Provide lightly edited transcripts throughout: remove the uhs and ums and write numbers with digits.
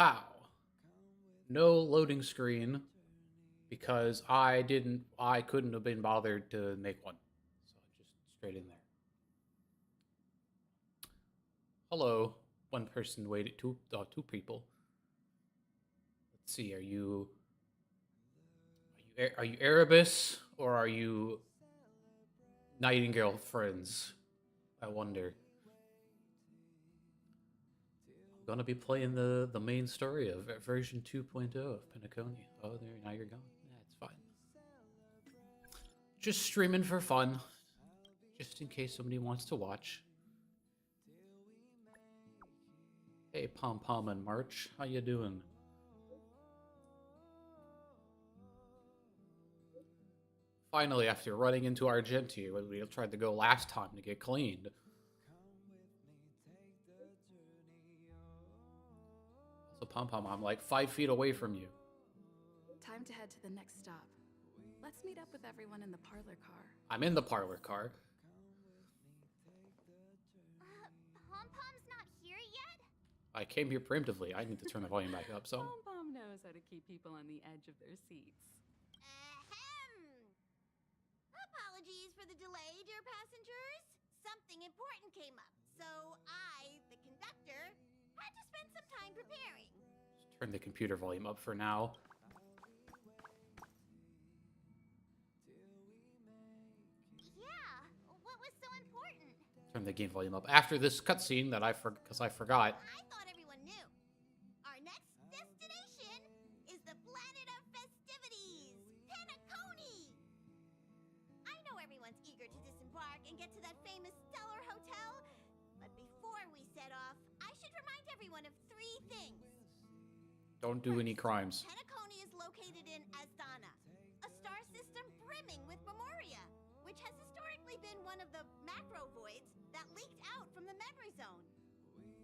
Pow. No loading screen because I couldn't have been bothered to make one. So just straight in there. Hello. One person waited, two people. Let's see, are you Erebus or are you Nightingale friends? I wonder. I'm gonna be playing the main story of version 2.0 of Penacony. Oh, there, now you're gone. Yeah, it's fine. Just streaming for fun, just in case somebody wants to watch. Hey, Pom Pom and March, how you doing? Finally, after running into Argenti, when we tried to go last time to get cleaned. So Pom Pom, I'm like 5 feet away from you. Time to head to the next stop. Let's meet up with everyone in the parlor car. I'm in the parlor car. Pom-Pom's not here yet? I came here preemptively. I need to turn the volume back up, so. Pom-Pom knows how to keep people on the edge of their seats. Ahem. Apologies for the delay, dear passengers. Something important came up, so I, the conductor, had to spend some time preparing. Just turn the computer volume up for now. Yeah, what was so important? Turn the game volume up after this cutscene that I forgot. I thought everyone knew. Our next destination is the planet of festivities, Penacony. I know everyone's eager to disembark and get to that famous stellar hotel, but before we set off, I should remind everyone of 3 things. Don't do any crimes. Penacony is located in Asdana, a star system brimming with Memoria, which has historically been one of the macro voids that leaked out from the memory zone.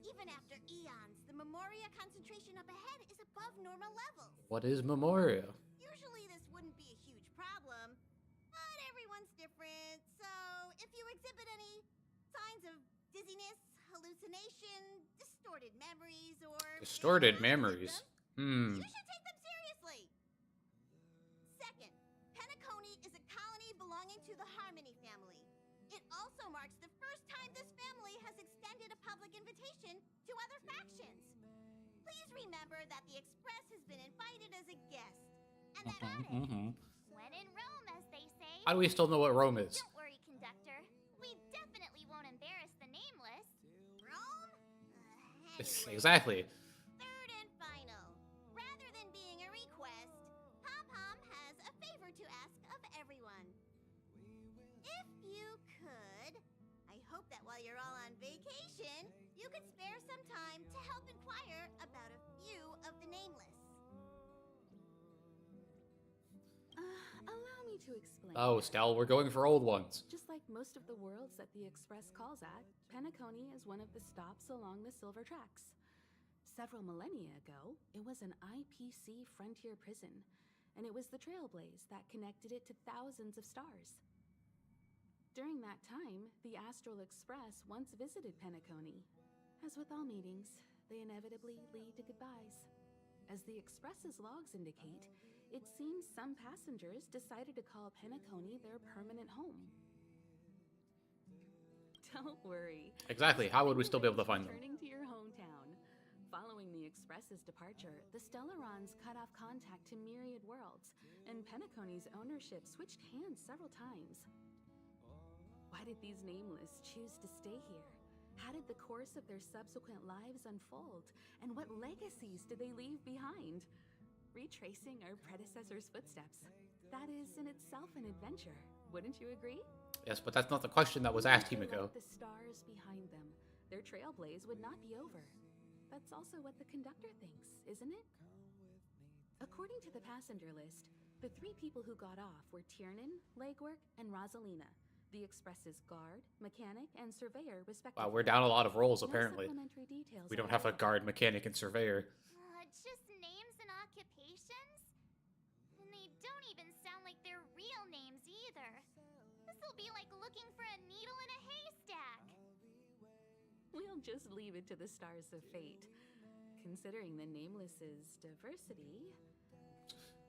Even after eons, the Memoria concentration up ahead is above normal levels. What is Memoria? Usually this wouldn't be a huge problem, but everyone's different, so if you exhibit any signs of dizziness, hallucination, distorted memories, or... Distorted memories? You should take them seriously. Second, Penacony is a colony belonging to the Harmony family. It also marks the first time this family has extended a public invitation to other factions. Please remember that the Express has been invited as a guest. And that when in Rome, as they say. How do we still know what Rome is? Don't worry, conductor. We definitely won't embarrass the nameless. Rome? Anyway. Exactly. Third and final. Rather than being a request, Pom-Pom has a favor to ask of everyone. If you could, I hope that while you're all on vacation, you could spare some time to help inquire about a few of the nameless. Allow me to explain. Oh, Stel, we're going for old ones. Just like most of the worlds that the Express calls at, Penacony is one of the stops along the Silver Tracks. Several millennia ago, it was an IPC frontier prison, and it was the Trailblaze that connected it to thousands of stars. During that time, the Astral Express once visited Penacony. As with all meetings, they inevitably lead to goodbyes. As the Express's logs indicate, it seems some passengers decided to call Penacony their permanent home. Don't worry. Exactly. How would we still be able to find them? Returning to your hometown. Following the Express's departure, the Stellarons cut off contact to myriad worlds, and Penacony's ownership switched hands several times. Why did these nameless choose to stay here? How did the course of their subsequent lives unfold? And what legacies did they leave behind? Retracing our predecessors' footsteps. That is in itself an adventure, wouldn't you agree? Yes, but that's not the question that was asked Himiko. The stars behind them, their trailblaze would not be over. That's also what the conductor thinks, isn't it? According to the passenger list, the 3 people who got off were Tiernan, Legwork, and Rosalina, the Express's guard, mechanic, and surveyor, respectively. Wow, we're down a lot of roles, apparently. No supplementary details We don't have a guard, mechanic, and surveyor. Just names and occupations? And they don't even sound like their real names either. This'll be like looking for a needle in a haystack. We'll just leave it to the stars of fate. considering the Nameless's diversity,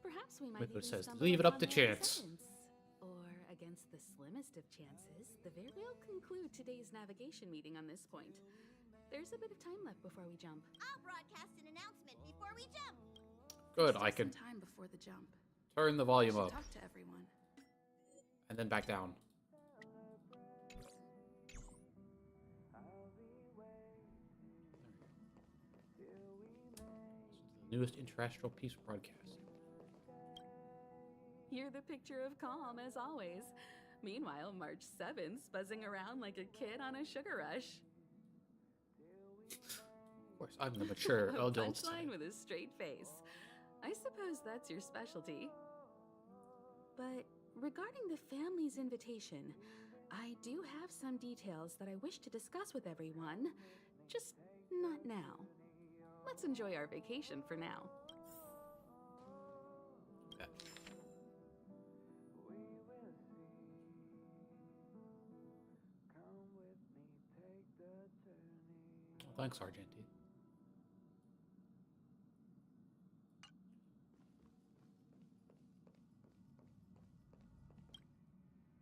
perhaps we might Maybe it even says, stumble leave it up upon to their chance. descendants. Or, against the slimmest of chances, the Veer will conclude today's navigation meeting on this point. There's a bit of time left before we jump. I'll broadcast an announcement before we jump. Good, There's I still can some time before the jump. turn the volume Should up talk to everyone. and then back down. Newest interterrestrial peace broadcast. You're the picture of calm, as always. Meanwhile, March 7th's buzzing around like a kid on a sugar rush. Of course, I'm the mature A adult. punchline with a straight face. I suppose that's your specialty. But regarding the family's invitation, I do have some details that I wish to discuss with everyone. Just not now. Let's enjoy our vacation for now. Yeah. Well, thanks, Argenti.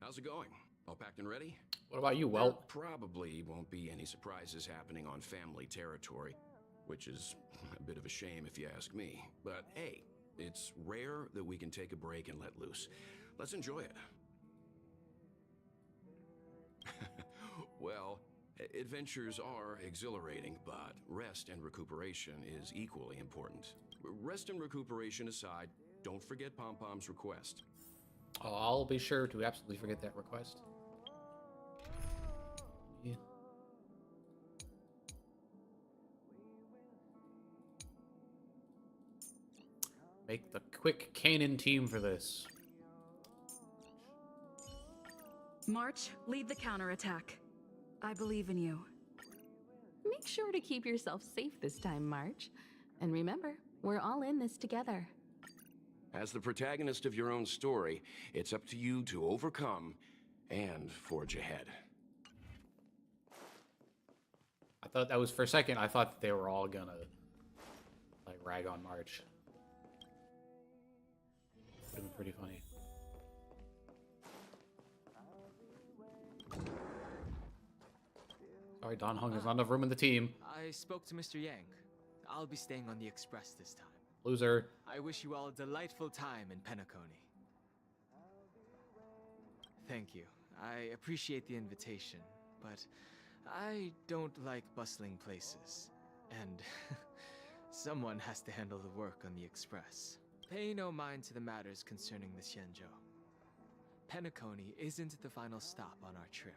How's it going? All packed and ready? What about you, There Well? probably won't be any surprises happening on family territory, which is a bit of a shame if you ask me. But hey, it's rare that we can take a break and let loose. Let's enjoy it. Well, adventures are exhilarating, but rest and recuperation is equally important. Rest and recuperation aside, don't forget Pom Pom's request. Oh, I'll be sure to absolutely forget that request. Yeah. Make the quick Kanan team for this. March, lead the counterattack. I believe in you. Make sure to keep yourself safe this time, March. And remember, we're all in this together. As the protagonist of your own story, it's up to you to overcome and forge ahead. I thought that was for a second. I thought they were all gonna like rag on March. Would have been pretty funny. Sorry, Don Hung. There's not enough room in the team. I spoke to Mr. Yang. I'll be staying on the Express this time. Loser. I wish you all a delightful time in Penacony. Thank you. I appreciate the invitation, but I don't like bustling places. And someone has to handle the work on the Express. Pay no mind to the matters concerning the Xianzhou. Penacony isn't the final stop on our trip.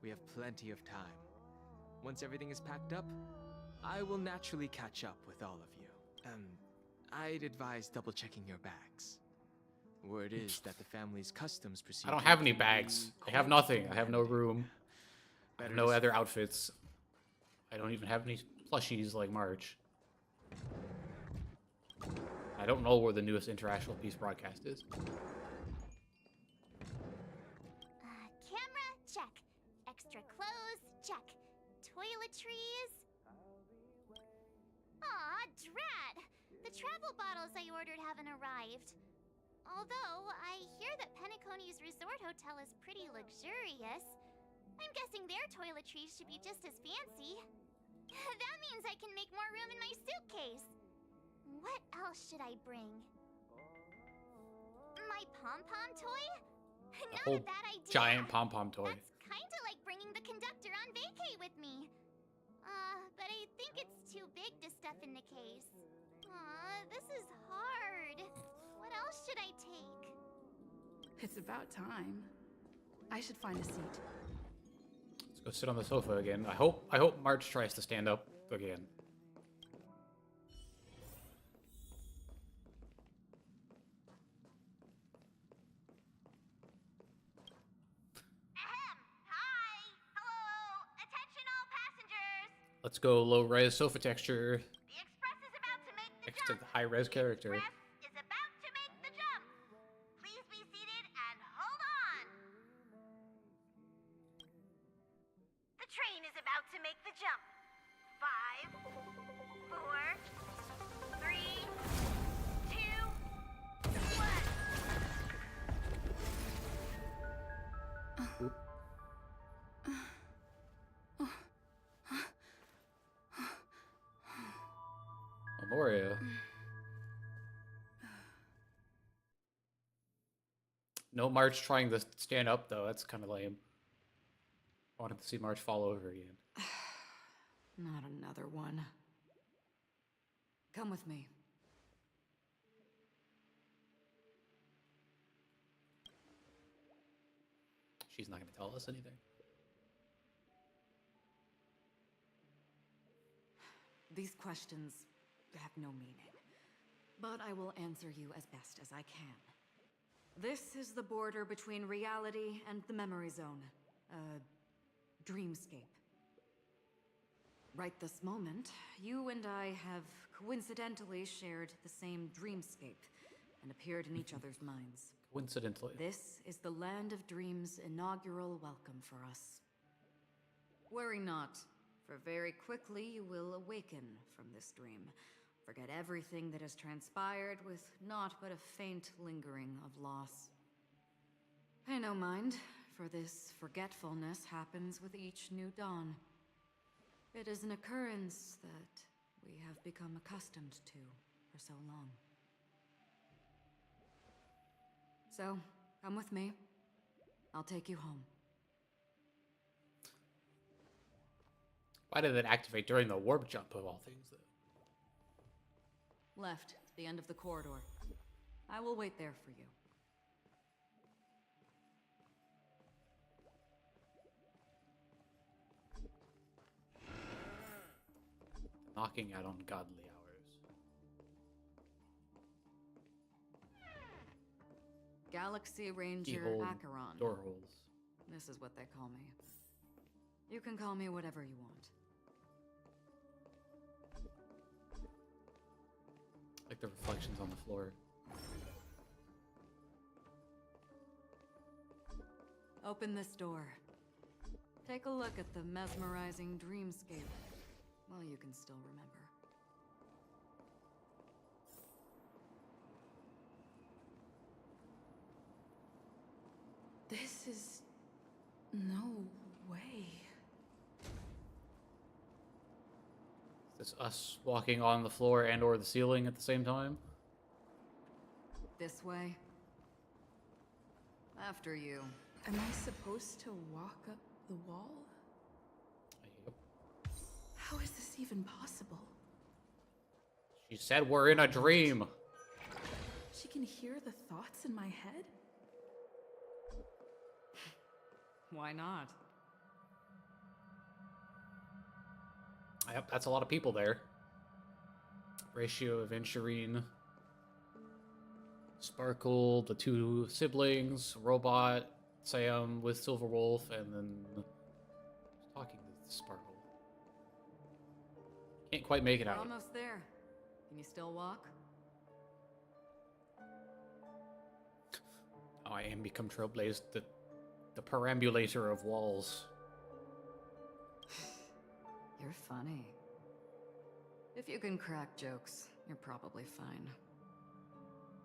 We have plenty of time. Once everything is packed up, I will naturally catch up with all of you. I'd advise double-checking your bags. Word is that the family's customs procedure. I don't have any can be bags. I have quite nothing. I have no room. I have Better no to other outfits. I don't even have any plushies like March. I don't know where the newest interterrestrial peace broadcast is. Camera, check. Extra clothes, check. Toiletries. Aw, drat! The travel bottles I ordered haven't arrived. Although, I hear that Penacony's resort hotel is pretty luxurious. I'm guessing their toiletries should be just as fancy. That means I can make more room in my suitcase. What else should I bring? My pom-pom toy? A Not whole a bad idea. giant pom-pom toy. That's kinda like bringing the conductor on vacay with me. But I think it's too big to stuff in the case. This is hard. What else should I take? It's about time. I should find a seat. Let's go sit on the sofa again. I hope March tries to stand up again. Ahem. Hi. Hello. Attention all passengers. Let's go low res sofa texture The express is about to make the next to jump. the high res character. Express is about to make the jump. Please be seated and hold on. The train is about to make the jump. 5, 4, 3, 2, 1. Oop. Memoria. No March trying to stand up, though. That's kind of lame. I wanted to see March fall over again. Not another one. Come with me. She's not going to tell us anything. These questions have no meaning, but I will answer you as best as I can. This is the border between reality and the memory zone, a dreamscape. Right this moment, you and I have coincidentally shared the same dreamscape and appeared in each other's minds. Coincidentally. This is the Land of Dreams' inaugural welcome for us. Worry not, for very quickly you will awaken from this dream. Forget everything that has transpired with naught but a faint lingering of loss. Pay no mind, for this forgetfulness happens with each new dawn. It is an occurrence that we have become accustomed to for so long. So, come with me. I'll take you home. Why did it activate during the warp jump of all things, though? Left, to the end of the corridor. I will wait there for you. Knocking out ungodly hours. Galaxy Ranger Keyhole, Acheron. door holes. This is what they call me. You can call me whatever you want. Like the reflections on the floor. Open this door. Take a look at the mesmerizing dreamscape while you can still remember. This is no way. Is this us walking on the floor and or the ceiling at the same time? This way. After you. Am I supposed to walk up the wall? Yep. How is this even possible? She said we're in a dream. She can hear the thoughts in my head? Why not? Yep, that's a lot of people there. Ratio of Inshireen. Sparkle, the two siblings, Robot, Sam with Silver Wolf, and then talking to Sparkle. Can't quite make it We're out. almost there. Can you still walk? Oh, I am become Trailblaze, the perambulator of walls. You're funny. If you can crack jokes, you're probably fine.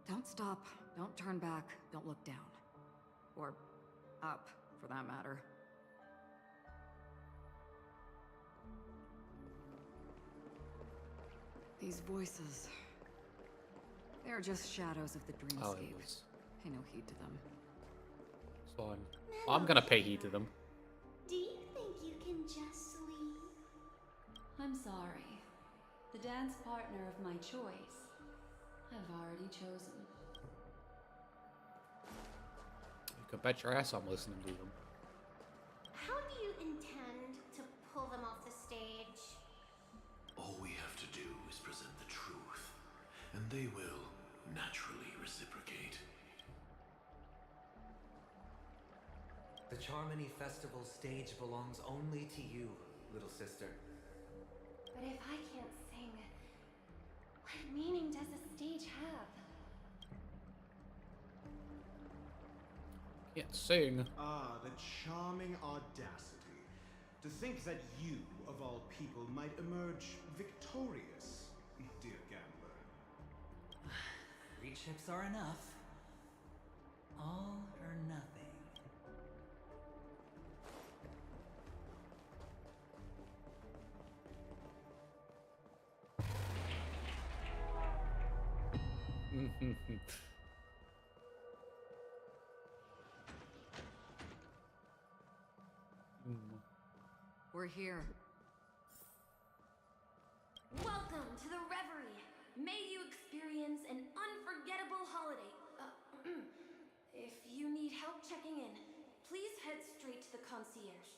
Don't stop, don't turn back, don't look down. Or up, for that matter. These voices... they're just shadows of the Oh, dreamscape. it was Pay no heed to them. Swan. Well, I'm gonna pay heed to them. Do you think you can just leave? I'm sorry. The dance partner of my choice, I've already chosen. You could bet your ass I'm listening to them. How do you intend to pull them off the stage? All we have to do is present the truth, and they will naturally reciprocate. The Charmony Festival stage belongs only to you, little sister. But if I can't sing, what meaning does the stage have? Can't sing. Ah, the charming audacity. To think that you, of all people, might emerge victorious. dear gambler. 3 chips are enough. All or nothing. We're here. Welcome to the Reverie. May you experience an unforgettable holiday. If you need help checking in, please head straight to the concierge.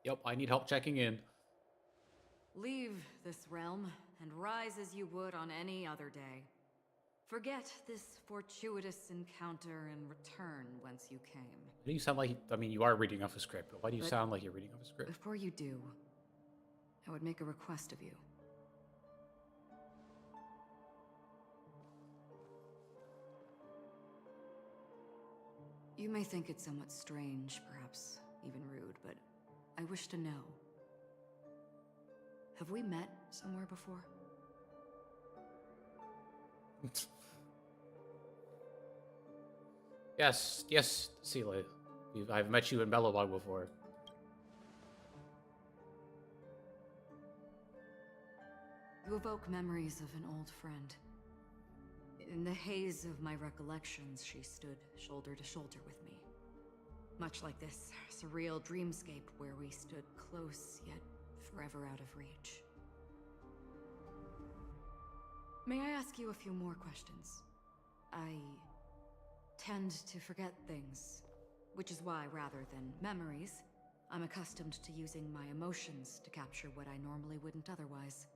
Yep, I need help checking in. Leave this realm and rise as you would on any other day. Forget this fortuitous encounter and return whence you came. Why do you sound like, I mean, you are reading off a script, but why do you sound like you're reading off a script? Before you do, I would make a request of you. You may think it somewhat strange, perhaps even rude, but I wish to know. Have we met somewhere before? Yes, Seela. I've met you in Bellowog before. You evoke memories of an old friend. In the haze of my recollections, she stood shoulder to shoulder with me. Much like this surreal dreamscape where we stood close, yet forever out of reach. May I ask you a few more questions? I tend to forget things, which is why, rather than memories, I'm accustomed to using my emotions to capture what I normally wouldn't otherwise.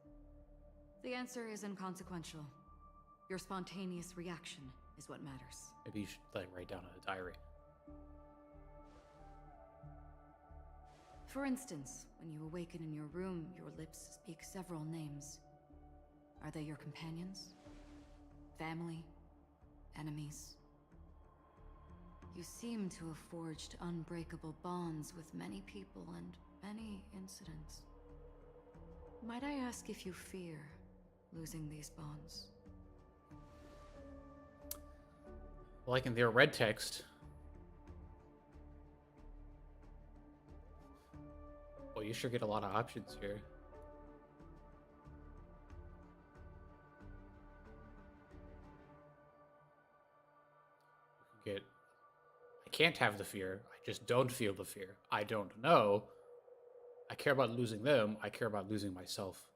The answer is inconsequential. Your spontaneous reaction is what matters. Maybe you should like write down a diary. For instance, when you awaken in your room, your lips speak several names. Are they your companions? Family? Enemies? You seem to have forged unbreakable bonds with many people and many incidents. Might I ask if you fear losing these bonds? Like in their red text. Well, you sure get a lot of options here. You can get, I can't have the fear. I just don't feel the fear. I don't know. I care about losing them. I care about losing myself.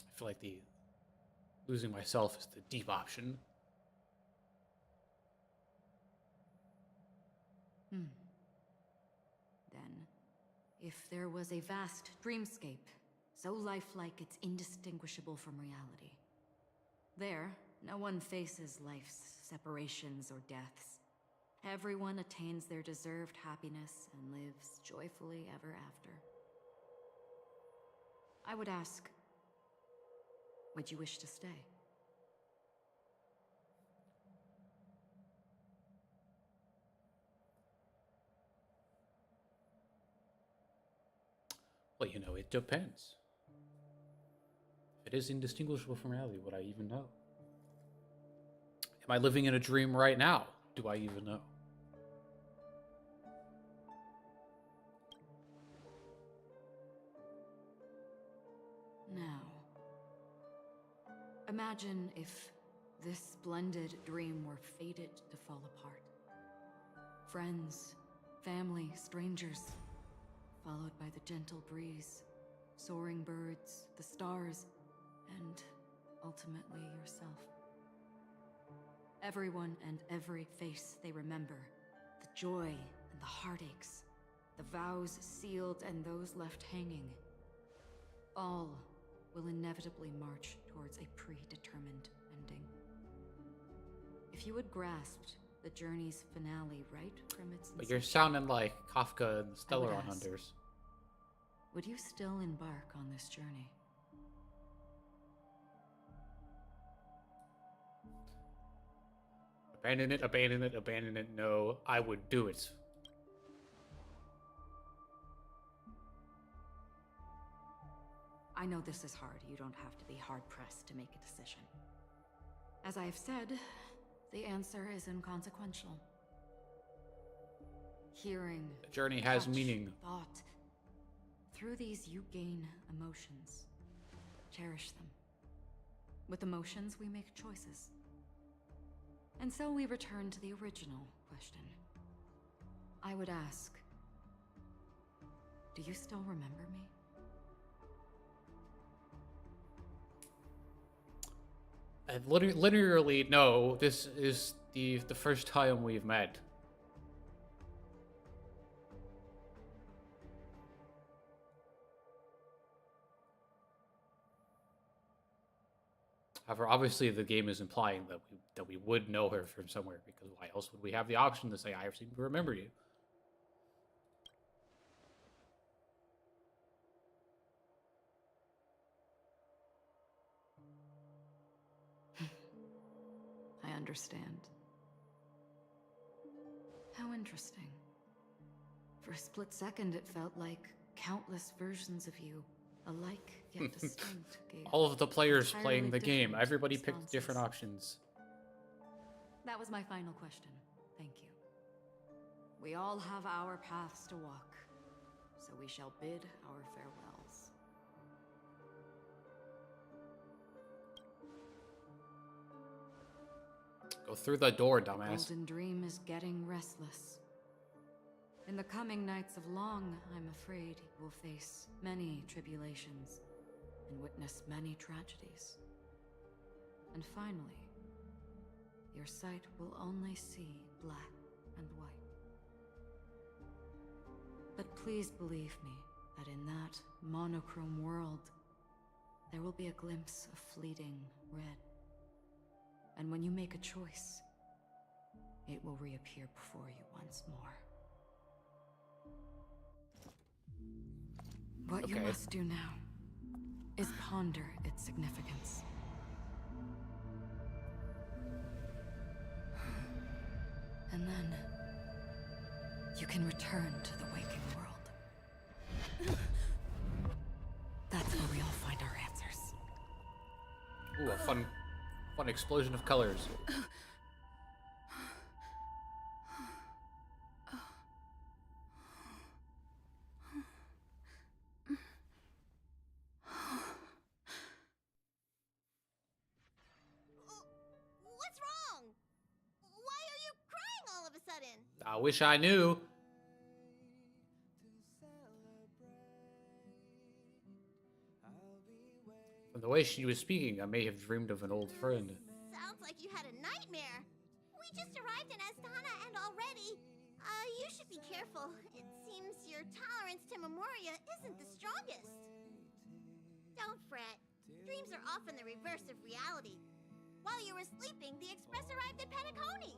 I feel like the losing myself is the deep option. Then, if there was a vast dreamscape, so lifelike it's indistinguishable from reality. There, no one faces life's separations or deaths. Everyone attains their deserved happiness and lives joyfully ever after. I would ask, would you wish to stay? Well, you know, it depends. If it is indistinguishable from reality, would I even know? Am I living in a dream right now? Do I even know? Now, imagine if this splendid dream were fated to fall apart. Friends, family, strangers, followed by the gentle breeze, soaring birds, the stars, and ultimately yourself. Everyone and every face they remember, the joy and the heartaches, the vows sealed and those left hanging, all will inevitably march towards a predetermined ending. If you had grasped the journey's finale right from its But you're sounding like Kafka and the Stellaron Hunters. would you still embark on this journey? Abandon it, abandon it, abandon it. No, I would do it. I know this is hard. You don't have to be hard-pressed to make a decision. As I have said, the answer is inconsequential. Hearing, The journey has touch, meaning. thought. Through these, you gain emotions. Cherish them. With emotions, we make choices. And so we return to the original question. I would ask, do you still remember me? And literally, no. This is the first time we've met. However, obviously, the game is implying that we would know her from somewhere, because why else would we have the option to say, "I seem to remember you"? I understand. How interesting. For a split second, it felt like countless versions of you, alike yet distinct, gave All of the players entirely playing the game, different everybody picked responses. different options. That was my final question. Thank you. We all have our paths to walk, so we shall bid our farewells. Go through the door, dumbass. Golden Dream is getting restless. In the coming nights of Long, I'm afraid you will face many tribulations and witness many tragedies. And finally, your sight will only see black and white. But please believe me that in that monochrome world, there will be a glimpse of fleeting red. And when you make a choice, it will reappear before you once more. What you Okay. must do now is ponder its significance. And then you can return to the waking world. That's where we all find our answers. Ooh, a fun explosion of colors. What's wrong? Why are you crying all of a sudden? I wish I knew. From the way she was speaking, I may have dreamed of an old friend. Sounds like you had a nightmare. We just arrived in Astana and already... you should be careful. It seems your tolerance to Memoria isn't the strongest. Don't fret. Dreams are often the reverse of reality. While you were sleeping, the Express arrived at Penacony.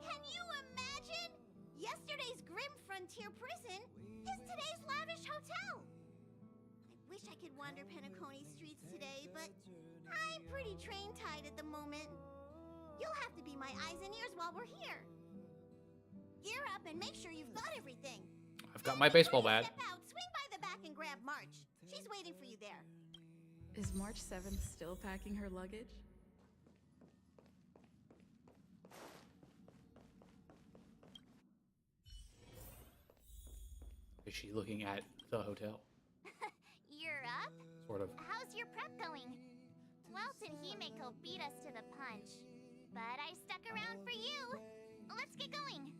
Can you imagine? Yesterday's grim frontier prison is today's lavish hotel. I wish I could wander Penacony streets today, but I'm pretty train-tied at the moment. You'll have to be my eyes and ears while we're here. Gear up and make sure you've got everything. I've got my baseball Before you bat. step out, swing by the back and grab March. She's waiting for you there. Is March 7th still packing her luggage? Is she looking at the hotel? You're up? Sort of. How's your prep going? Welt and Himeko beat us to the punch, but I stuck around for you. Let's get going.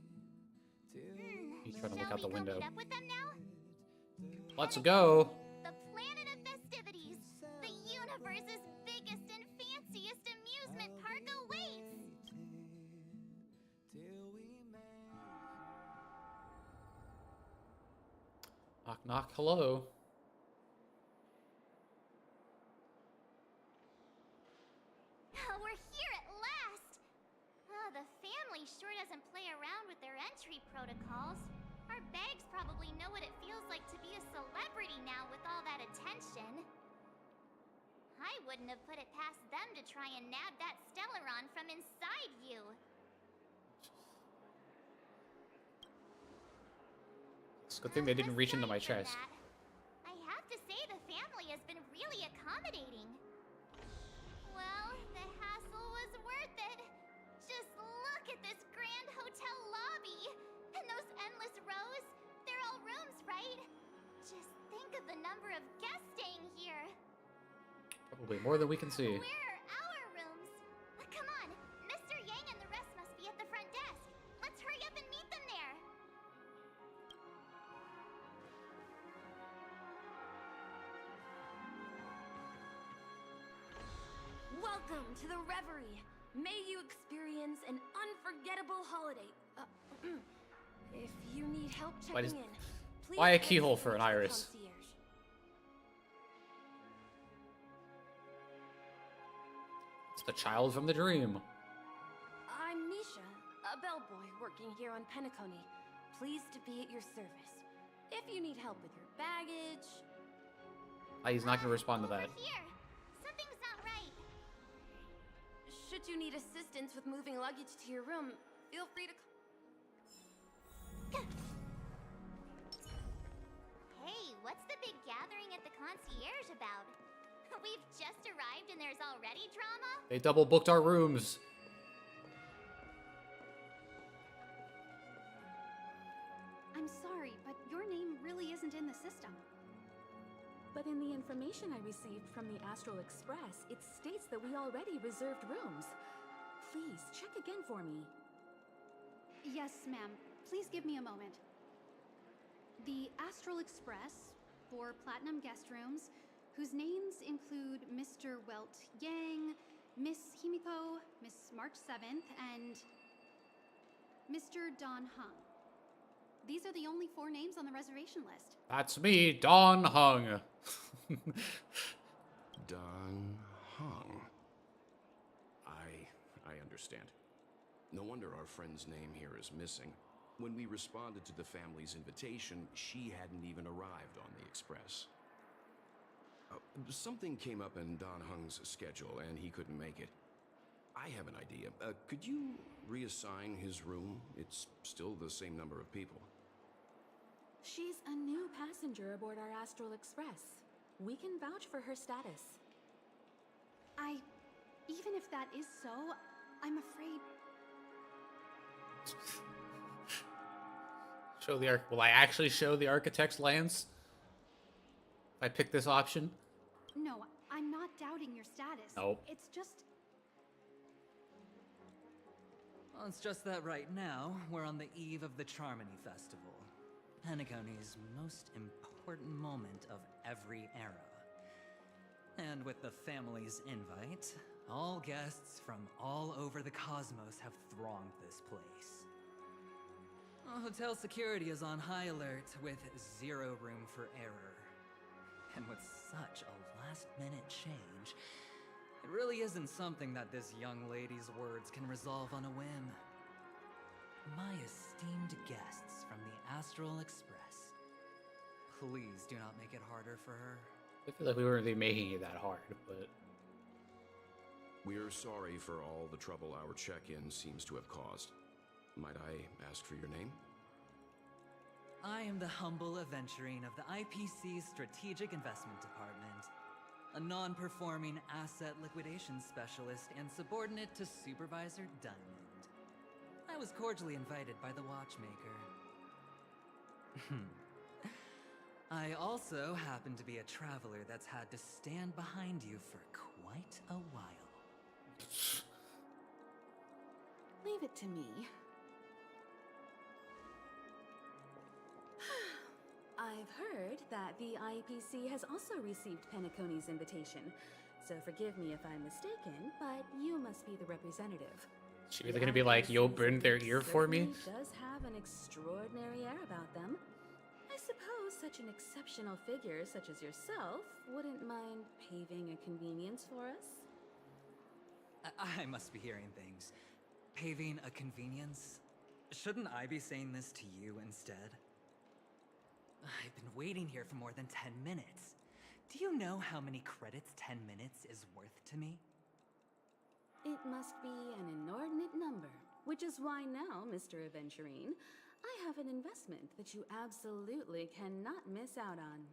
He's trying to look Shall out the we window. go meet up with them now? Let's go. The planet of festivities, the universe's biggest and fanciest amusement park awaits. Knock, knock, hello. We're here at last! The family sure doesn't play around with their entry protocols. Our bags probably know what it feels like to be a celebrity now with all that attention. I wouldn't have put it past them to try and nab that Stellaron from inside you. It's a good thing they didn't reach into my Aside from chest. that, I have to say the family Probably more than we can see. Where are our rooms? Come on, Mr. Yang and the rest must be at the front desk. Let's hurry up and meet them there. Welcome to the Reverie. May you experience an unforgettable holiday. If you need help checking in, please why a head keyhole for straight an to the iris? concierge. It's the child from the dream. I'm Misha, a bellboy working here on Penacony. Pleased to be at your service. If you need help with your baggage... He's not going to respond to that. Over here. Something's not right. Should you need assistance with moving luggage to your room, feel free to... Hey, what's the big gathering at the concierge about? We've just arrived and there's already drama? They double booked our rooms. I'm sorry, but your name really isn't in the system. But in the information I received from the Astral Express, it states that we already reserved rooms. Please, check again for me. Yes, ma'am. Please give me a moment. The Astral Express, for Platinum guest rooms, whose names include Mr. Welt Yang, Miss Himiko, Miss March 7th, and Mr. Don Hung. These are the only 4 names on the reservation list. That's me, Don Hung. Don Hung. I understand. No wonder our friend's name here is missing. When we responded to the family's invitation, she hadn't even arrived on the express. Something came up in Don Hung's schedule, and he couldn't make it. I have an idea. Could you reassign his room? It's still the same number of people. She's a new passenger aboard our Astral Express. We can vouch for her status. Even if that is so, I'm afraid... Show the Will I actually show the architect's lance? If I pick this option? No, I'm not doubting your status. Nope. It's just... Well, it's just that right now, we're on the eve of the Charmony Festival. Penacony's most important moment of every era. And with the family's invite, all guests from all over the cosmos have thronged this place. Hotel security is on high alert with 0 room for error. And with such a last-minute change, it really isn't something that this young lady's words can resolve on a whim. My esteemed guests from the Astral Express, please do not make it harder for her. I feel like we weren't really making it that hard, but... We're sorry for all the trouble our check-in seems to have caused. Might I ask for your name? I am the humble aventurine of the IPC's Strategic Investment Department, a non-performing asset liquidation specialist and subordinate to Supervisor Diamond. I was cordially invited by the watchmaker. I also happen to be a traveler that's had to stand behind you for quite a while. Leave it to me. I've heard that the IPC has also received Penacony's invitation, so forgive me if I'm mistaken, but you must be the representative. She really gonna be like, you'll burn their ear for me? Does have an extraordinary air about them. I suppose such an exceptional figure such as yourself wouldn't mind paving a convenience for us? I must be hearing things. Paving a convenience? Shouldn't I be saying this to you instead? I've been waiting here for more than 10 minutes. Do you know how many credits 10 minutes is worth to me? It must be an inordinate number, which is why now, Mr. Aventurine, I have an investment that you absolutely cannot miss out on.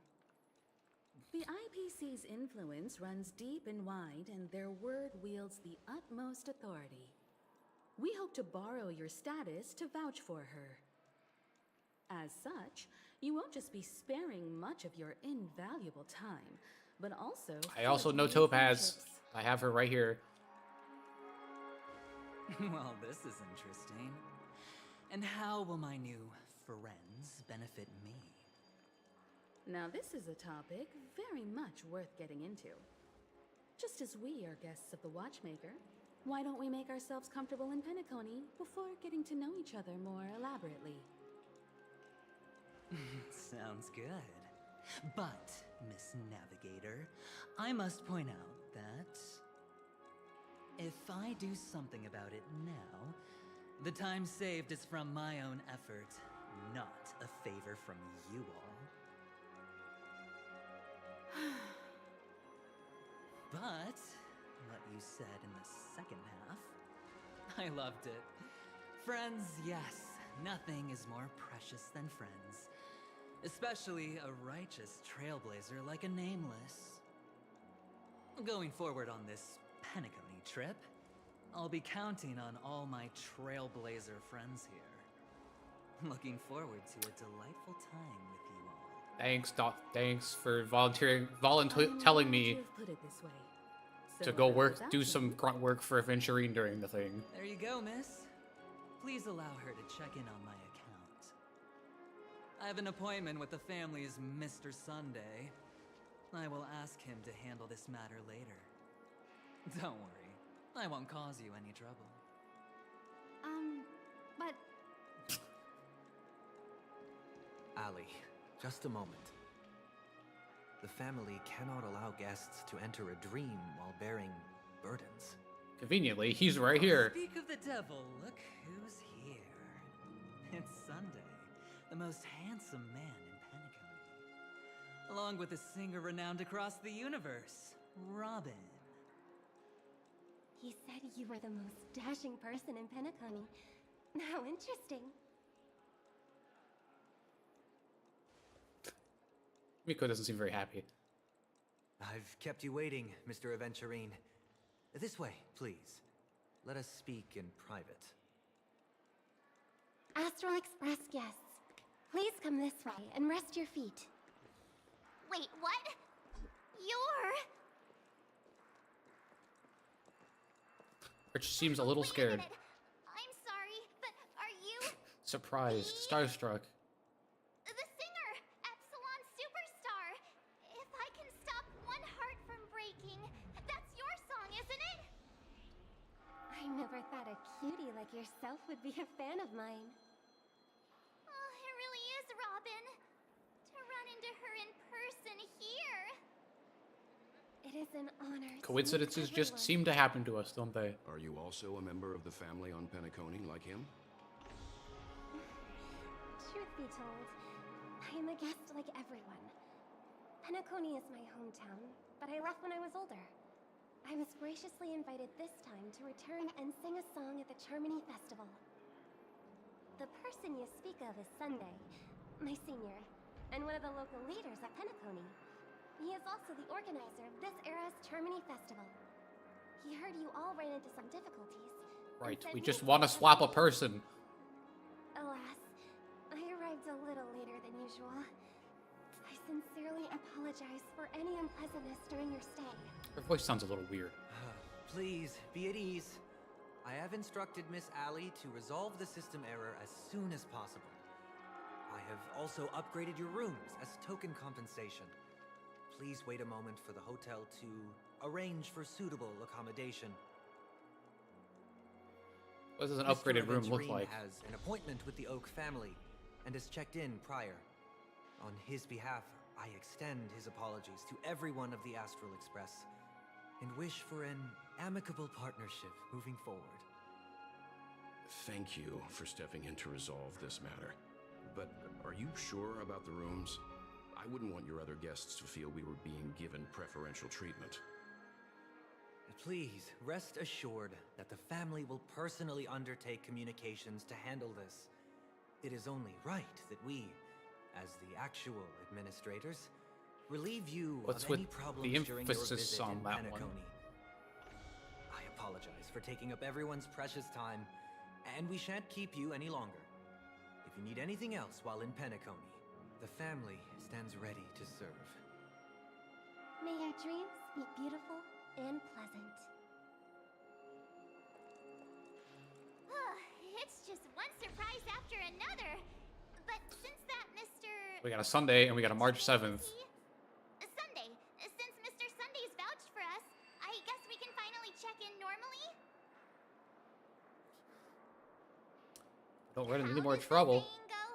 The IPC's influence runs deep and wide, and their word wields the utmost authority. We hope to borrow your status to vouch for her. As such, you won't just be sparing much of your invaluable time, but also I full also of know new Topaz. friendships. I have her right here. Well, this is interesting. And how will my new friends benefit me? Now, this is a topic very much worth getting into. Just as we are guests of the Watchmaker, why don't we make ourselves comfortable in Penacony before getting to know each other more elaborately? Sounds good. But, Miss Navigator, I must point out that if I do something about it now, the time saved is from my own effort, not a favor from you all. But, what you said in the second half, I loved it. Friends, yes, nothing is more precious than friends. Especially a righteous trailblazer like a Nameless. Going forward on this Penacony trip, I'll be counting on all my trailblazer friends here. Looking forward to a delightful time with you all. Thanks, Doc. Thanks for telling Glad me you have put it this way. to So, go work, without do me- some grunt work for Aventurine during the thing. There you go, miss. Please allow her to check in on my account. I have an appointment with the family's Mr. Sunday. I will ask him to handle this matter later. Don't worry, I won't cause you any trouble. But Ali, just a moment. The family cannot allow guests to enter a dream while bearing burdens. Conveniently, he's right here. Speak of the devil, look who's here. It's Sunday, the most handsome man in Penacony. Along with a singer renowned across the universe, Robin. He said you were the most dashing person in Penacony. How interesting. Miko doesn't seem very happy. I've kept you waiting, Mr. Aventurine. This way, please. Let us speak in private. Astral Express guests, please come this way and rest your feet. Wait, what? You're... Rich seems a little Wait a scared. minute. I'm sorry, but are you Surprised. Starstruck. the singer, Epsilon Superstar? If I can stop one heart from breaking, that's your song, isn't it? I never thought a cutie like yourself would be a fan of mine. Oh, it really is, Robin. To run into her in person here. It is an honor. to meet Coincidences just everyone. seem to happen to us, don't they? Are you also a member of the family on Penacony like him? Truth be told, I am a guest like everyone. Penacony is my hometown, but I left when I was older. I was graciously invited this time to return and sing a song at the Charmony Festival. The person you speak of is Sunday, my senior, and one of the local leaders at Penacony. He is also the organizer of this era's Charmony Festival. He heard you all ran into some difficulties. and Right. said We he just would want to take swap a up- person. Alas, I arrived a little later than usual. I sincerely apologize for any unpleasantness during your stay. Her voice sounds a little weird. Please, be at ease. I have instructed Miss Allie to resolve the system error as soon as possible. I have also upgraded your rooms as token compensation. Please wait a moment for the hotel to arrange for suitable accommodation. What does an Mr. upgraded room look Aventurine like? has an appointment with the Oak family and has checked in prior. On his behalf, I extend his apologies to everyone of the Astral Express and wish for an amicable partnership moving forward. Thank you for stepping in to resolve this matter. But are you sure about the rooms? I wouldn't want your other guests to feel we were being given preferential treatment. Please rest assured that the family will personally undertake communications to handle this. It is only right that we, as the actual administrators, relieve you What's of with any problems the during your emphasis visit on in that one? Penacony. I apologize for taking up everyone's precious time, and we shan't keep you any longer. If you need anything else while in Penacony, the family stands ready to serve. May your dreams be beautiful and pleasant. It's just one surprise after another. But since that Mr. We got a Sunday and we got a March 7th. Sunday, since Mr. Sunday's vouched for us, I guess we can finally check in normally? Don't run into any How more does the trouble. saying go?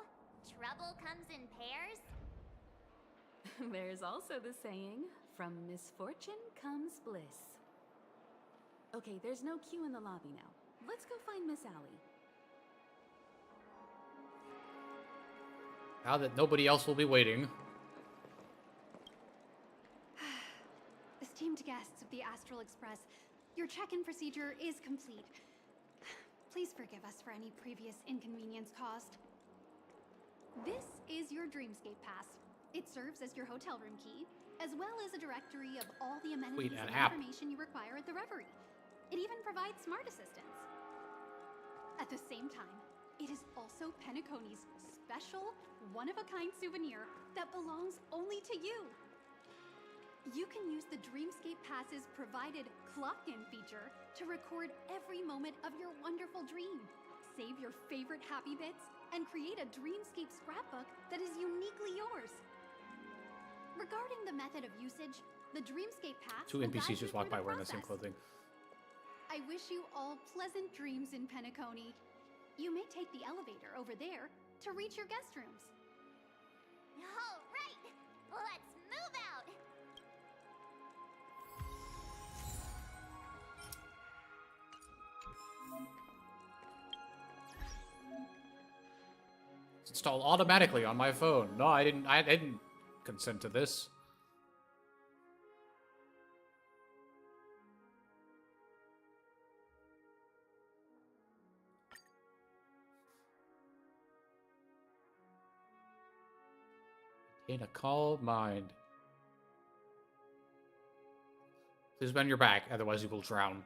Trouble comes in pairs? There's also the saying, from misfortune comes bliss. Okay, there's no queue in the lobby now. Let's go find Miss Allie. Now that nobody else will be waiting. Esteemed guests of the Astral Express, your check-in procedure is complete. Please forgive us for any previous inconvenience caused. This is your Dreamscape Pass. It serves as your hotel room key, as well as a directory of all the amenities An and app. information you require at the Reverie. It even provides smart assistants. At the same time, it is also Penacony's special, one-of-a-kind souvenir that belongs only to you. You can use the Dreamscape Pass's provided clock-in feature to record every moment of your wonderful dream, save your favorite happy bits, and create a Dreamscape scrapbook that is uniquely yours. Regarding the method of usage, the Dreamscape Pass Two will guide NPCs you just walk through by wearing the same process. clothing. I wish you all pleasant dreams in Penacony. You may take the elevator over there to reach your guest rooms. All right, let's move out. It's installed automatically on my phone. No, I didn't consent to this. In a calm mind. Please bend your back, otherwise you will drown.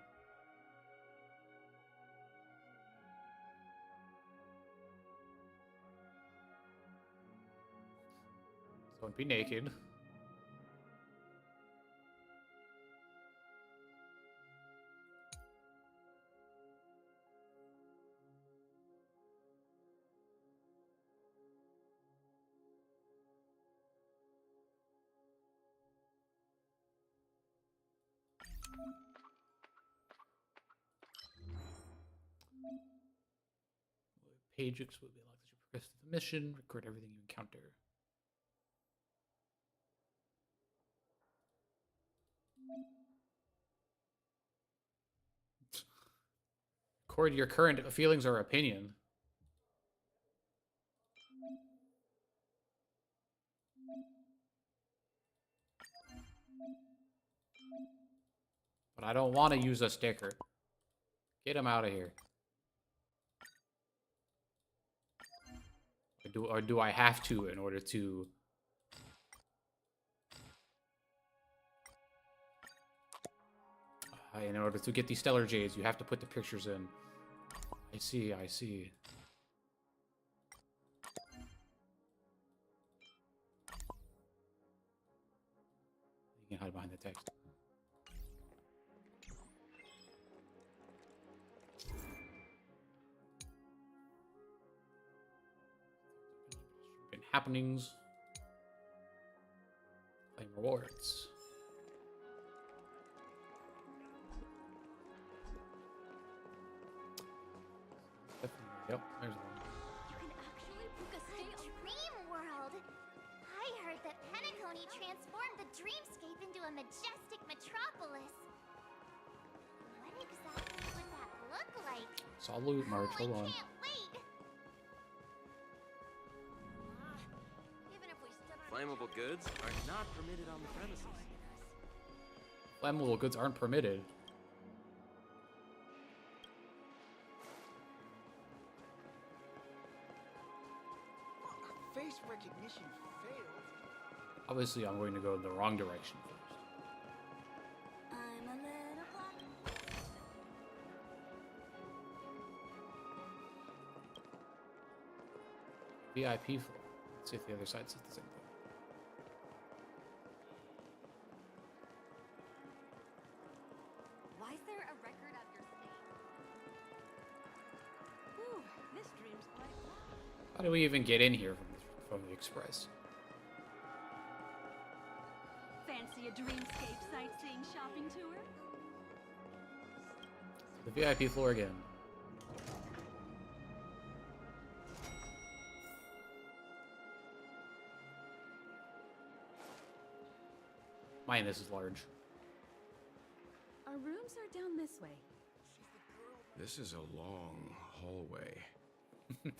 Don't be naked. Page X will be locked as you progress through the mission. Record everything you encounter. Record your current feelings or opinion. But I don't want to use a sticker. Get him out of here. Or do I have to in order to... in order to get these Stellar Jades, you have to put the pictures in. I see, I see. You can hide behind the text. Happenings. Claim rewards. Yep, there's one. You can actually book a stay. Dream World. I heard that Penacony transformed the dreamscape into a majestic metropolis. What exactly would that look like? Salute, March. Hold on. I can't wait. Flammable goods are not permitted on the premises. Flammable goods aren't permitted. Face recognition failed. Obviously, I'm going to go in the wrong direction first. I'm a little VIP floor. Let's see if the other side says the same thing. How do we even get in here from the express? Fancy a dreamscape sightseeing shopping tour? The VIP floor again. Man, this is large. Our rooms are down this way. This is a long hallway.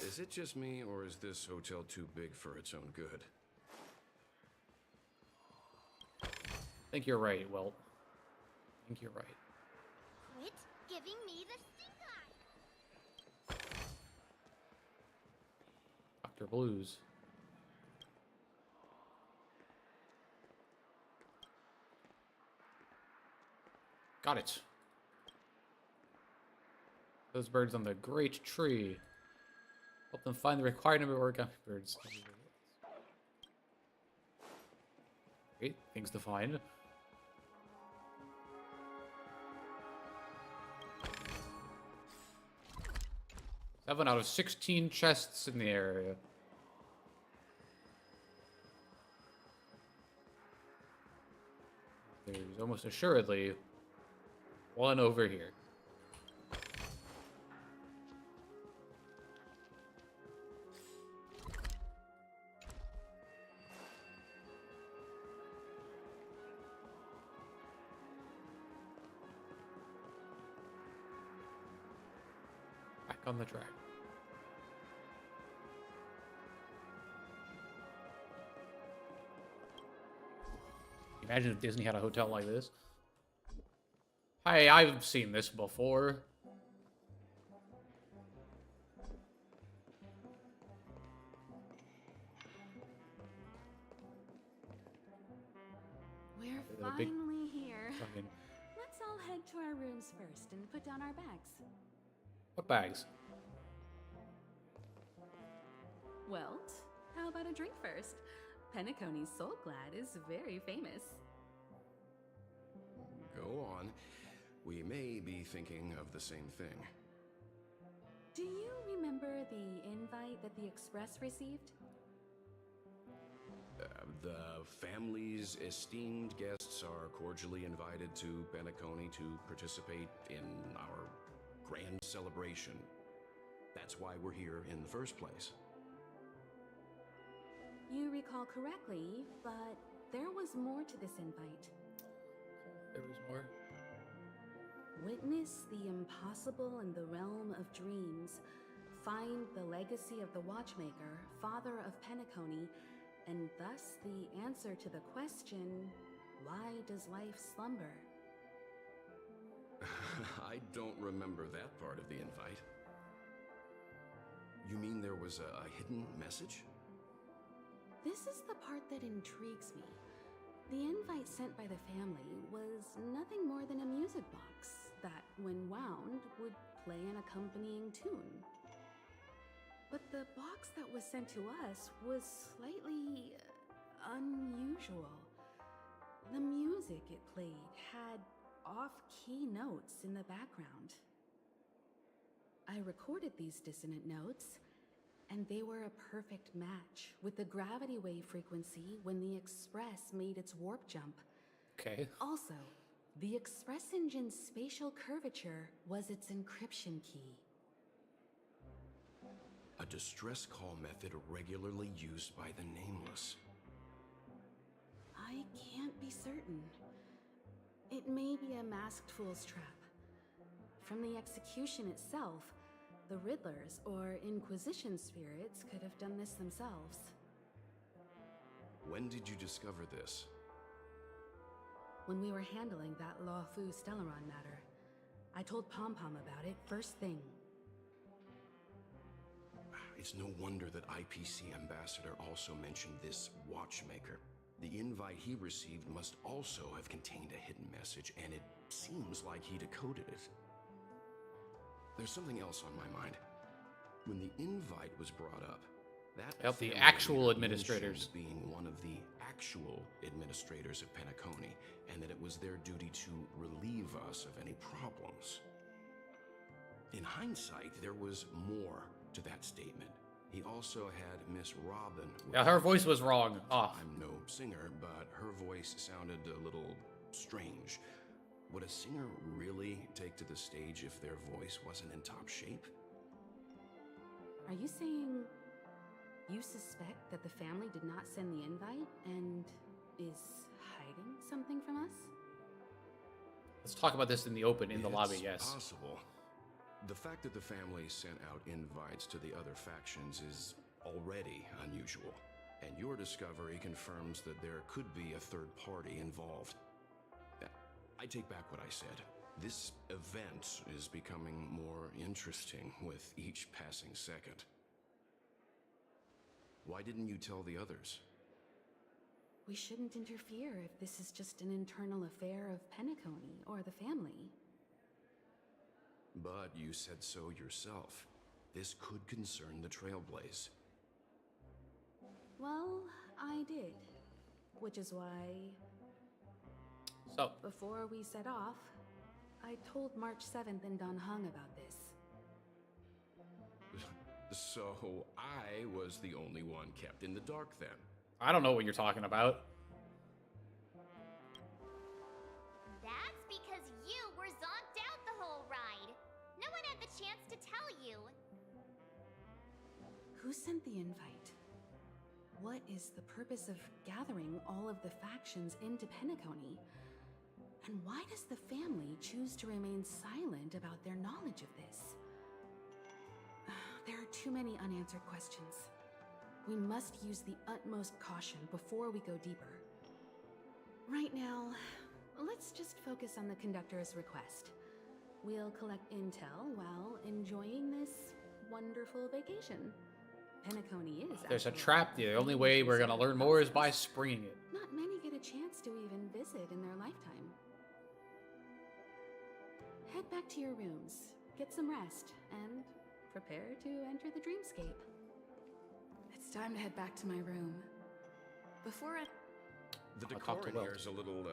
Is it just me, or is this hotel too big for its own good? I think you're right, Welt. I think you're right. Quit giving me the stink eye! Dr. Blues. Got it. Those birds on the great tree. Help them find the required number of origami birds. Great, things to find. 7 out of 16 chests in the area. There's almost assuredly one over here. Back on the track. Imagine if Disney had a hotel like this. Hey, I've seen this before. We're big finally here. fucking- Let's all head to our rooms first and put down our bags. What bags? Welt, how about a drink first? Penacony's Soul Glad is very famous. Go on. We may be thinking of the same thing. Do you remember the invite that the Express received? The family's esteemed guests are cordially invited to Penacony to participate in our grand celebration. That's why we're here in the first place. You recall correctly, but there was more to this invite. There was more. Witness the impossible in the realm of dreams. Find the legacy of the Watchmaker, father of Penacony, and thus the answer to the question, why does life slumber? I don't remember that part of the invite. You mean there was a hidden message? This is the part that intrigues me. The invite sent by the family was nothing more than a music box that, when wound, would play an accompanying tune. But the box that was sent to us was slightly unusual. The music it played had off-key notes in the background. I recorded these dissonant notes, and they were a perfect match with the gravity wave frequency when the Express made its warp jump. Okay. Also, the Express engine's spatial curvature was its encryption key. A distress call method regularly used by the Nameless. I can't be certain. It may be a masked fool's trap. From the execution itself, the Riddlers or Inquisition spirits could have done this themselves. When did you discover this? When we were handling that Law Fu Stellaron matter, I told Pom Pom about it first thing. It's no wonder that IPC Ambassador also mentioned this Watchmaker. The invite he received must also have contained a hidden message, and it seems like he decoded it. There's something else on my mind. When the invite was brought up, that Help the family actual leader administrators. mentioned being one of the actual administrators of Penacony, and that it was their duty to relieve us of any problems. In hindsight, there was more to that statement. He also had Miss Robin. Yeah, her voice was wrong. Off. I'm no singer, but her voice sounded a little strange. Would a singer really take to the stage if their voice wasn't in top shape? Are you saying you suspect that the family did not send the invite and is hiding something from us? Let's talk about this in the open, in the lobby, yes. It's possible. The fact that the family sent out invites to the other factions is already unusual, and your discovery confirms that there could be a third party involved. I take back what I said. This event is becoming more interesting with each passing second. Why didn't you tell the others? We shouldn't interfere if this is just an internal affair of Penacony or the family. But you said so yourself. This could concern the Trailblaze. Well, I did. Which is why... So, before we set off, I told March 7th and Don Hung about this. So I was the only one kept in the dark then. I don't know what you're talking about. That's because you were zonked out the whole ride. No one had the chance to tell you. Who sent the invite? What is the purpose of gathering all of the factions into Penacony? And why does the family choose to remain silent about their knowledge of this? There are too many unanswered questions. We must use the utmost caution before we go deeper. Right now, let's just focus on the conductor's request. We'll collect intel while enjoying this wonderful vacation. Penacony is... There's a trap there. The only way we're going to learn more is by springing it. Not many get a chance to even visit in their lifetime. Head back to your rooms, get some rest, and prepare to enter the dreamscape. It's time to head back to my room. Before I... The decor in here is a little,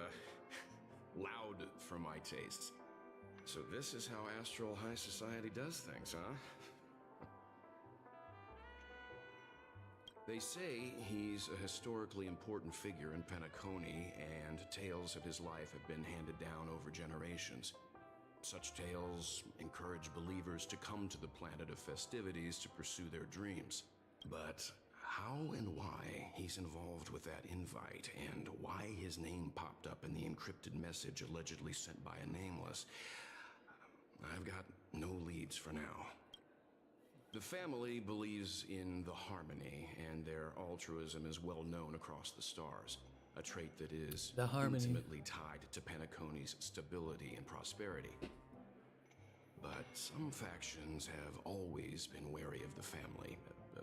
loud for my tastes. So this is how Astral High Society does things, huh? They say he's a historically important figure in Penacony, and tales of his life have been handed down over generations. Such tales encourage believers to come to the planet of festivities to pursue their dreams. But how and why he's involved with that invite, and why his name popped up in the encrypted message allegedly sent by a nameless, I've got no leads for now. The family believes in the harmony, and their altruism is well known across the stars. A trait that is intimately tied to Penacony's stability and prosperity. But some factions have always been wary of the family,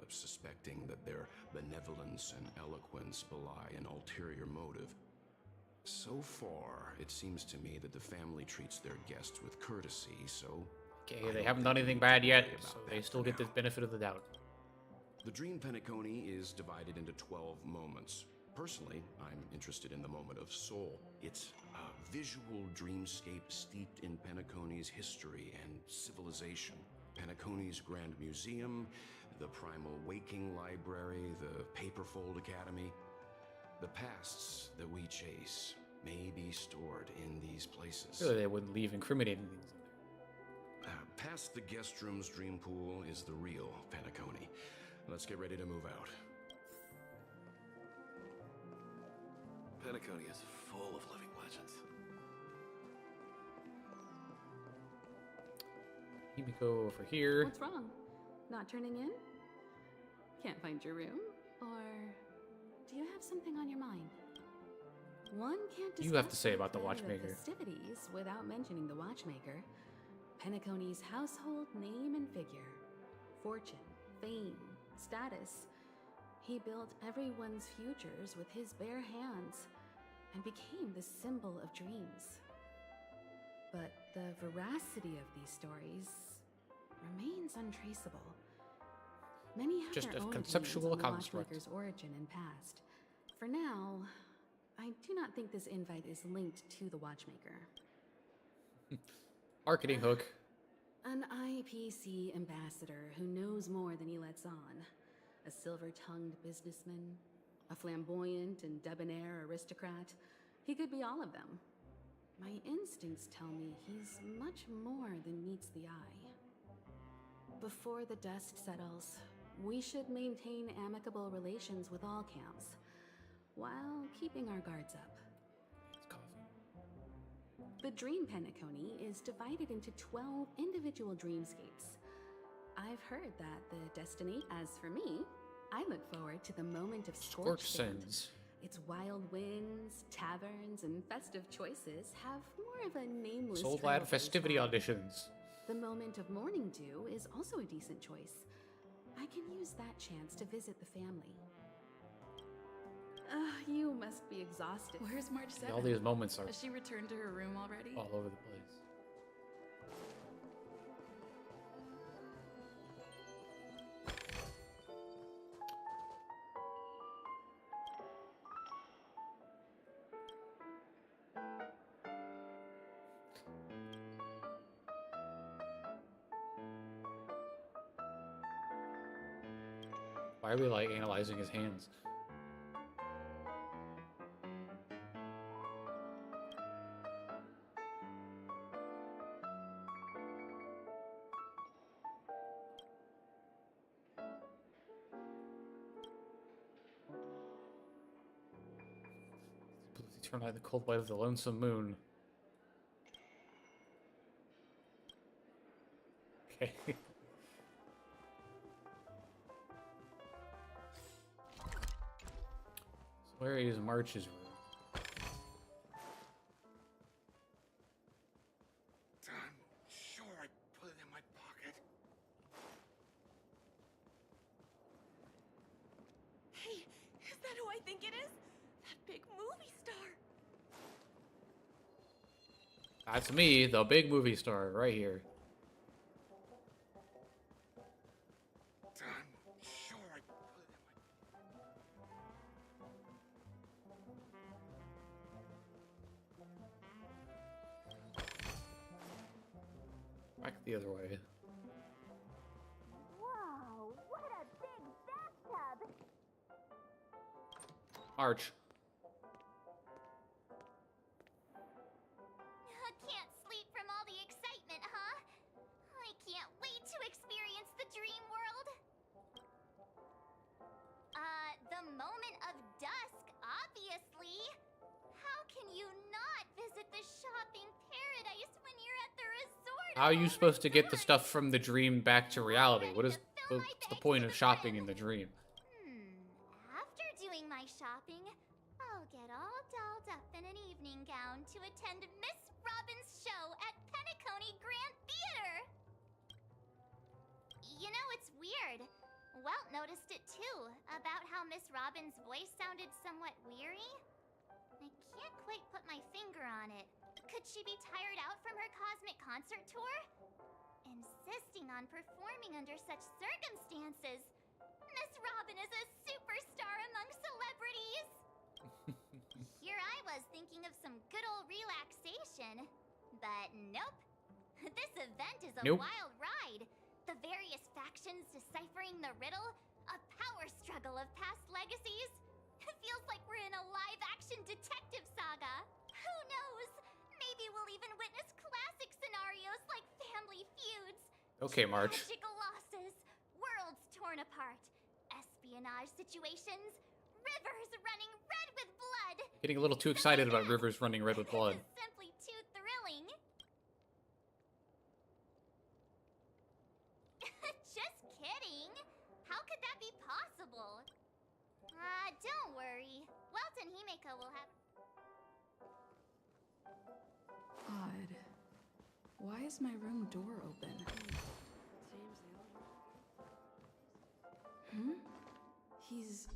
suspecting that their benevolence and eloquence belie an ulterior motive. So far, it seems to me that the family treats their guests with courtesy, so... Okay, they haven't done anything bad yet, so they still get the benefit of the doubt. The Dream Penacony is divided into 12 moments. Personally, I'm interested in the moment of soul. It's a visual dreamscape steeped in Penacony's history and civilization. Penacony's Grand Museum, the Primal Waking Library, the Paperfold Academy. The pasts that we chase may be stored in these places. Really, they wouldn't leave incriminating things in there. Past the guest room's dream pool is the real Penacony. Let's get ready to move out. Penacony is full of living legends. Let me go over here. What's wrong? Not turning in? Can't find your room? Or do you have something on your mind? One can't discuss You have to say about the planning of watchmaker. festivities without mentioning the watchmaker. Penacony's household name and figure. Fortune, fame, status. He built everyone's futures with his bare hands and became the symbol of dreams. But the veracity of these stories remains untraceable. Many have Just their a own conceptual opinions on the construct. watchmaker's origin and past. For now, I do not think this invite is linked to the watchmaker. Marketing hook. An IPC ambassador who knows more than he lets on. a silver-tongued businessman, a flamboyant and debonair aristocrat. He could be all of them. My instincts tell me he's much more than meets the eye. Before the dust settles, we should maintain amicable relations with all camps, while keeping our guards up. The Dream Penacony is divided into 12 individual dreamscapes. I've heard that the destiny, as for me, I look forward to the moment of Scorch Sand. Its wild winds, taverns, and festive choices have more of a nameless Soul trail Lad festivity auditions. The moment of Morning Dew is also a decent choice. I can use that chance to visit the family. You must be exhausted. Where's March 7th? All these moments are Has she returned to her room already? all over the place. Why are we like analyzing his hands? Turn out the cold light of the lonesome moon. Okay. So where is March's room? I'm sure I put it in my pocket. Hey, is that who I think it is? That big movie star. That's me, the big movie star, right here. I'm sure I put it in my... Back the other way. Whoa, what a big bathtub! March. Can't sleep from all the excitement, huh? I can't wait to experience the dream world. The moment of dusk, obviously. How can you not visit the shopping paradise when you're at the resort? How are you supposed to get the stuff from the dream back to reality? What's the point of shopping in the dream? After doing my shopping, I'll get all dolled up in an evening gown to attend Miss Robin's show at Penacony Grand Theater. You know, it's weird. Welt noticed it too, about how Miss Robin's voice sounded somewhat weary. I can't quite put my finger on it. Could she be tired out from her cosmic concert tour? Insisting on performing under such circumstances. Miss Robin is a superstar among celebrities. Here I was thinking of some good old relaxation. But nope. This event is a wild ride. The various factions deciphering the riddle. A power struggle of past legacies. It feels like we're in a live-action detective saga. Who knows? Maybe we'll even witness classic scenarios like family feuds. Okay, March. Tragic losses. Worlds torn apart. Espionage situations. Rivers running red with blood. Getting a little too excited about rivers running red with blood. Simply too thrilling. Just kidding. How could that be possible? Don't worry. Welt and Himeka will have... Odd. Why is my room door open? He's...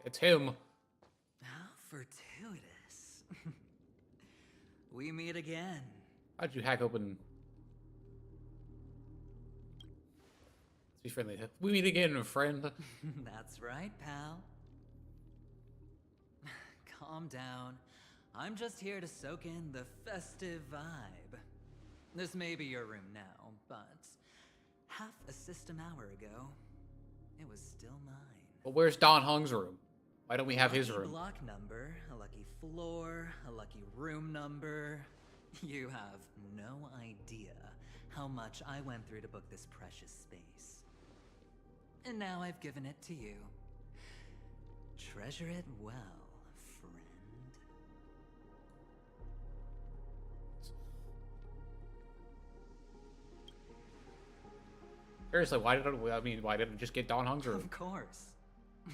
It's him. How fortuitous. We meet again. How'd you hack open? Let's be friendly. We meet again, friend. That's right, pal. Calm down. I'm just here to soak in the festive vibe. This may be your room now, but half a system hour ago, it was still mine. But where's Don Hung's room? Why don't we have his Lucky room? block number, a lucky floor, a lucky room number. You have no idea how much I went through to book this precious space. And now I've given it to you. Treasure it well, friend. Seriously, why didn't we just get Don Hung's room? Of course.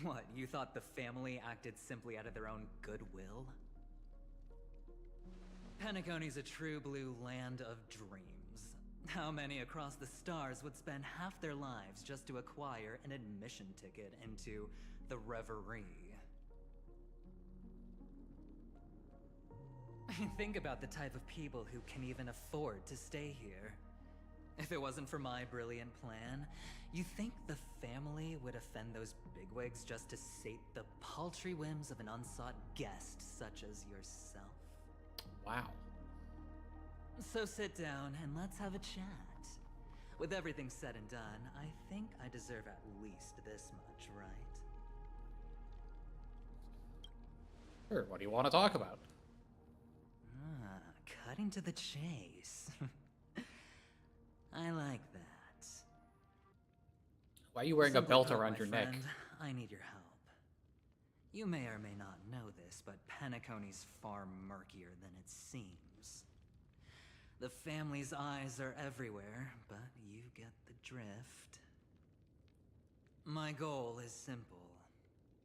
What, you thought the family acted simply out of their own goodwill? Penacony's a true blue land of dreams. How many across the stars would spend half their lives just to acquire an admission ticket into the Reverie? Think about the type of people who can even afford to stay here. If it wasn't for my brilliant plan, you think the family would offend those bigwigs just to sate the paltry whims of an unsought guest such as yourself? Wow. So sit down and let's have a chat. With everything said and done, I think I deserve at least this much, right? Sure, what do you want to talk about? Cutting to the chase. I like that. Why are you wearing a Simply belt put, around my your neck? friend, I need your help. You may or may not know this, but Penacony's far murkier than it seems. The family's eyes are everywhere, but you get the drift. My goal is simple.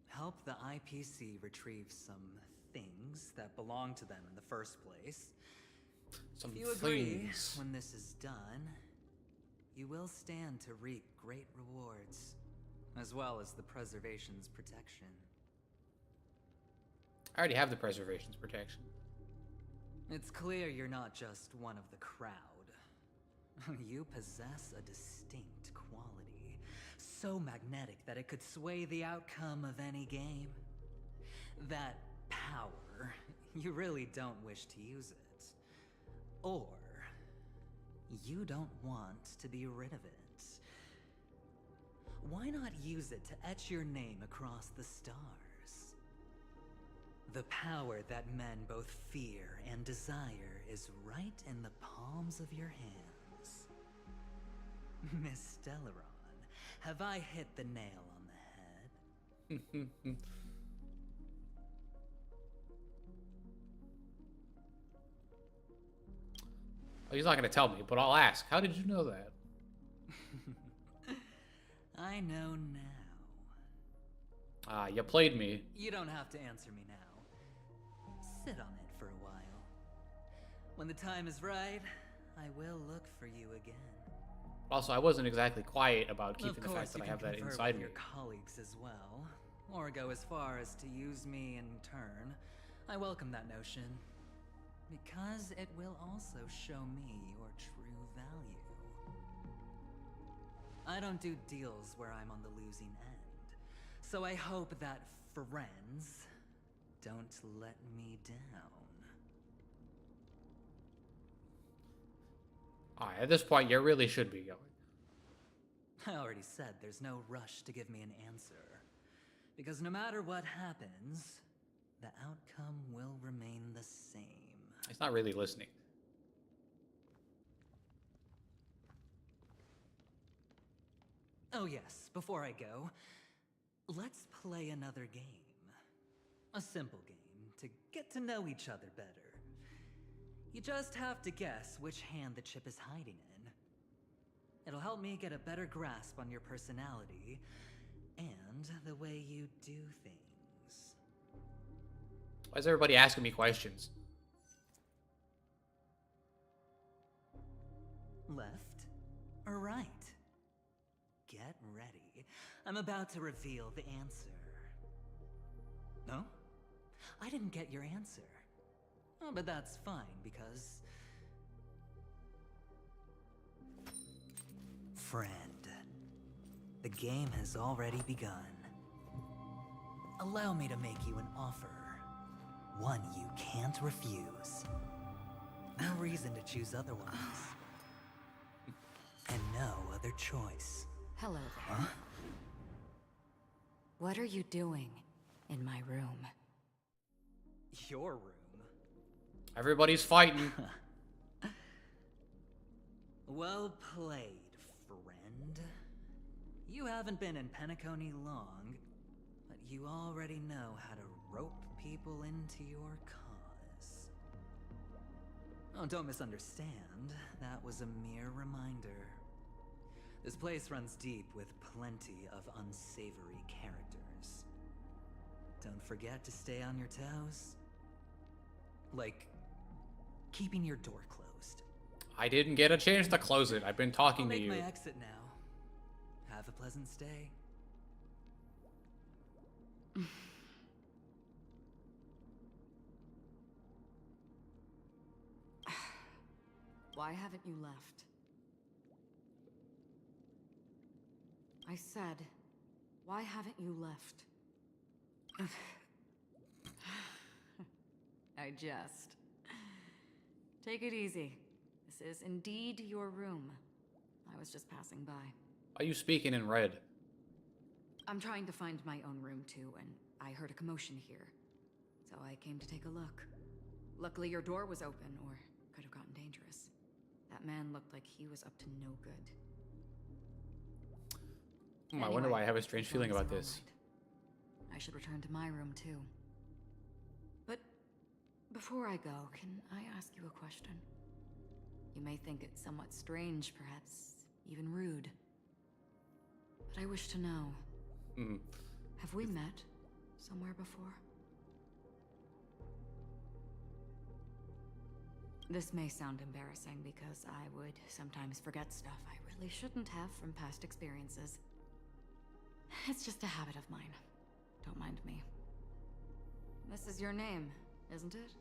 Help the IPC retrieve some things that belong to them in the first place. Some If you agree, things. when this is done, you will stand to reap great rewards, as well as the preservation's protection. I already have the preservation's protection. It's clear you're not just one of the crowd. You possess a distinct quality, so magnetic that it could sway the outcome of any game. That power, you really don't wish to use it. Or, you don't want to be rid of it. Why not use it to etch your name across the stars? The power that men both fear and desire is right in the palms of your hands. Miss Stellaron, have I hit the nail on the head? Well, he's not going to tell me, but I'll ask. How did you know that? I know now. Ah, you played me. You don't have to answer me now. Sit on it for a while. When the time is right, I will look for you again. Also, I wasn't exactly quiet about keeping Of the course, fact that you I can have that confer inside with me. your colleagues as well, or go as far as to use me in turn. I welcome that notion, because it will also show me your true value. I don't do deals where I'm on the losing end, so I hope that friends don't let me down. Alright, at this point, you really should be going. I already said there's no rush to give me an answer, because no matter what happens, the outcome will remain the same. He's not really listening. Oh yes, before I go, let's play another game. A simple game to get to know each other better. You just have to guess which hand the chip is hiding in. It'll help me get a better grasp on your personality and the way you do things. Why is everybody asking me questions? Left or right? Get ready. I'm about to reveal the answer. No? I didn't get your answer. Oh, but that's fine, because... Friend, the game has already begun. Allow me to make you an offer. One you can't refuse. No reason to choose otherwise. And no other choice. Hello there. Huh? What are you doing in my room? Your room? Everybody's fighting. Well played, friend. You haven't been in Penacony long, but you already know how to rope people into your cause. Oh, don't misunderstand. That was a mere reminder. This place runs deep with plenty of unsavory characters. Don't forget to stay on your toes. Like, keeping your door closed. I didn't get a chance to close it. I've been talking I'll to make you. my exit now. Have a pleasant stay. Why haven't you left? I said, why haven't you left? I jest. Take it easy. This is indeed your room. I was just passing by. Are you speaking in red? I'm trying to find my own room too, and I heard a commotion here. So I came to take a look. Luckily your door was open, or could have gotten dangerous. That man looked like he was up to no good. I wonder why I have a strange feeling about this. I should return to my room too. But before I go, can I ask you a question? You may think it somewhat strange, perhaps even rude. But I wish to know. Have we met somewhere before? This may sound embarrassing because I would sometimes forget stuff I really shouldn't have from past experiences. It's just a habit of mine. Don't mind me. This is your name, isn't it?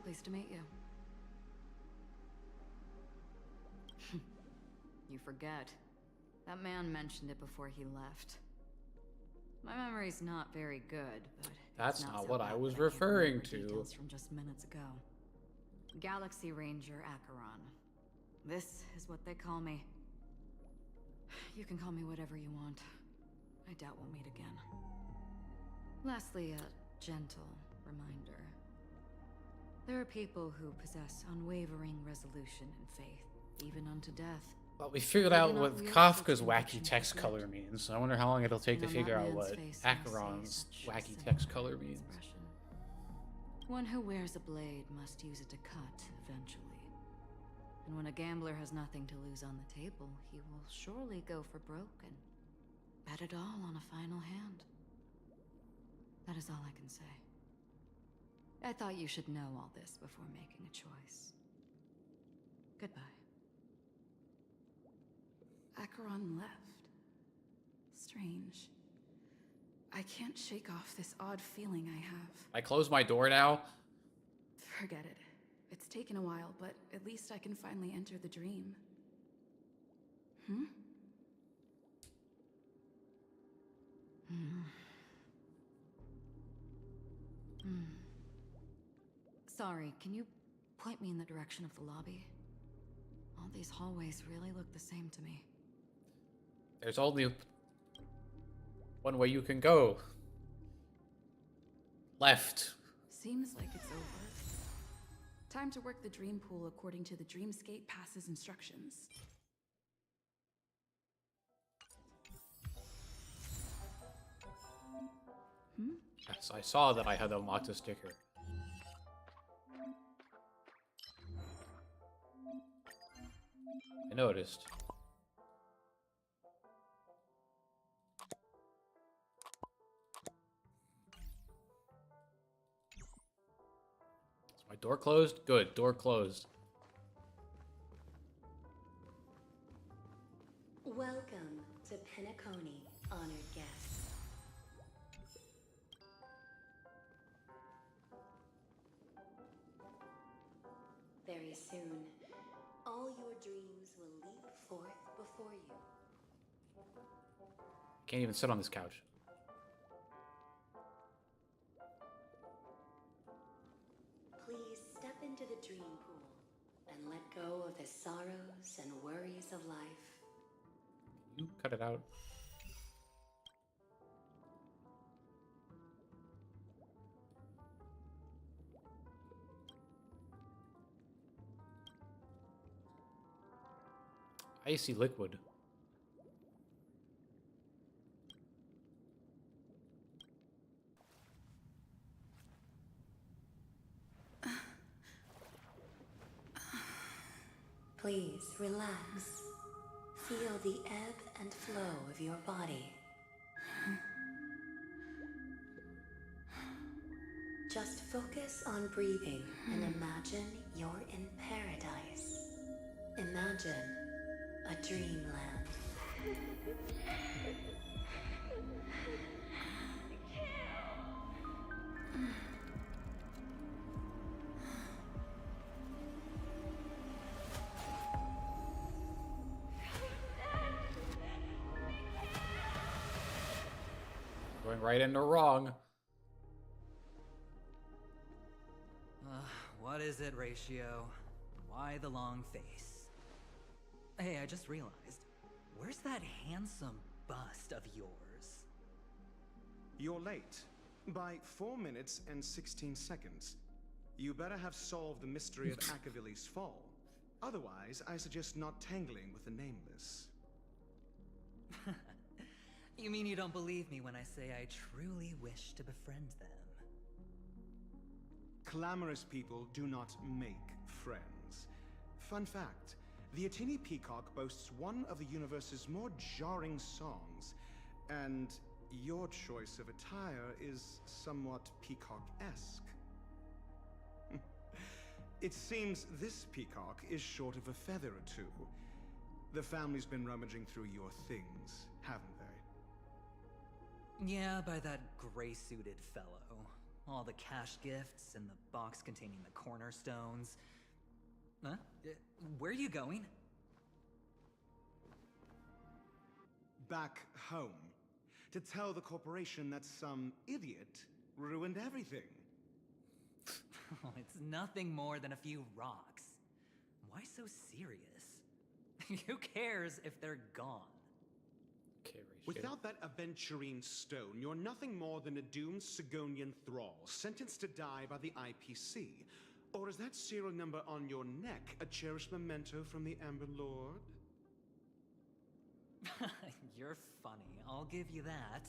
Pleased to meet you. You forget. That man mentioned it before he left. My memory's not very good, but that's not not so what bad I was that can't remember referring to. details from just minutes ago. Galaxy Ranger Acheron. This is what they call me. You can call me whatever you want. I doubt we'll meet again. Lastly, a gentle reminder. There are people who possess unwavering resolution and faith, even unto death. Well, we figured out what Kafka's wacky text color means. I wonder how long it'll take to figure out what Acheron's wacky text color means. One who wears a blade must use it to cut, eventually. And when a gambler has nothing to lose on the table, he will surely go for broke and bet it all on a final hand. That is all I can say. I thought you should know all this before making a choice. Goodbye. Acheron left. Strange. I can't shake off this odd feeling I have. I close my door now. Forget it. It's taken a while, but at least I can finally enter the dream. Sorry, can you point me in the direction of the lobby? All these hallways really look the same to me. There's only one way you can go. Left. Seems like it's over. Time to work the dream pool according to the Dreamscape Pass's instructions. Yes, I saw that I had unlocked a sticker. I noticed. Is my door closed? Good, door closed. Welcome to Penacony, honored guests. Very soon, all your dreams will leap forth before you. Can't even sit on this couch. Please step into the dream pool and let go of the sorrows and worries of life. You cut it out. Icy liquid. Please relax. Feel the ebb and flow of your body. Just focus on breathing and imagine you're in paradise. Imagine a dreamland. Going right into wrong. What is it, Ratio? Why the long face? Hey, I just realized. Where's that handsome bust of yours? You're late. By 4 minutes and 16 seconds. You better have solved the mystery of Akavilli's fall. Otherwise, I suggest not tangling with the nameless. You mean you don't believe me when I say I truly wish to befriend them? Clamorous people do not make friends. Fun fact, the Atini Peacock boasts one of the universe's more jarring songs, and your choice of attire is somewhat peacock-esque. It seems this peacock is short of a feather or two. The family's been rummaging through your things, haven't they? Yeah, by that gray-suited fellow. All the cash gifts and the box containing the cornerstones. Huh? Where are you going? Back home. To tell the corporation that some idiot ruined everything. It's nothing more than a few rocks. Why so serious? Who cares if they're gone? Without that aventurine stone, you're nothing more than a doomed Sigonian thrall, sentenced to die by the IPC. Or is that serial number on your neck a cherished memento from the Amber Lord? You're funny, I'll give you that.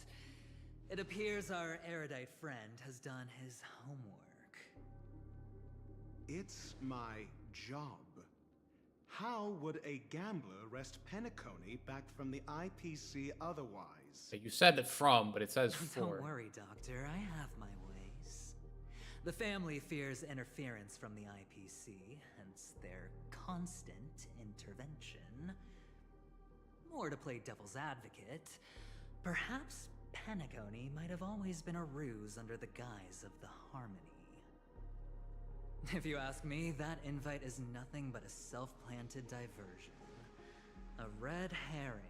It appears our erudite friend has done his homework. It's my job. How would a gambler wrest Penacony back from the IPC otherwise? You said it from, but it says for. Don't worry, Doctor. I have my ways. The family fears interference from the IPC, hence their constant intervention. Or to play devil's advocate, perhaps Penacony might have always been a ruse under the guise of the Harmony. If you ask me, that invite is nothing but a self-planted diversion. A red herring.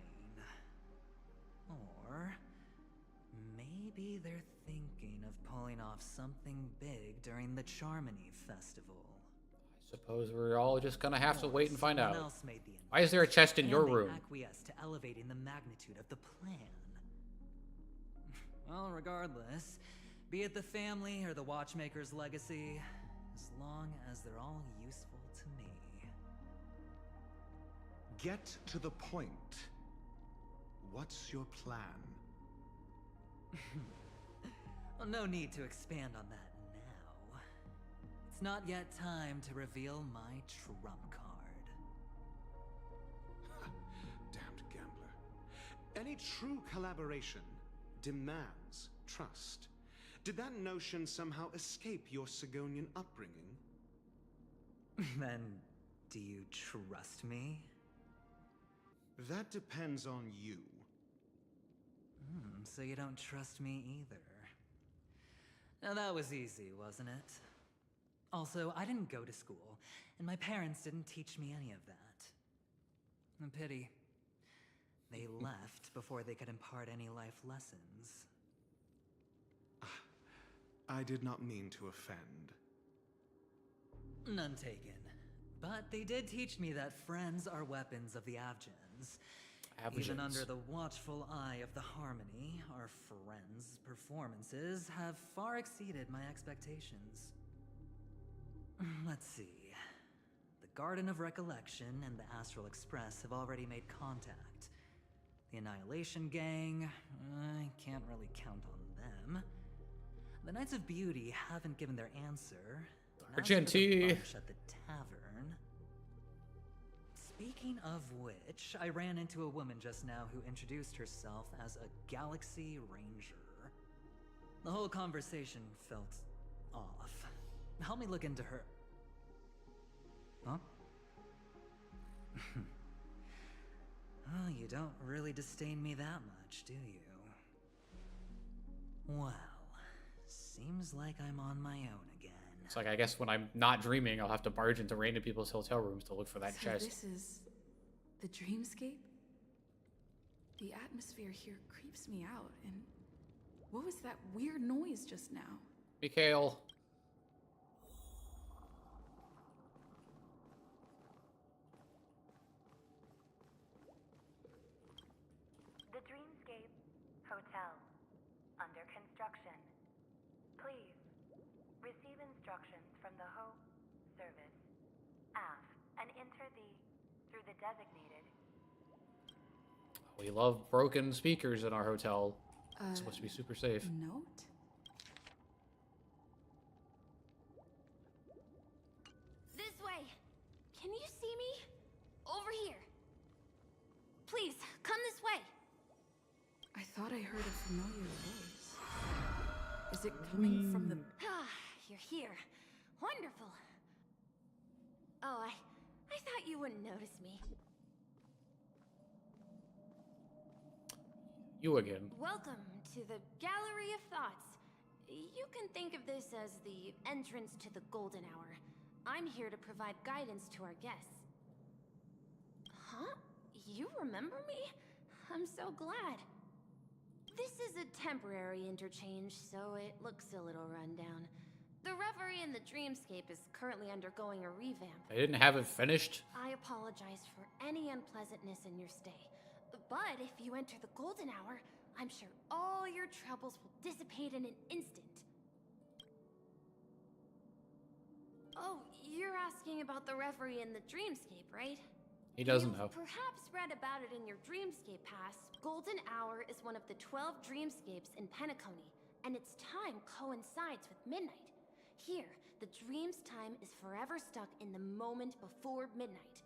Or maybe they're thinking of pulling off something big during the Charmony Festival. I suppose we're all just gonna have to wait and find Someone out. else made the Why is there a chest in and your they room? acquiesced to elevating the magnitude of the plan. Well, regardless, be it the family or the Watchmaker's legacy, as long as they're all useful to me. Get to the point. What's your plan? Well, no need to expand on that now. It's not yet time to reveal my trump card. Damned gambler. Any true collaboration demands trust. Did that notion somehow escape your Sigonian upbringing? Then, do you trust me? That depends on you. So you don't trust me either. Now that was easy, wasn't it? Also, I didn't go to school, and my parents didn't teach me any of that. A pity. They left before they could impart any life lessons. I did not mean to offend. None taken. But they did teach me that friends are weapons of the Abgens. Even Abgens. under the watchful eye of the Harmony, our friends' performances have far exceeded my expectations. Let's see. The Garden of Recollection and the Astral Express have already made contact. The Annihilation Gang, I can't really count on them. The Knights of Beauty haven't given their answer. Argenti. At the tavern. Speaking of which, I ran into a woman just now who introduced herself as a Galaxy Ranger. The whole conversation felt off. Help me look into her. Huh? Oh, you don't really disdain me that much, do you? Well, seems like I'm on my own again. It's like, I guess when I'm not dreaming, I'll have to barge into random people's hotel rooms to look for that So chest. this is the dreamscape? The atmosphere here creeps me out, and what was that weird noise just now? Mikhail. The Dreamscape Hotel. Under construction. Please receive instructions from the Ho service. AF and enter through the designated. We love broken speakers in our hotel. It's supposed to be super safe. Note? This way! Can you see me? Over here! Please, come this way! I thought I heard a familiar voice. Is it coming from the... Ah, you're here. Wonderful. Oh, I thought you wouldn't notice me. You again. Welcome to the Gallery of Thoughts. You can think of this as the entrance to the Golden Hour. I'm here to provide guidance to our guests. Huh? You remember me? I'm so glad. This is a temporary interchange, so it looks a little rundown. The Reverie in the Dreamscape is currently undergoing a revamp. I didn't have it finished. I apologize for any unpleasantness in your stay. But if you enter the Golden Hour, I'm sure all your troubles will dissipate in an instant. Oh, you're asking about the Reverie in the Dreamscape, right? He doesn't know. You've perhaps read about it in your Dreamscape Pass. Golden Hour is one of the 12 Dreamscapes in Penacony, and its time coincides with midnight. Here, the dream's time is forever stuck in the moment before midnight.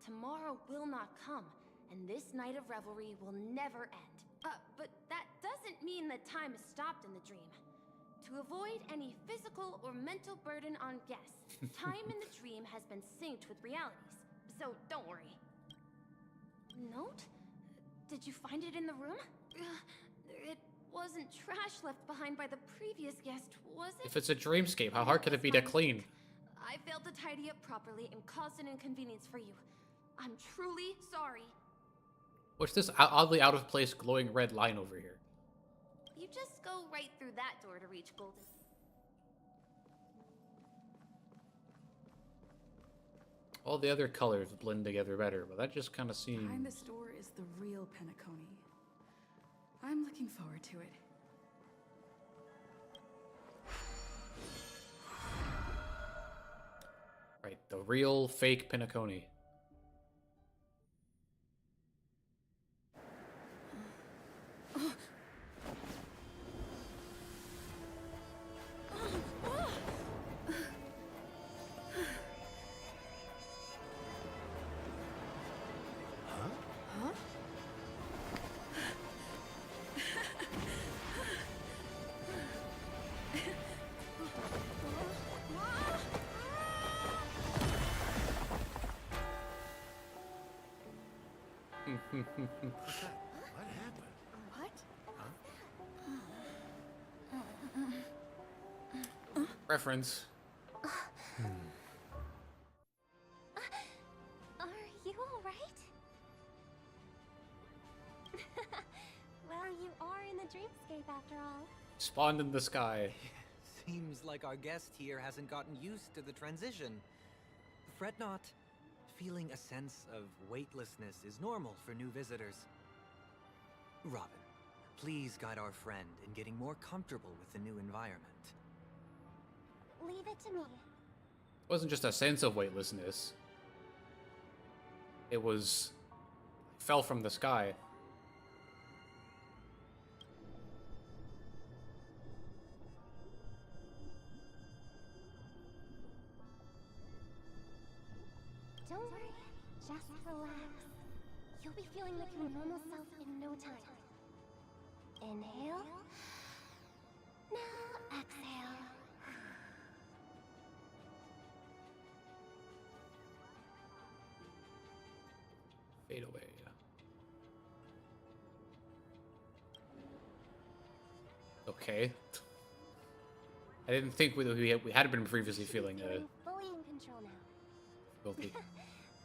Tomorrow will not come, and this night of revelry will never end. But that doesn't mean that time is stopped in the dream. To avoid any physical or mental burden on guests, time in the dream has been synced with realities, so don't worry. Note? Did you find it in the room? It wasn't trash left behind by the previous guest, was it? If it's a dreamscape, how hard could it be to clean? I failed to tidy up properly and caused an inconvenience for you. I'm truly sorry. What's this oddly out of place glowing red line over here? You just go right through that door to reach Golden. All the other colors blend together better, but that just kind of seems... Behind this door is the real Penacony. I'm looking forward to it. Right, the real fake Penacony. What happened? What? Reference. Are you alright? Well, you are in the dreamscape after all. Spawned in the sky. Seems like our guest here hasn't gotten used to the transition. Fret not. Feeling a sense of weightlessness is normal for new visitors. Robin, please guide our friend in getting more comfortable with the new environment. Leave it to me. It wasn't just a sense of weightlessness. It was... fell from the sky. Don't worry. Just relax. You'll be feeling like your normal self in no time. Inhale. Now exhale. Fade away. Okay. I didn't think we had been previously feeling Feeling fully in control now. difficulty.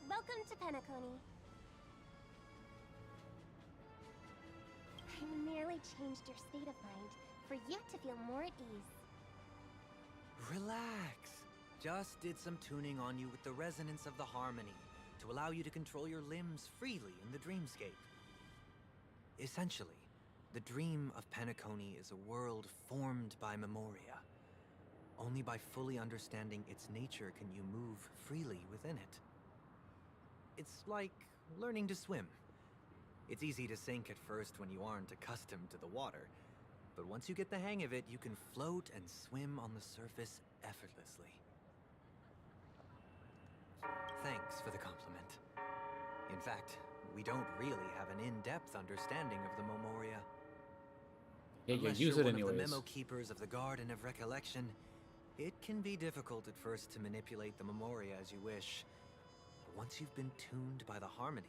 Welcome to Penacony. I merely changed your state of mind for you to feel more at ease. Relax. Just did some tuning on you with the resonance of the harmony to allow you to control your limbs freely in the dreamscape. Essentially, the dream of Penacony is a world formed by Memoria. Only by fully understanding its nature can you move freely within it. It's like learning to swim. It's easy to sink at first when you aren't accustomed to the water, but once you get the hang of it, you can float and swim on the surface effortlessly. Thanks for the compliment. In fact, we don't really have an in-depth understanding of the Memoria. Yeah, you Unless use you're it one of the anyways. memo keepers of the Garden of Recollection, it can be difficult at first to manipulate the Memoria as you wish. But once you've been tuned by the harmony,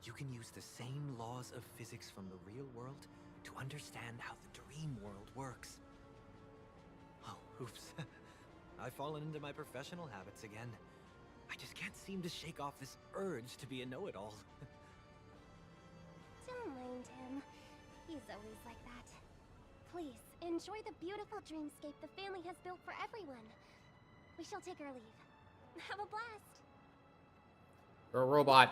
you can use the same laws of physics from the real world to understand how the dream world works. Oh, oops. I've fallen into my professional habits again. I just can't seem to shake off this urge to be a know-it-all. Don't mind him. He's always like that. Please, enjoy the beautiful dreamscape the family has built for everyone. We shall take our leave. Have a blast! You're a robot.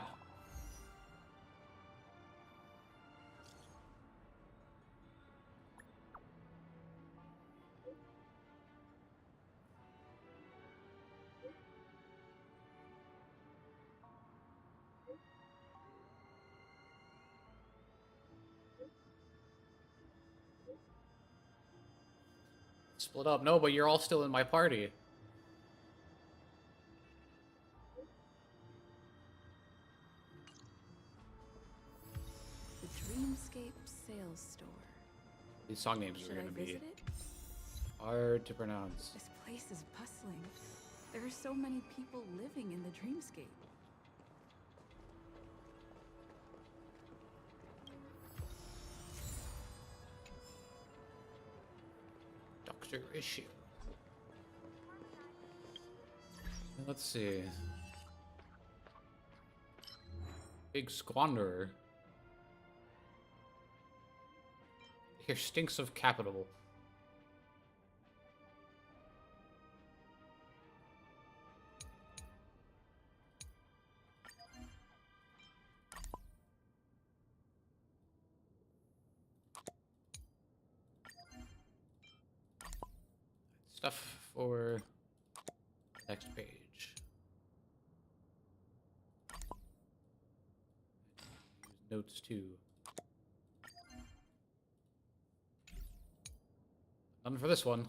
Split up. No, but you're all still in my party. The Dreamscape Sales Store. These song names Should are I going to be visit it? hard to pronounce. This place is bustling. There are so many people living in the Dreamscape. Dr. Issue. Let's see. Big Squanderer. Here stinks of capital. Stuff for next page. Use notes too. None for this one.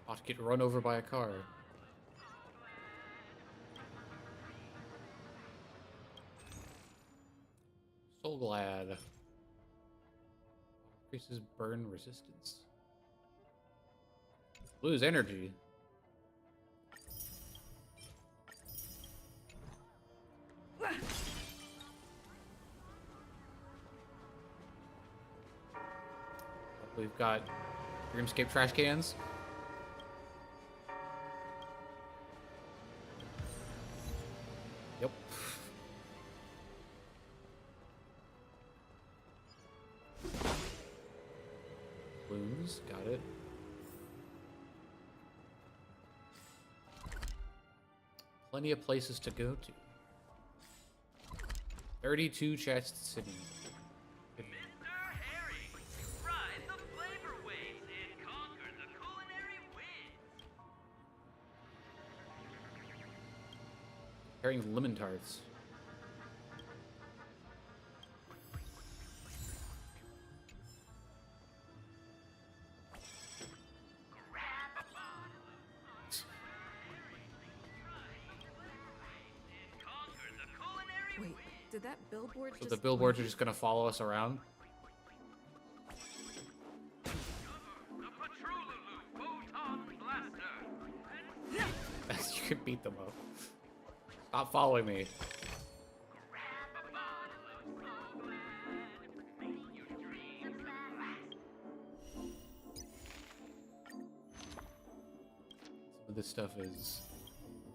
Ought to get run over by a car. Soul Glad. Increases burn resistance. Lose energy. We've got Dreamscape trash cans. Yep. Balloons, got it. Plenty of places to go to. 32 chests sitting. Mr. Harry, ride the flavor waves and conquer the culinary winds. Carrying lemon tarts. Wait, did that billboard So just... the billboards are just gonna follow us around? You can beat them up. Stop following me. Some of this stuff is...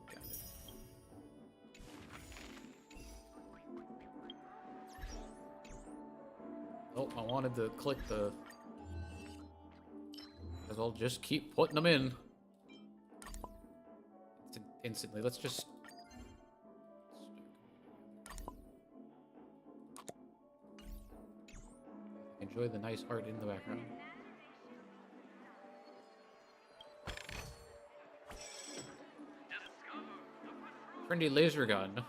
Got it. Oh, I wanted to click the... Because I'll just keep putting them in. Instantly, let's just... Enjoy the nice art in the background. Trendy laser gun.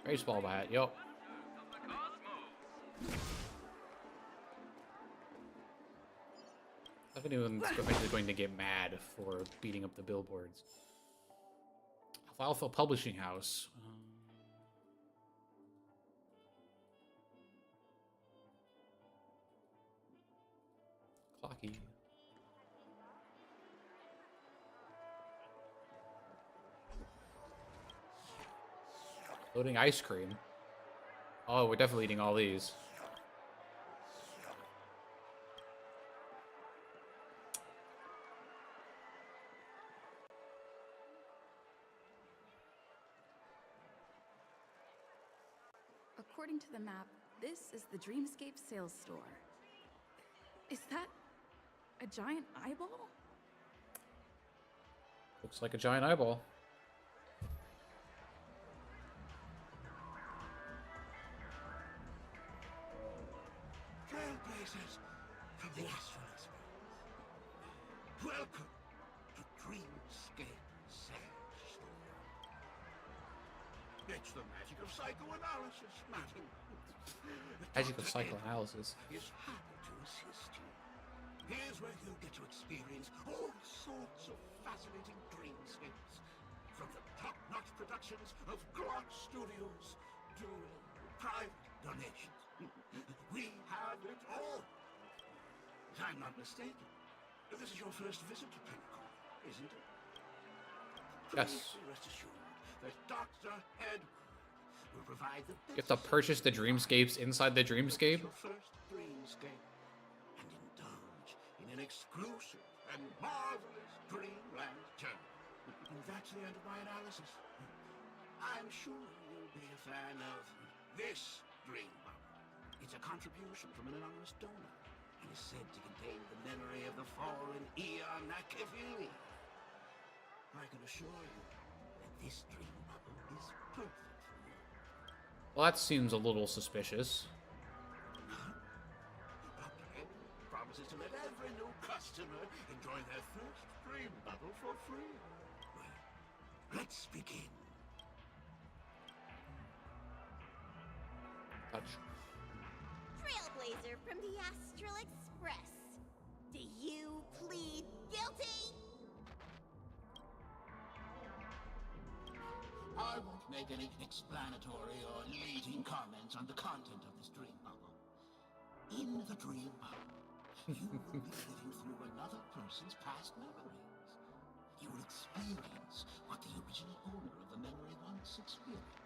Baseball bat, yup. I think anyone's actually going to get mad for beating up the billboards. Alpha Publishing House. Clocky. Loading ice cream. Oh, we're definitely eating all these. According to the map, this is the Dreamscape sales store. Is that a giant eyeball? Looks like a giant eyeball. Trailblazers from the Astral Express. Welcome to Dreamscape Sales Store. It's the magic of psychoanalysis, madam. Magic of psychoanalysis. Is happy to assist you. Here's where you'll get to experience all sorts of fascinating dreamscapes. From the top-notch productions of Glock Studios to private donations. We have it all. If I'm not mistaken, this is your first visit to Penacony, isn't it? Yes. Please rest assured that Dr. Edward will provide the You have to purchase the dreamscapes inside the dreamscape? your first dreamscape and indulge in an exclusive and marvelous dreamland journey. And that's the end of my analysis. I'm sure you'll be a fan of this dream bubble. It's a contribution from an anonymous donor and is said to contain the memory of the fallen Eon Nakavili. I can assure you that this dream bubble is perfect for you. Well, that seems a little suspicious. Dr. Edward promises to let every new customer enjoy their first dream bubble for free. Well, let's begin. Touch. Trailblazer from the Astral Express. Do you plead guilty? I won't make any explanatory or leading comments on the content of this dream bubble. In the dream bubble, you will be living through another person's past memories. You will experience what the original owner of the memory once experienced.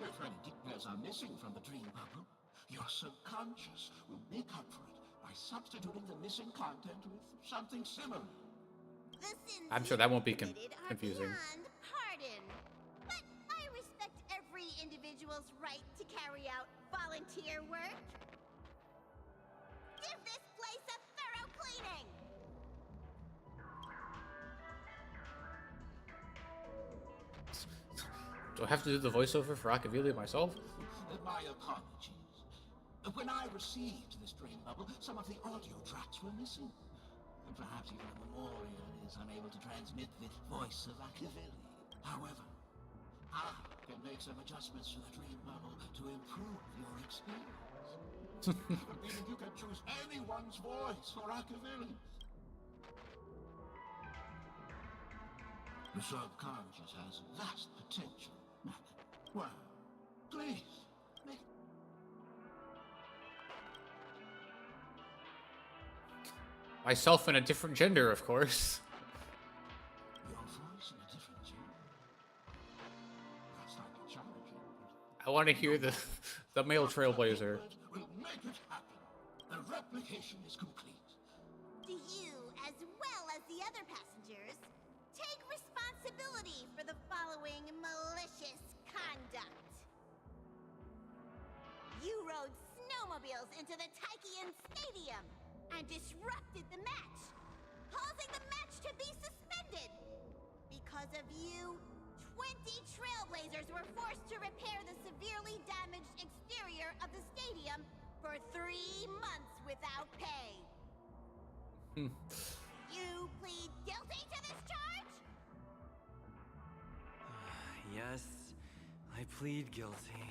If any details are missing from the dream bubble, your subconscious will make up for it by substituting the missing content with something similar. The sins I'm sure that won't be committed are confusing. beyond pardon. But I respect every individual's right to carry out volunteer work. Give this place a thorough cleaning. Do I have to do the voiceover for Akavili myself? My apologies. When I received this drain bubble, some of the audio tracks were missing. And perhaps even the memorial is unable to transmit the voice of Akavili. However, I can make some adjustments to the dream bubble to improve your experience. Meaning you can choose anyone's voice for Akavili. The subconscious has vast potential. Well, please, make Myself in a different gender, of course. your voice in a different gender. That's not challenging. I want to hear the male trailblazer. We'll make it happen. The replication is complete. Do you, as well as the other passengers, take responsibility for the following malicious conduct? You rode snowmobiles into the Taikian Stadium and disrupted the match, causing the match to be suspended. Because of you, 20 trailblazers were forced to repair the severely damaged exterior of the stadium for 3 months without pay. You plead guilty to this charge? Yes, I plead guilty.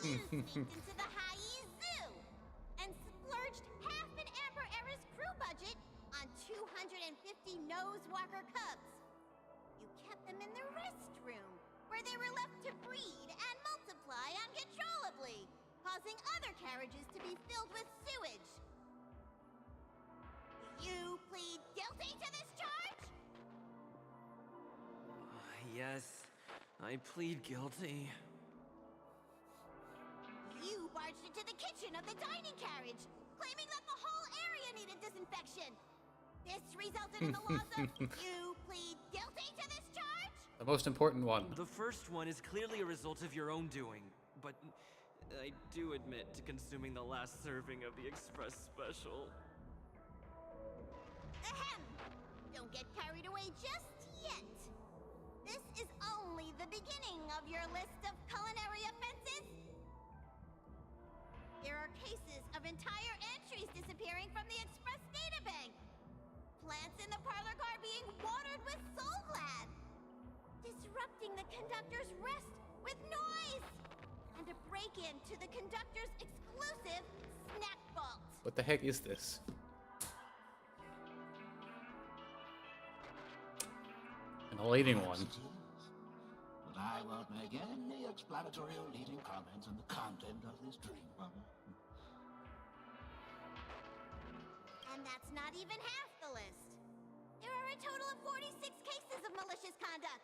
You sneaked into the Haie Zoo and splurged half an Amber Era's crew budget on 250 Nosewalker cubs. You kept them in the restroom, where they were left to breed and multiply uncontrollably, causing other carriages to be filled with sewage. You plead guilty to this charge? Yes, I plead guilty. You barged into the kitchen of the dining carriage, claiming that the whole area needed disinfection. This resulted in the loss of... You plead guilty to this charge? The most important one. The first one is clearly a result of your own doing, but I do admit to consuming the last serving of the Express Special. Ahem! Don't get carried away just yet. This is only the beginning of your list of culinary offenses. There are cases of entire entries disappearing from the Express databank. Plants in the parlor car being watered with Soul Glad. Disrupting the conductor's rest with noise. And a break-in to the conductor's exclusive snack vault. What the heck is this? An elating one. But I won't make any explanatory or leading comments on the content of this dream bubble. And that's not even half the list. There are a total of 46 cases of malicious conduct.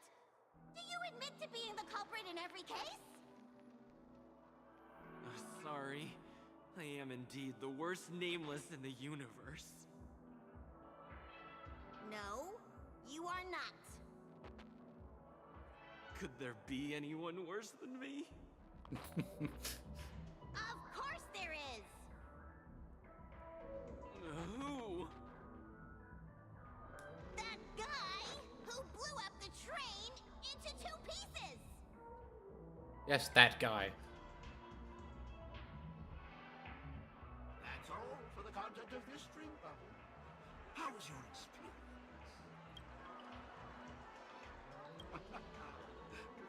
Do you admit to being the culprit in every case? Sorry. I am indeed the worst nameless in the universe. No, you are not. Could there be anyone worse than me? Of course there is! Who? That guy who blew up the train into 2 pieces! Yes, that guy. That's all for the content of this dream bubble. How was your experience?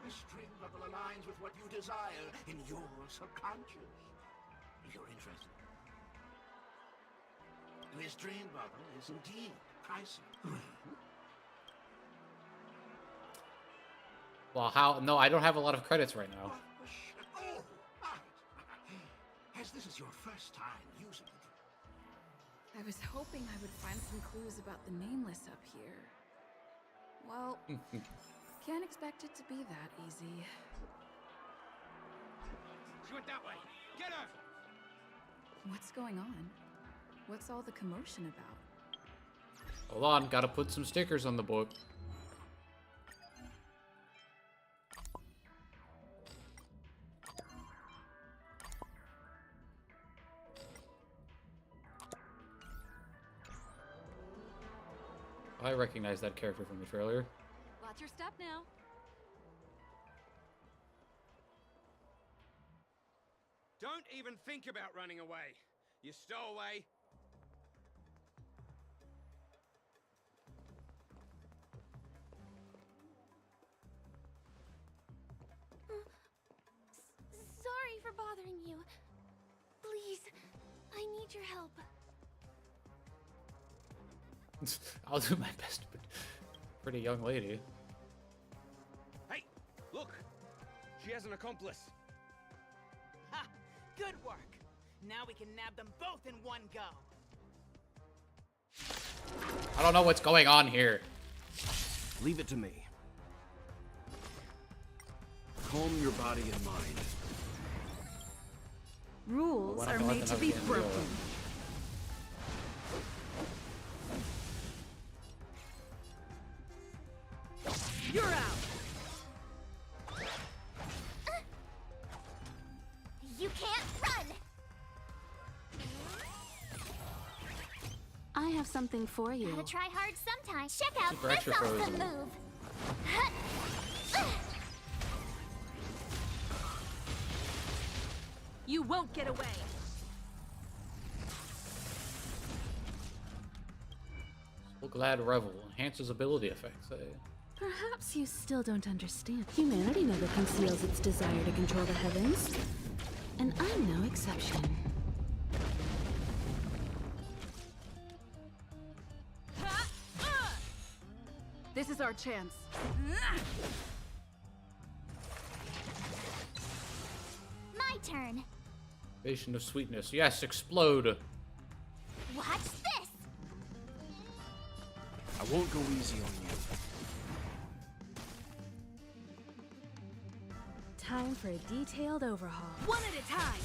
This dream bubble aligns with what you desire in your subconscious. If you're interested. This dream bubble is indeed pricey. Well, how? No, I don't have a lot of credits right now. Oh, right. As this is your first time using the dream. I was hoping I would find some clues about the nameless up here. Well, can't expect it to be that easy. She went that way. Get her! What's going on? What's all the commotion about? Hold on, gotta put some stickers on the book. I recognize that character from the trailer. Watch your step now. Don't even think about running away. You stowaway. Sorry for bothering you. Please, I need your help. I'll do my best, but pretty young lady. Hey, look. She has an accomplice. Ha! Good work. Now we can nab them both in one go. I don't know what's going on here. Leave it to me. Calm your body and mind. Rules Well, are why not made let to them be have a game broken. deal? You're out. You can't run! I have something for you. Gotta try hard sometimes. Check out Super this extra awesome frozen. move! You won't get away. Well, glad revel enhances ability effects. Perhaps you still don't understand. Humanity never conceals its desire to control the heavens. And I'm no exception. This is our chance. My turn. Invasion of sweetness. Yes, explode. Watch this! I won't go easy on you. Time for a detailed overhaul. One at a time.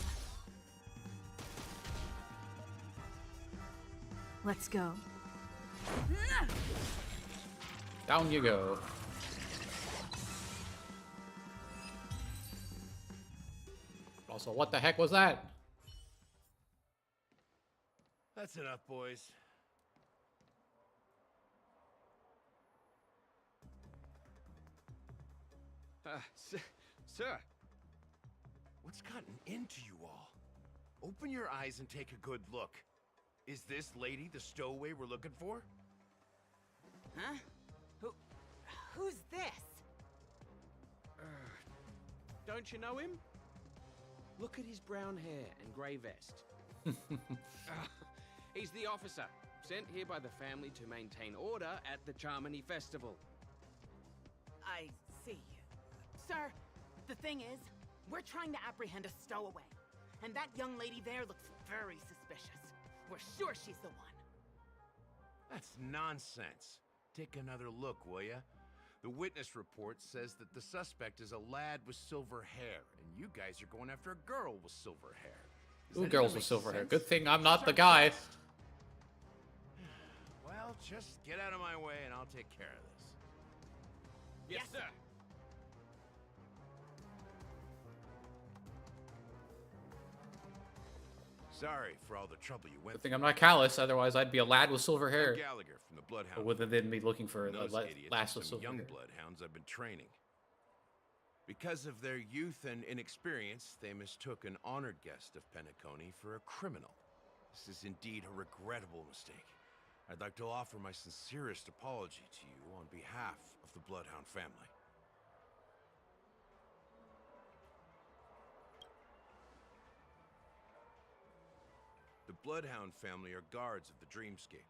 Let's go. Down you go. Also, what the heck was that? That's enough, boys. Sir, what's gotten into you all? Open your eyes and take a good look. Is this lady the stowaway we're looking for? Huh? Who's this? Don't you know him? Look at his brown hair and grey vest. He's the officer, sent here by the family to maintain order at the Charmony Festival. I see. Sir, the thing is, we're trying to apprehend a stowaway. And that young lady there looks very suspicious. We're sure she's the one. That's nonsense. Take another look, will ya? The witness report says that the suspect is a lad with silver hair, and you guys are going after a girl with silver hair. Does Ooh, that girls even with make silver hair. sense? Good thing I'm not the guy. Well, just get out of my way and I'll take care of this. Yes, sir. Sorry for all the trouble you went Good thing I'm not callous, otherwise I'd be a lad with silver through. hair. I'm Gallagher from the Bloodhound. Would then be looking for a Those idiots lass are with some silver young hair. bloodhounds I've been training. Because of their youth and inexperience, they mistook an honored guest of Penacony for a criminal. This is indeed a regrettable mistake. I'd like to offer my sincerest apology to you on behalf of the Bloodhound family. The Bloodhound family are guards of the Dreamscape.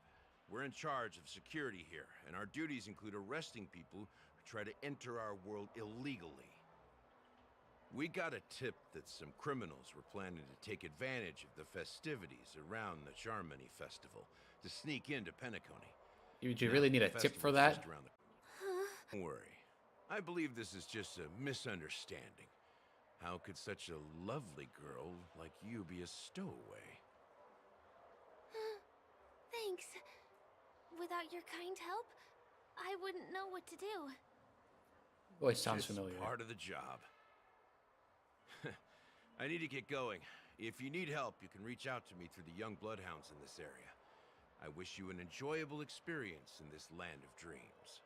We're in charge of security here, and our duties include arresting people who try to enter our world illegally. We got a tip that some criminals were planning to take advantage of the festivities around the Charmony Festival to sneak into Penacony. Do you really need a tip for that? Don't worry. I believe this is just a misunderstanding. How could such a lovely girl like you be a stowaway? Thanks. Without your kind help, I wouldn't know what to do. Voice sounds Just familiar. part of the job. I need to get going. If you need help, you can reach out to me through the young bloodhounds in this area. I wish you an enjoyable experience in this land of dreams.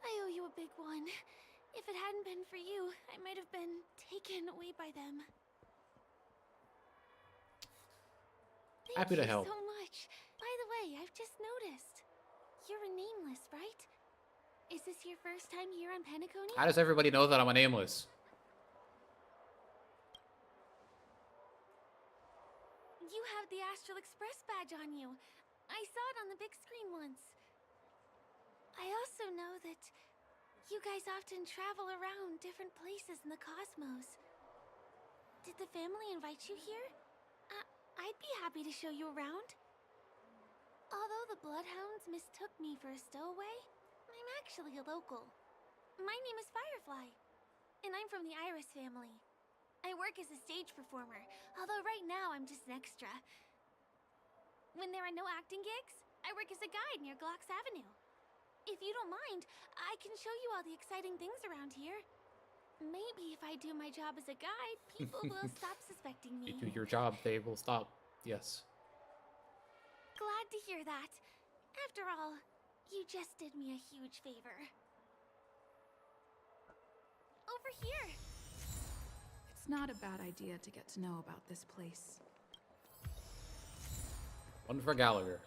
I owe you a big one. If it hadn't been for you, I might have been taken away by them. Happy to help. Thank you so much. By the way, I've just noticed. You're a nameless, right? Is this your first time here on Penacony? How does everybody know that I'm a nameless? You have the Astral Express badge on you. I saw it on the big screen once. I also know that you guys often travel around different places in the cosmos. Did the family invite you here? I'd be happy to show you around. Although the Bloodhounds mistook me for a stowaway, I'm actually a local. My name is Firefly, and I'm from the Iris family. I work as a stage performer, although right now I'm just an extra. When there are no acting gigs, I work as a guide near Glock's Avenue. If you don't mind, I can show you all the exciting things around here. Maybe if I do my job as a guide, people will stop suspecting me. You do your job, they will stop. Yes. Glad to hear that. After all, you just did me a huge favor. Over here! It's not a bad idea to get to know about this place. One for Gallagher.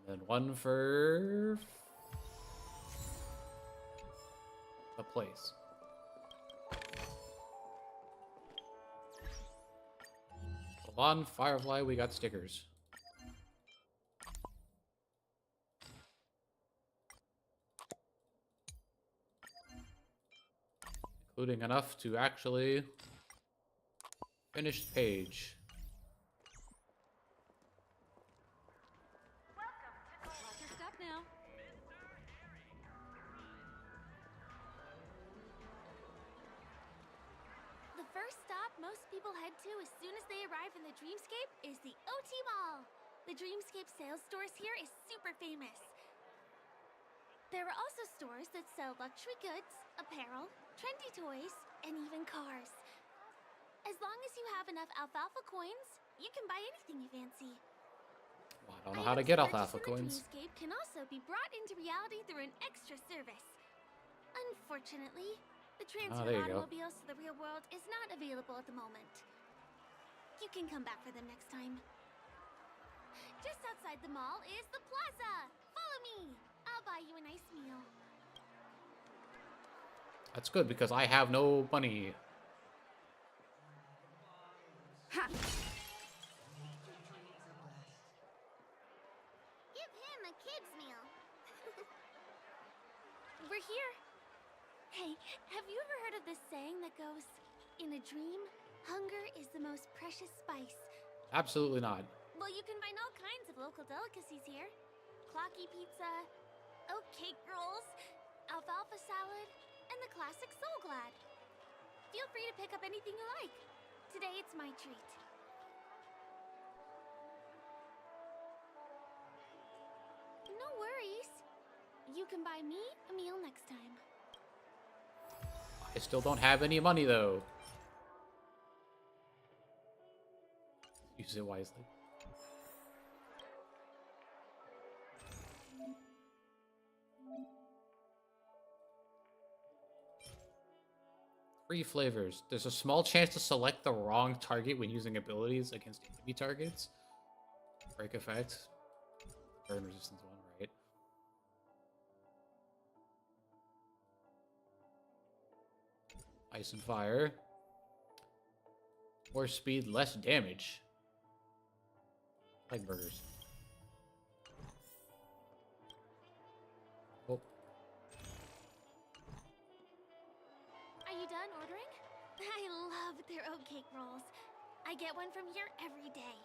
And then one for the place. Hold on, Firefly, we got stickers. Including enough to actually finish the page. Watch your step now. The first stop most people head to as soon as they arrive in the Dreamscape is the OT Mall. The Dreamscape sales stores here is super famous. There are also stores that sell luxury goods, apparel, trendy toys, and even cars. As long as you have enough alfalfa coins, you can buy anything you fancy. Well, I don't know how to get alfalfa The coins. Dreamscape can also be brought into reality through an extra service. Unfortunately, the transfer there you go. automobiles to the real world is not available at the moment. You can come back for them next time. Just outside the mall is the plaza. Follow me. I'll buy you a nice meal. That's good because I have no money. Ha! Give him a kid's meal. We're here. Hey, have you ever heard of this saying that goes, in a dream, hunger is the most precious spice? Absolutely not. Well, you can find all kinds of local delicacies here. Clocky pizza, oat cake rolls, alfalfa salad, and the classic Soul Glad. Feel free to pick up anything you like. Today it's my treat. No worries. You can buy me a meal next time. I still don't have any money though. Use it wisely. Three flavors. There's a small chance to select the wrong target when using abilities against enemy targets. Break effect. Burn resistance one, right? Ice and fire. More speed, less damage. Like burgers. Oh. Are you done ordering? I love their oat cake rolls. I get one from here every day.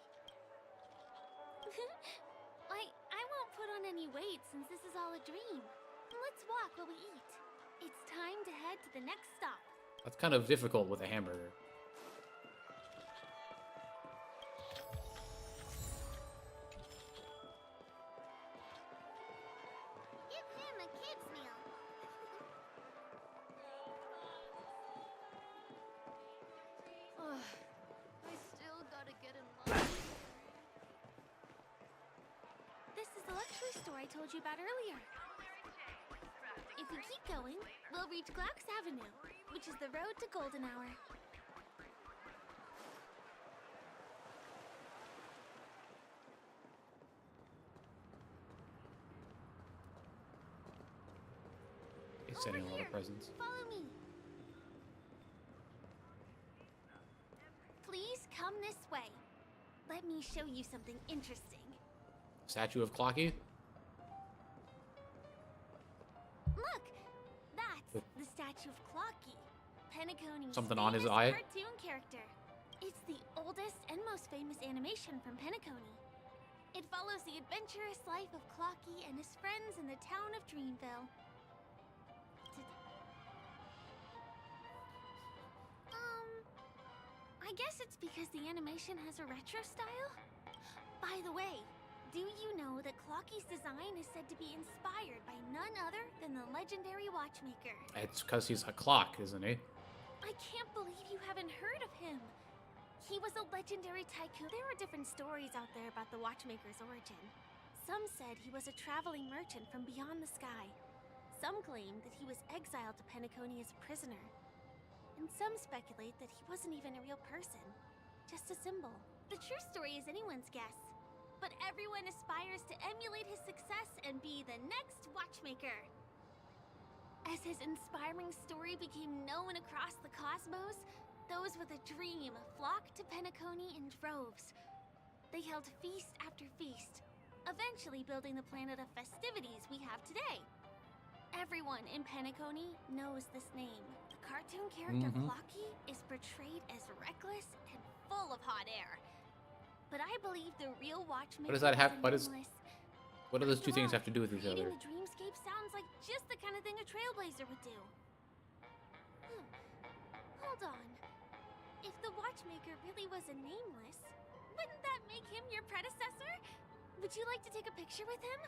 I won't put on any weight since this is all a dream. Let's walk while we eat. It's time to head to the next stop. That's kind of difficult with a hamburger. Give him a kid's meal. store I told you about earlier. If we keep going, we'll reach Glauc's Avenue, which is the road to Golden Hour. He's sending a lot of presents. Follow me. Please come this way. Let me show you something interesting. Statue of Clocky? Look! That's the statue of Clocky, Penacony's Something on his famous eye? cartoon character. It's the oldest and most famous animation from Penacony. It follows the adventurous life of Clocky and his friends in the town of Dreamville. I guess it's because the animation has a retro style? By the way, do you know that Clocky's design is said to be inspired by none other than the legendary watchmaker? It's because he's a clock, isn't he? I can't believe you haven't heard of him. He was a legendary tycoon. There are different stories out there about the watchmaker's origin. Some said he was a traveling merchant from beyond the sky. Some claim that he was exiled to Penacony as a prisoner. And some speculate that he wasn't even a real person, just a symbol. The true story is anyone's guess, but everyone aspires to emulate his success and be the next watchmaker. As his inspiring story became known across the cosmos, those with a dream flocked to Penacony in droves. They held feast after feast, eventually building the planet of festivities we have today. Everyone in Penacony knows this name. The cartoon character Clocky is portrayed as reckless and full of hot air. But I believe the real watchmaker. What does that have? Nameless. What do those two things have to do with each Creating other? the dreamscape sounds like just the kind of thing a trailblazer would do. Hold on. If the watchmaker really was a nameless, wouldn't that make him your predecessor? Would you like to take a picture with him?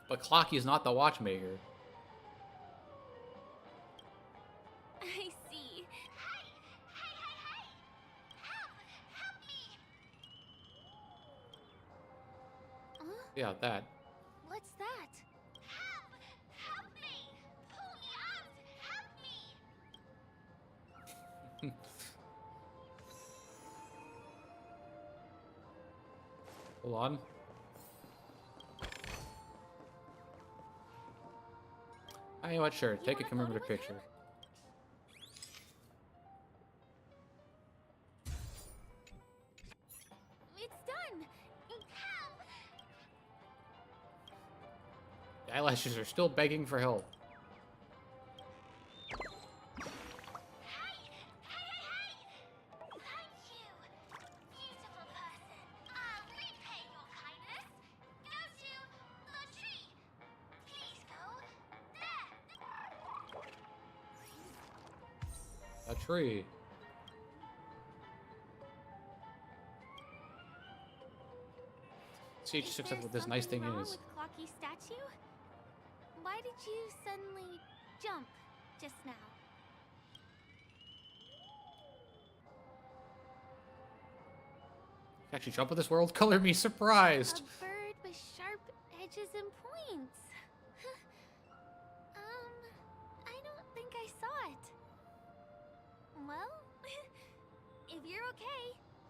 But Clocky is not the watchmaker. I see. Hey! Help me! Yeah, that. What's that? Help me! Pull me out! Help me! Hold on. I know what, sure. Take a commemorative picture. It's done. The eyelashes are still begging for help. A tree. See, just accept what this nice thing Wrong is. with Clocky's statue? Why did you suddenly jump just now? Actually, jump with this world? Color me surprised. A bird with sharp edges and points. I don't think I saw it. Well, if you're okay,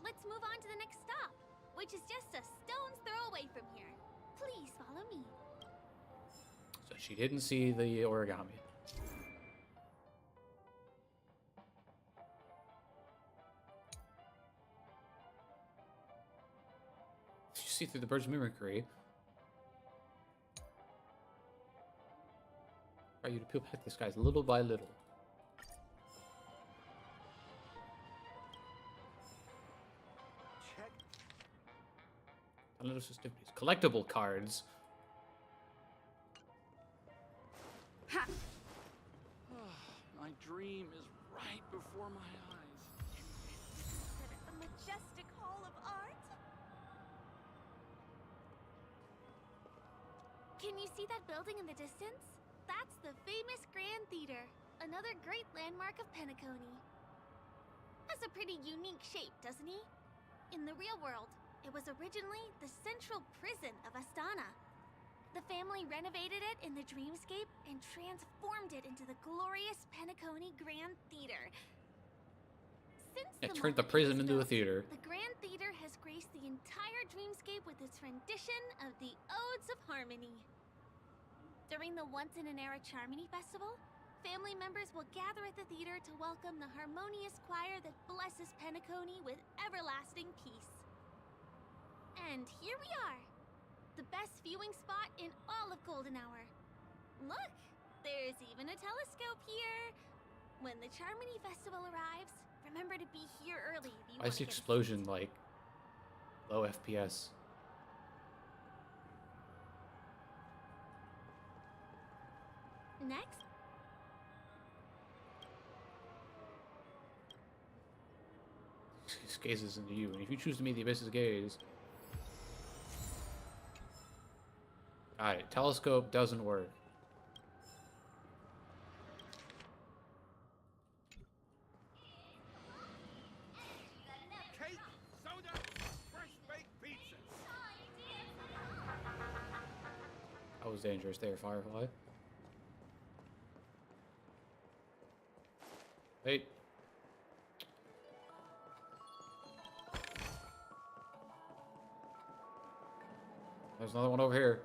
let's move on to the next stop, which is just a stone's throw away from here. Please follow me. So she didn't see the origami. You see through the bird's mimicry. Try you to peel back this guy's little by little. Unless festivities. Collectible cards. Ha! My dream is right before my eyes. A majestic hall of art? Can you see that building in the distance? That's the famous Grand Theater, another great landmark of Penacony. Has a pretty unique shape, doesn't he? In the real world, it was originally the central prison of Astana. The family renovated it in the Dreamscape and transformed it into the glorious Penacony Grand Theater. Since It turned the prison into a theater. the Grand Theater has graced the entire Dreamscape with its rendition of the Odes of Harmony. During the Once-in-an-Era Charmony Festival, family members will gather at the theater to welcome the harmonious choir that blesses Penacony with everlasting peace. And here we are, the best viewing spot in all of Golden Hour. Look, there's even a telescope here. When the Charmony Festival arrives, remember to be here early if you Why want is the to get explosion like low FPS? Next, This gaze is into you, and if you choose to meet the abyss's gaze. Alright, telescope doesn't work. Cake, soda, fresh baked pizza. That was dangerous there, Firefly. Wait. There's another one over here.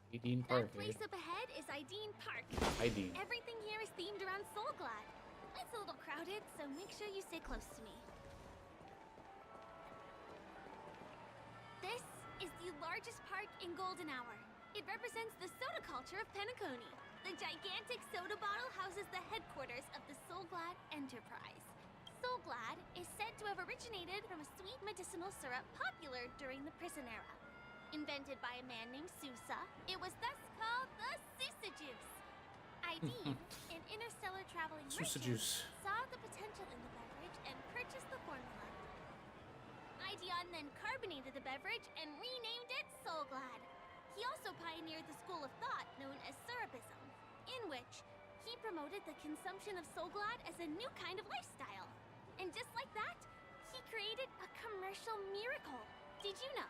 Ideen Park. that place up ahead is Ideen Park. Ideen. Everything here is themed around Soulglad. It's a little crowded, so make sure you stay close to me. This is the largest park in Golden Hour. It represents the soda culture of Penacony. The gigantic soda bottle houses the headquarters of the Soulglad Enterprise. Soulglad is said to have originated from a sweet medicinal syrup popular during the prison era. Invented by a man named Sousa, it was thus called the Sousa Juice. Ideen, an interstellar traveling Sousa merchant, Juice. saw the potential in the beverage and purchased the formula. Ideon then carbonated the beverage and renamed it Soulglad. He also pioneered the school of thought known as Syrupism, in which he promoted the consumption of Soulglad as a new kind of lifestyle. And just like that, he created a commercial miracle. Did you know?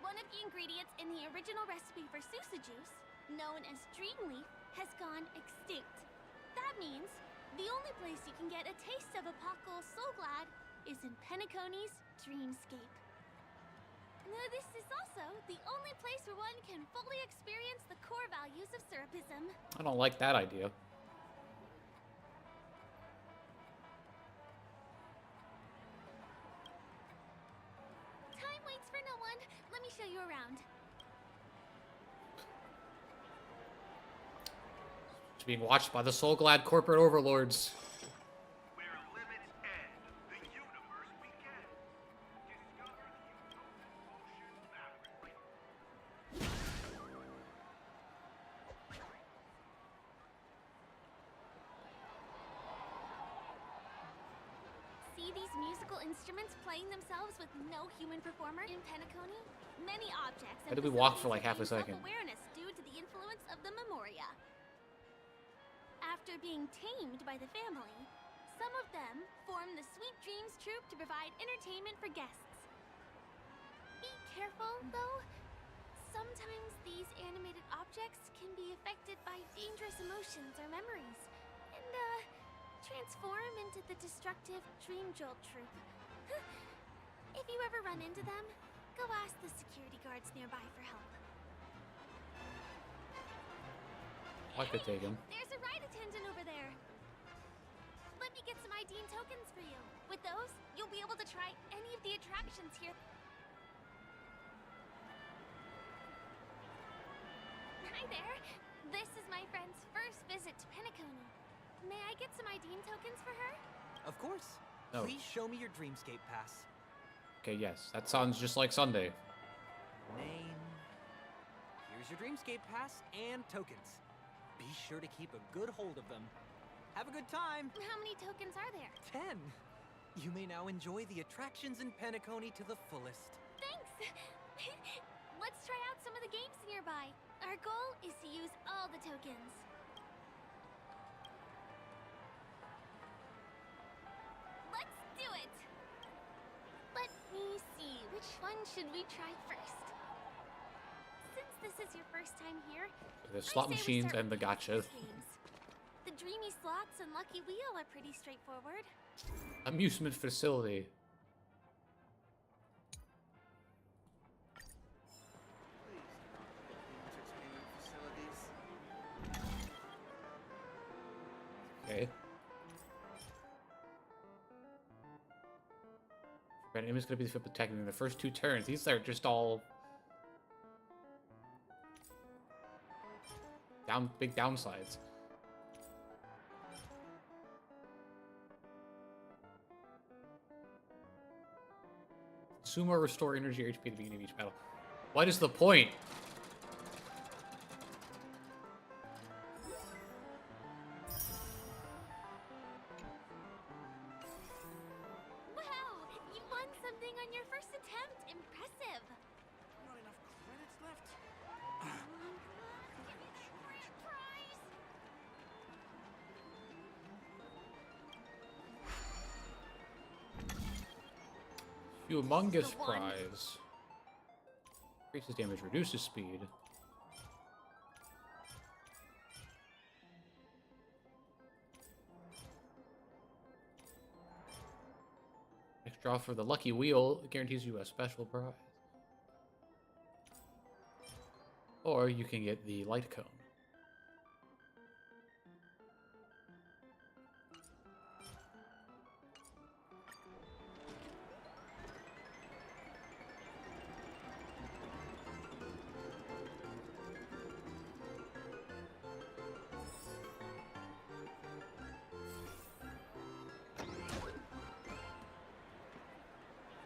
One of the ingredients in the original recipe for Sousa Juice, known as Dreamleaf, has gone extinct. That means the only place you can get a taste of Apocal Soulglad is in Penacony's Dreamscape. Now, this is also the only place where one can fully experience the core values of Syrupism. I don't like that idea. Time waits for no one. Let me show you around. It's being watched by the Soulglad corporate overlords. Where limits end, the universe begins. Discover the ocean fabric. See these musical instruments playing themselves with no human performer in Penacony? Many objects Why did we walk for like half a second? Self-awareness due to the influence of the Memoria. After being tamed by the family, some of them form the Sweet Dreams troupe to provide entertainment for guests. Be careful, though. Sometimes these animated objects can be affected by dangerous emotions or memories, and transform into the destructive Dream Jolt troupe. If you ever run into them, go ask the security guards nearby for help. I could take him. There's a ride attendant over there. Let me get some Ideen tokens for you. With those, you'll be able to try any of the attractions here. Hi there. This is my friend's first visit to Penacony. May I get some Ideen tokens for her? Of course. No. Please show me your Dreamscape pass. Okay, yes. That sounds just like Sunday. Name. Here's your Dreamscape pass and tokens. Be sure to keep a good hold of them. Have a good time. How many tokens are there? 10. You may now enjoy the attractions in Penacony to the fullest. Thanks! Let's try out some of the games nearby. Our goal is to use all the tokens. Let's do it! one should we try first? Since this is your first time here, The I slot say we machines start and the with gacha. games. The Dreamy Slots and Lucky Wheel are pretty straightforward. Amusement facility. Okay. Random is going to be protecting in the first 2 turns. These are just all big downsides. Consume or restore energy or HP at the beginning of each battle. What is the point? Wow! You won something on your first attempt! Impressive! Not enough credits left. Come on, give me that grand prize! Humongous The one. prize. Increases damage, reduces speed. Next draw for the lucky wheel guarantees you a special prize. Or you can get the light cone.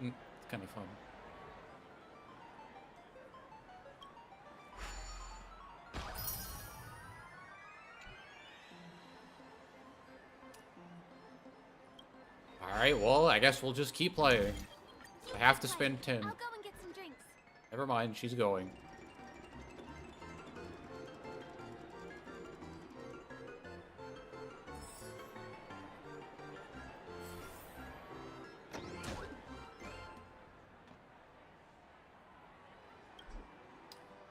It's kind of fun. Alright, well, I guess we'll just keep playing. I have to spend 10. I'll go and get some drinks. Never mind, she's going.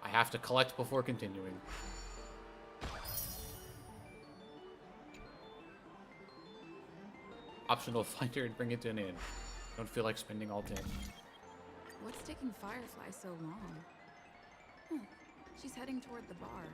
I have to collect before continuing. Optional finder and bring it in. Don't feel like spending all 10. What's taking Firefly so long? She's heading toward the bar.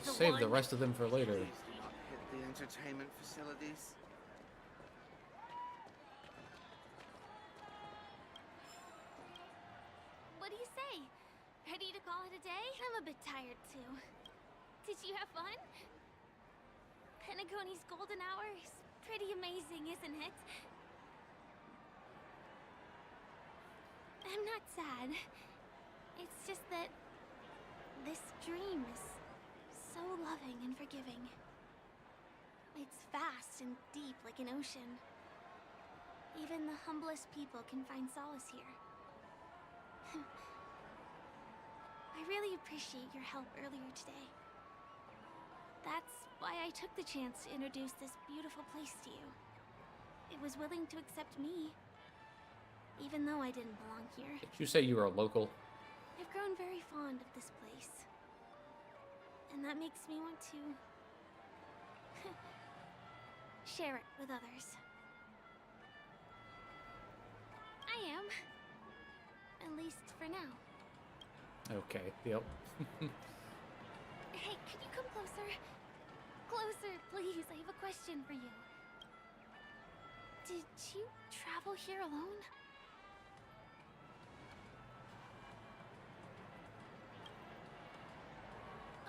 We'll save the rest of them for later. Hit the entertainment facilities. What do you say? Ready to call it a day? I'm a bit tired too. Did you have fun? Penacony's golden hour is pretty amazing, isn't it? I'm not sad. It's just that this dream is so loving and forgiving. It's vast and deep like an ocean. Even the humblest people can find solace here. I really appreciate your help earlier today. That's why I took the chance to introduce this beautiful place to you. It was willing to accept me, even though I didn't belong here. Did you say you were a local? I've grown very fond of this place. And that makes me want to share it with others. I am. At least for now. Okay, yep. Hey, can you come closer? Closer, please. I have a question for you. Did you travel here alone?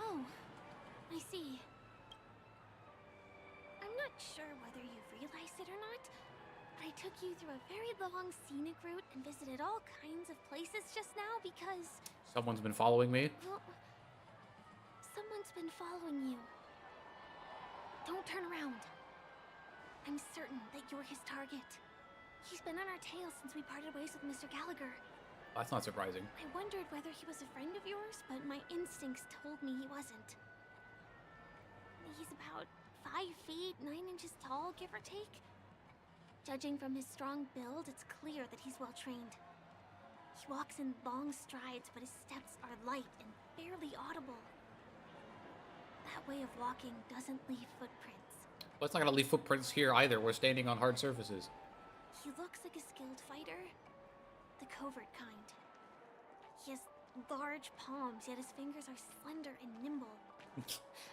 Oh, I see. I'm not sure whether you've realized it or not, but I took you through a very long scenic route and visited all kinds of places just now because Someone's been following me. Well, someone's been following you. Don't turn around. I'm certain that you're his target. He's been on our tail since we parted ways with Mr. Gallagher. That's not surprising. I wondered whether he was a friend of yours, but my instincts told me he wasn't. He's about 5 feet, 9 inches tall, give or take. Judging from his strong build, it's clear that he's well trained. He walks in long strides, but his steps are light and barely audible. That way of walking doesn't leave footprints. Well, it's not gonna leave footprints here either. We're standing on hard surfaces. He looks like a skilled fighter. The covert kind. He has large palms, yet his fingers are slender and nimble.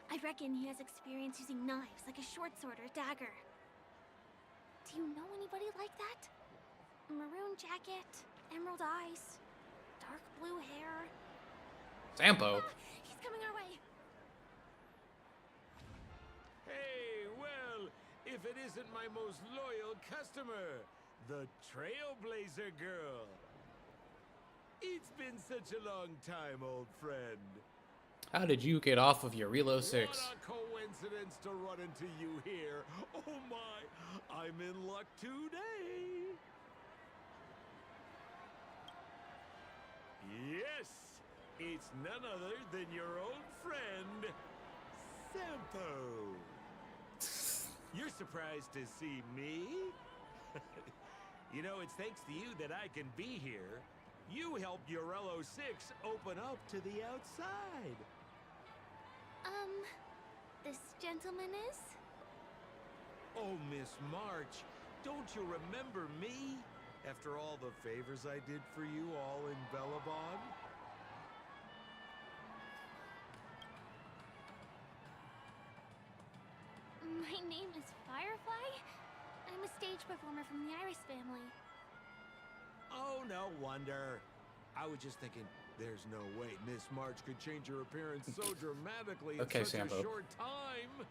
I reckon he has experience using knives, like a short sword or dagger. Do you know anybody like that? A maroon jacket, emerald eyes, dark blue hair. Sampo. He's coming our way. Hey, well, if it isn't my most loyal customer, the Trailblazer Girl. It's been such a long time, old friend. How did you get off of your Relo 6? What a coincidence to run into you here. Oh my, I'm in luck today. Yes, it's none other than your old friend, Sampo. You're surprised to see me? You know, it's thanks to you that I can be here. You helped Urello 6 open up to the outside. This gentleman is? Oh, Miss March, don't you remember me? After all the favors I did for you all in Bellabon? My name is Firefly. I'm a stage performer from the Iris family. Oh, no wonder. I was just thinking, there's no way Miss March could change her appearance so dramatically Okay, in such Sampo. a short time.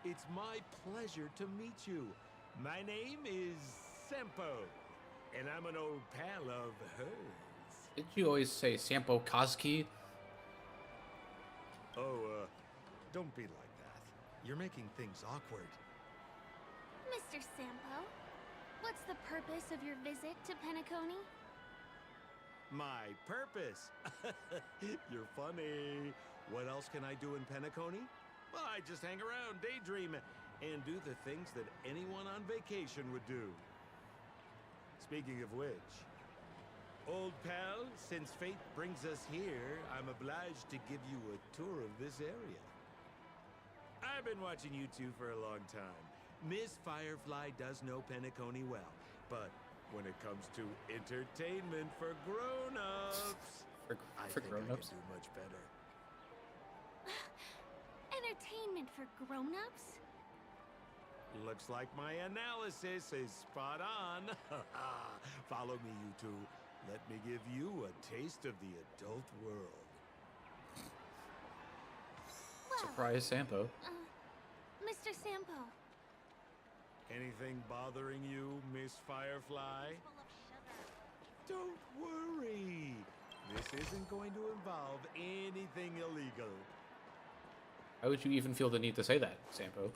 It's my pleasure to meet you. My name is Sampo, and I'm an old pal of hers. Did you always say Sampo Koski? Oh, don't be like that. You're making things awkward. Mr. Sampo, what's the purpose of your visit to Penacony? My purpose? You're funny. What else can I do in Penacony? Well, I just hang around, daydream, and do the things that anyone on vacation would do. Speaking of which, old pal, since fate brings us here, I'm obliged to give you a tour of this area. I've been watching you two for a long time. Miss Firefly does know Penacony well, but when it comes to entertainment for grown-ups, I think grown-ups? I can do much better. Entertainment for grown-ups? Looks like my analysis is spot on. Follow me, you two. Let me give you a taste of the adult world. Surprise Sampo. Mr. Sampo. Anything bothering you, Miss Firefly? Don't worry. This isn't going to involve anything illegal. Why would you even feel the need to say that, Sampo?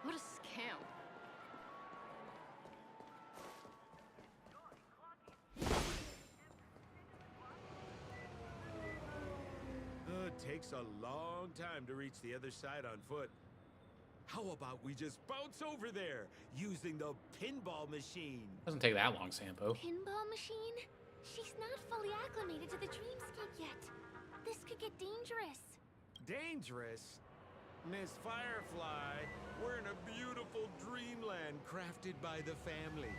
What a scam. It takes a long time to reach the other side on foot. How about we just bounce over there using the pinball machine? Doesn't take that long, Sampo. Pinball machine? She's not fully acclimated to the dreamscape yet. This could get dangerous. Dangerous? Miss Firefly, we're in a beautiful dreamland crafted by the family.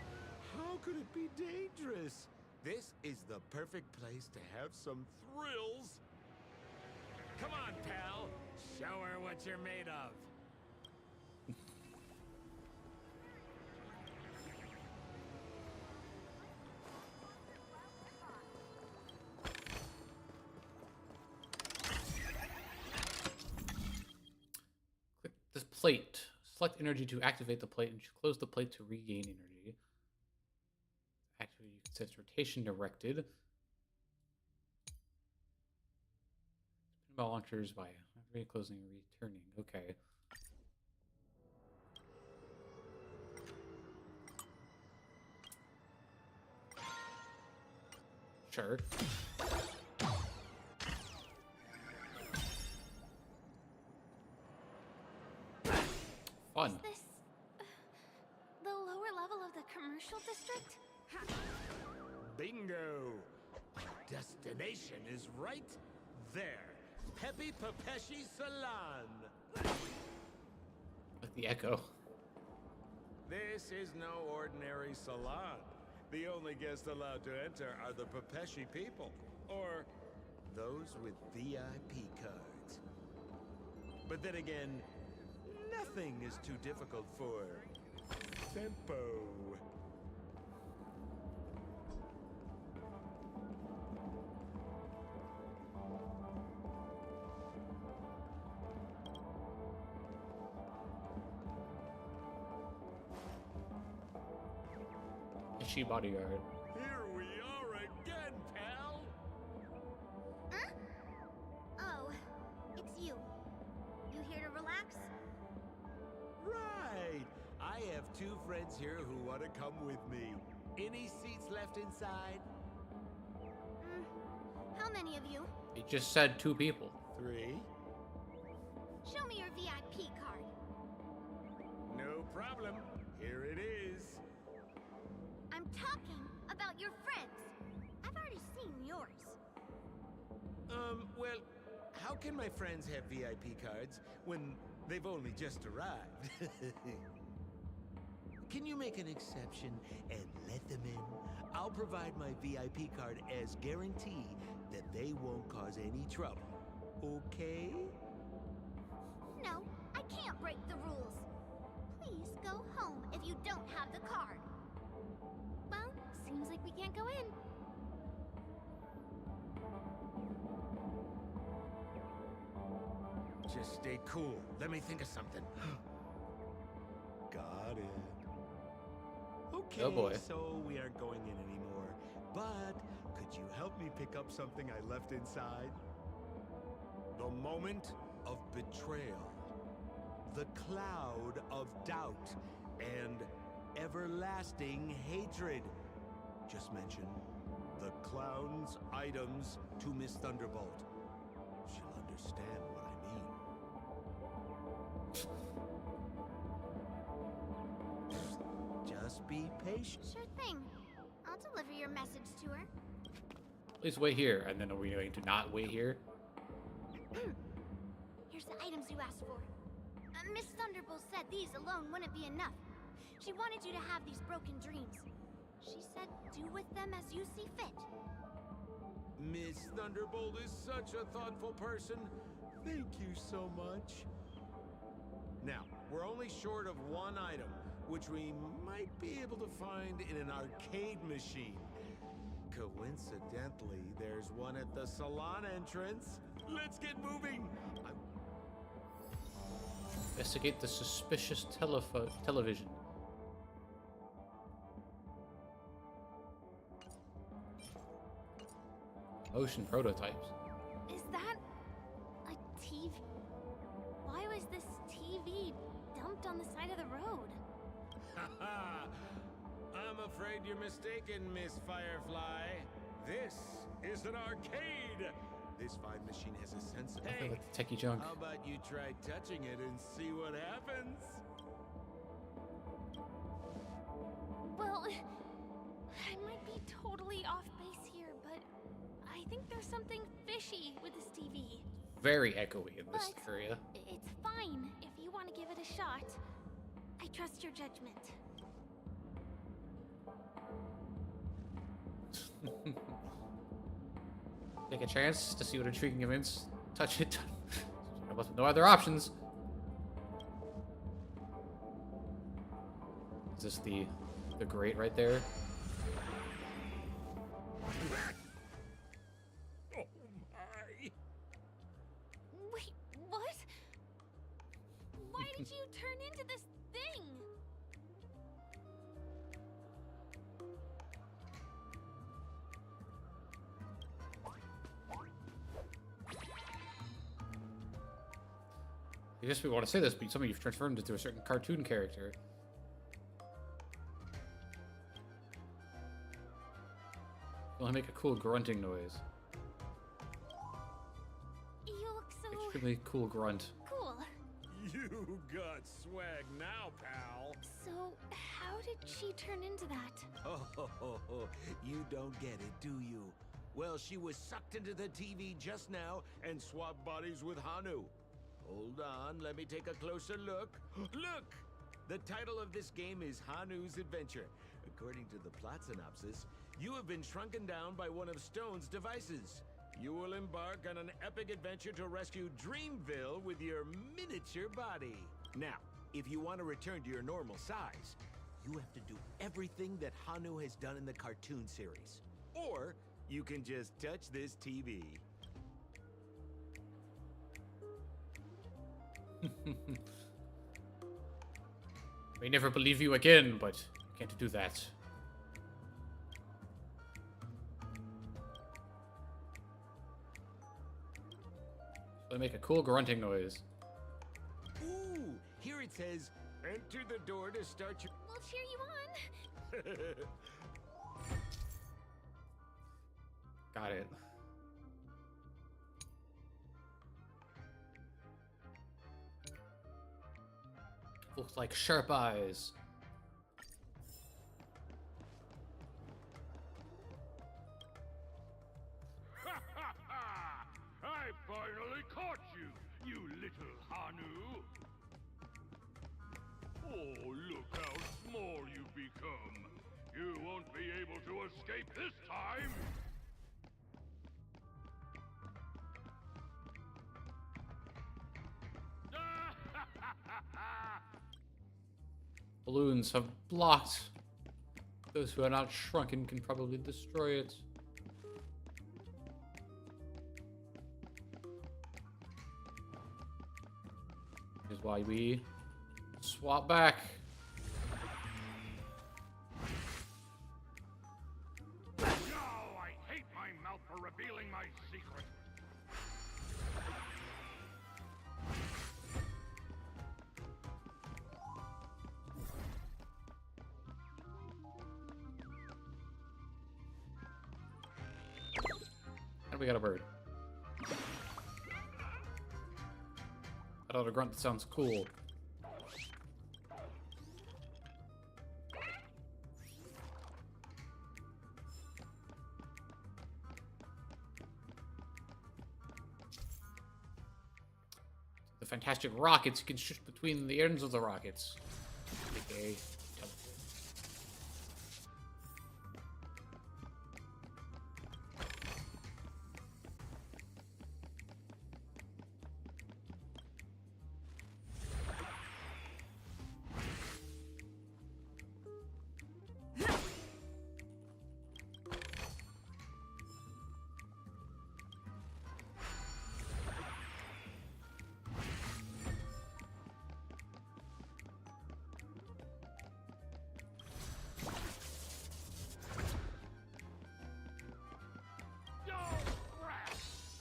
How could it be dangerous? This is the perfect place to have some thrills. Come on, pal. Show her what you're made of. Click this plate Select energy to activate the plate and close the plate to regain energy. Actually, you can set its rotation directed. Pinball launchers by closing and returning. Okay. Sure. Fun. Is this the lower level of the commercial district? Bingo! Destination is right there. Peppy Papeshi Salon. Like the echo. This is no ordinary salon. The only guests allowed to enter are the Papeshi people, or those with VIP cards. But then again, nothing is too difficult for Sempo. She bodyguard. Here we are again, pal! Huh? Oh, it's you. You here to relax? Right! I have two friends here who want to come with me. Any seats left inside? How many of you? He just said 2 people. 3. Show me your VIP card. No problem. Here it is. I'm talking about your friends. I've already seen yours. Well, how can my friends have VIP cards when they've only just arrived? Can you make an exception and let them in? I'll provide my VIP card as guarantee that they won't cause any trouble. Okay? No, I can't break the rules. Please go home if you don't have the card. Well, seems like we can't go in. Just stay cool. Let me think of something. Got it. Okay, Oh boy. so we aren't going in anymore. But could you help me pick up something I left inside? The moment of betrayal. The cloud of doubt and everlasting hatred. Just mention the clown's items to Miss Thunderbolt. She'll understand what I mean. Just be patient. Sure thing. I'll deliver your message to her. Please wait here, and then are we going to not wait here? Here's the items you asked for. Miss Thunderbolt said these alone wouldn't be enough. She wanted you to have these broken dreams. She said do with them as you see fit. Miss Thunderbolt is such a thoughtful person. Thank you so much. Now, we're only short of one item, which we might be able to find in an arcade machine. Coincidentally, there's one at the salon entrance. Let's get moving. Investigate the suspicious television. Motion prototypes. Is that a TV? Why was this TV dumped on the side of the road? Haha! I'm afraid you're mistaken, Miss Firefly. This is an arcade. This fine machine has a sense of... Hey, like the techie junk. How about you try touching it and see what happens? Well, I might be totally off base here, but I think there's something fishy with this TV. Very echoey in this But area. It's fine if you want to give it a shot. I trust your judgment. Take a chance to see what intriguing events. Touch it. No other options. Is this the grate right there? Oh my! Wait, what? Why did you turn into this thing? I guess we want to say this, but some of you've transformed into a certain cartoon character. You only make a cool grunting noise. You look so Extremely cool grunt. cool. You got swag now, pal. So, how did she turn into that? Oh, you don't get it, do you? Well, she was sucked into the TV just now and swapped bodies with Hanu. Hold on, let me take a closer look. Look! The title of this game is Hanu's Adventure. According to the plot synopsis, you have been shrunken down by one of Stone's devices. You will embark on an epic adventure to rescue Dreamville with your miniature body. Now, if you want to return to your normal size, you have to do everything that Hanu has done in the cartoon series. Or you can just touch this TV. May never believe you again, but you can't do that. So they make a cool grunting noise. Ooh, here it says, enter the door to start your... We'll cheer you on. Got it. Looks like sharp eyes. I finally caught you, you little Hanu. Oh, look how small you've become. You won't be able to escape this time. Balloons have blocked. Those who are not shrunken can probably destroy it. Which is why we swap back. No, I hate my mouth for revealing my secret. And we got a bird. That other grunt sounds cool. The fantastic rockets, you can shoot between the ends of the rockets. AKA teleport.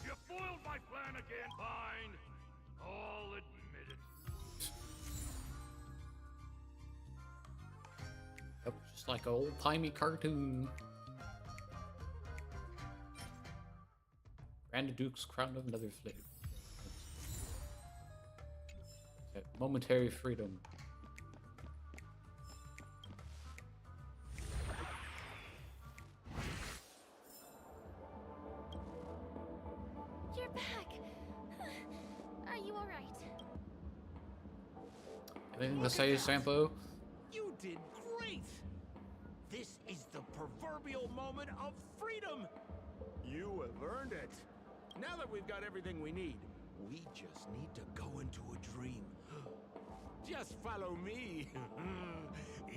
You foiled my plan again. Fine. I'll admit it. Yep, just like an old-timey cartoon. Grand Duke's crown of another flame. That momentary freedom. You're back. Are you alright? Anything to say, Sampo? You did great! This is the proverbial moment of freedom! You have earned it. Now that we've got everything we need, we just need to go into a dream. Just follow me.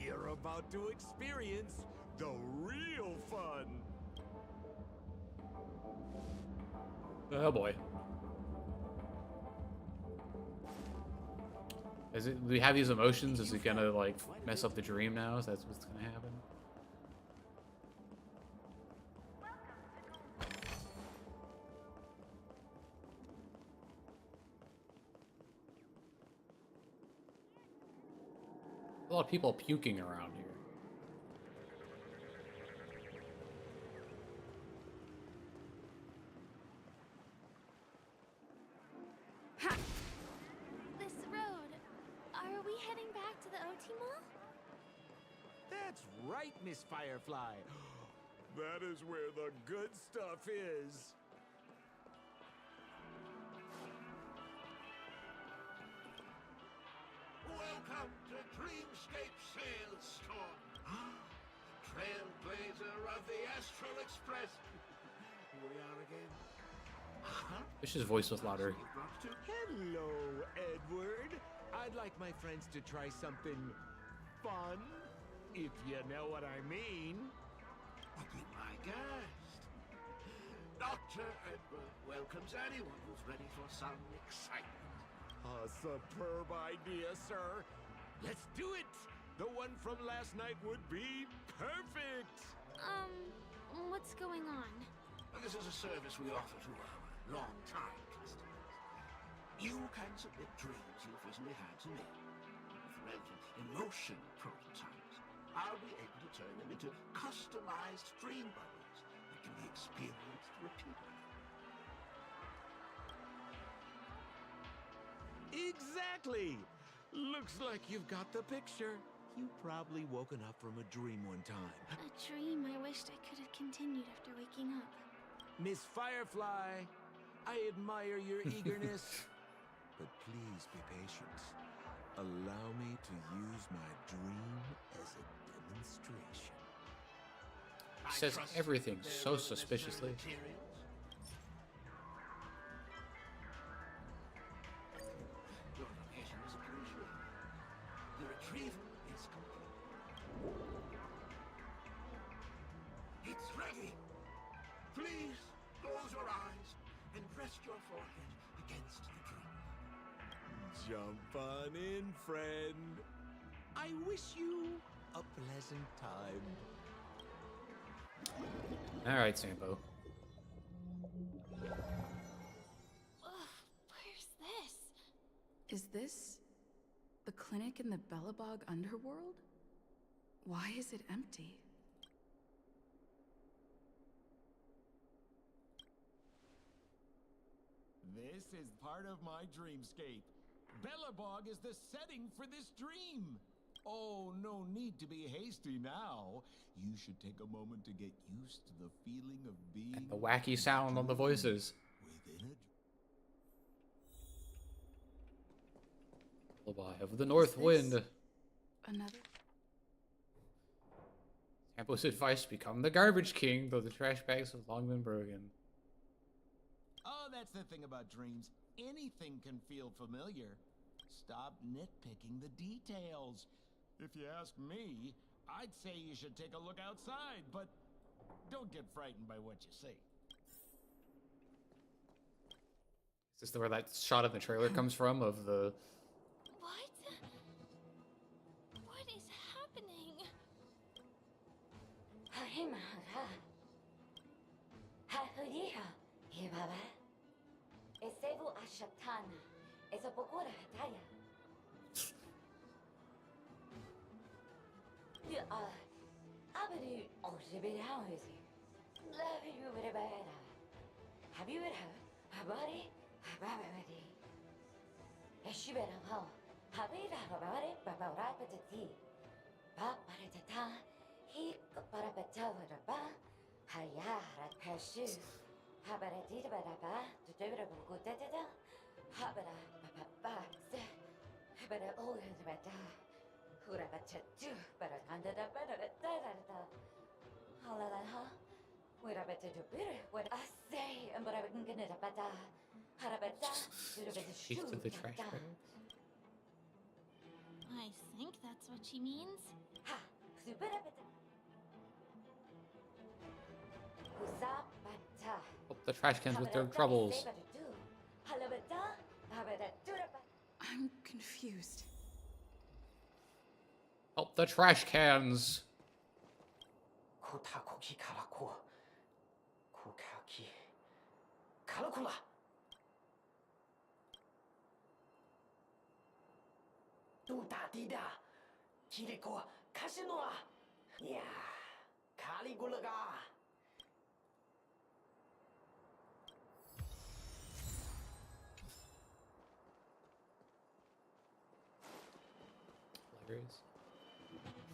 You're about to experience the real fun. Oh boy. Is it? Do we have these emotions? Is it gonna like mess up the dream now? Is that what's gonna happen? A lot of people puking around here. This road. Are we heading back to the OT Mall? That's right, Miss Firefly. That is where the good stuff is. Welcome to Dreamscape Sales Store. Trailblazer of the Astral Express. Here we are again. Wish his voice was louder. Hello, Edward. I'd like my friends to try something fun, if you know what I mean. Be my guest. Dr. Edward welcomes anyone who's ready for some excitement. A superb idea, sir. Let's do it. The one from last night would be perfect. What's going on? This is a service we offer to our long-time customers. You can submit dreams you've recently had to me. With relevant emotion prototypes, I'll be able to turn them into customized dream bubbles that can be experienced repeatedly. Exactly. Looks like you've got the picture. You've probably woken up from a dream one time. A dream I wished I could have continued after waking up. Miss Firefly, I admire your eagerness, but please be patient. Allow me to use my dream as a demonstration. He says everything so suspiciously. Your location is appreciated. The retrieval is complete. It's ready. Please close your eyes and rest your forehead against the dream. Jump on in, friend. I wish you a pleasant time. All right, Sampo. Where's this? Is this the clinic in the Bellabog underworld? Why is it empty? This is part of my dreamscape. Bellabog is the setting for this dream. Oh, no need to be hasty now. You should take a moment to get used to the feeling of being... The wacky sound on the voices. Within a... Lullaby of the North Wind. Another? Sampo's advice: become the garbage king, though the trash bags have long been broken. Oh, that's the thing about dreams. Anything can feel familiar. Stop nitpicking the details. If you ask me, I'd say you should take a look outside, but don't get frightened by what you see. Is this where that shot in the trailer comes from? Of the What? What is happening? sheets of the trash bag. I think that's what she means. Oh, the trash cans with their troubles. I'm confused. the trash cans.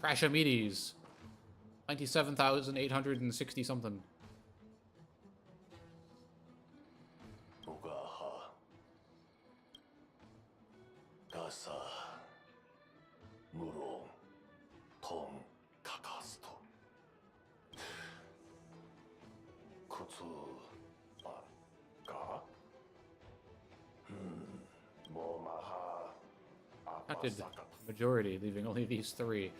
Crashomedes. 97,860 something. Gasa Muro Tom Kakasto Kutsu Ga Momaha Counted majority, leaving only these three.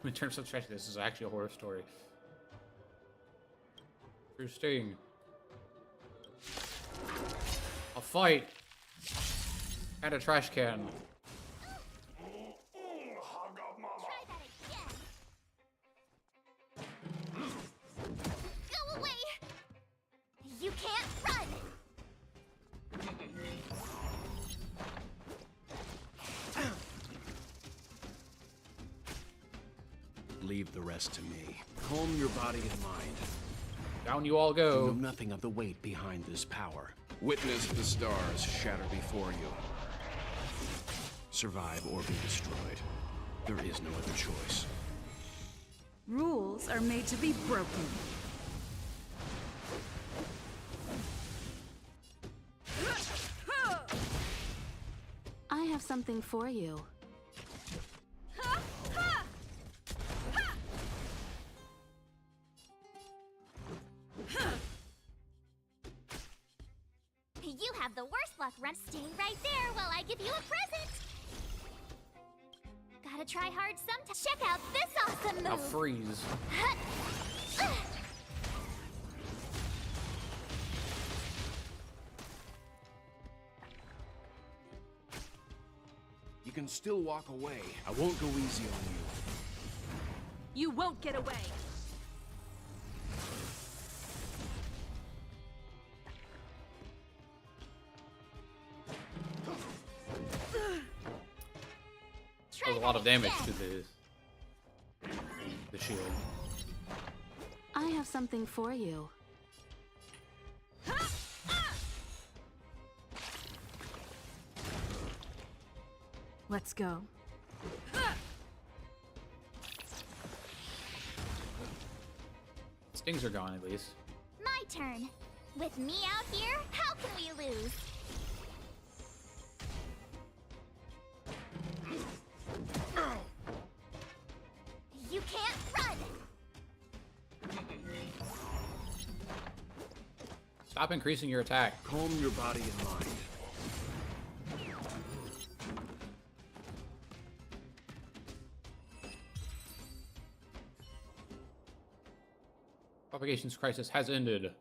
In terms of trash, this is actually a horror story. Interesting. A fight. And a trash can. Go away! You can't run! Leave the rest to me. Calm your body and mind. Down you all go. You know nothing of the weight behind this power. Witness the stars shatter before you. Survive or be destroyed. There is no other choice. Rules are made to be broken. I have something for you. You have the worst luck, Run. Stay right there while I give you a present. Gotta try hard sometimes. Check out this awesome move. I'll freeze. You can still walk away. I won't go easy on you. You won't get away. Does a lot of damage to the shield. I have something for you. Let's go. Stings are gone at least. My turn. With me out here, how can we lose? You can't run! Stop increasing your attack. Calm your body and mind. Propagation's crisis has ended.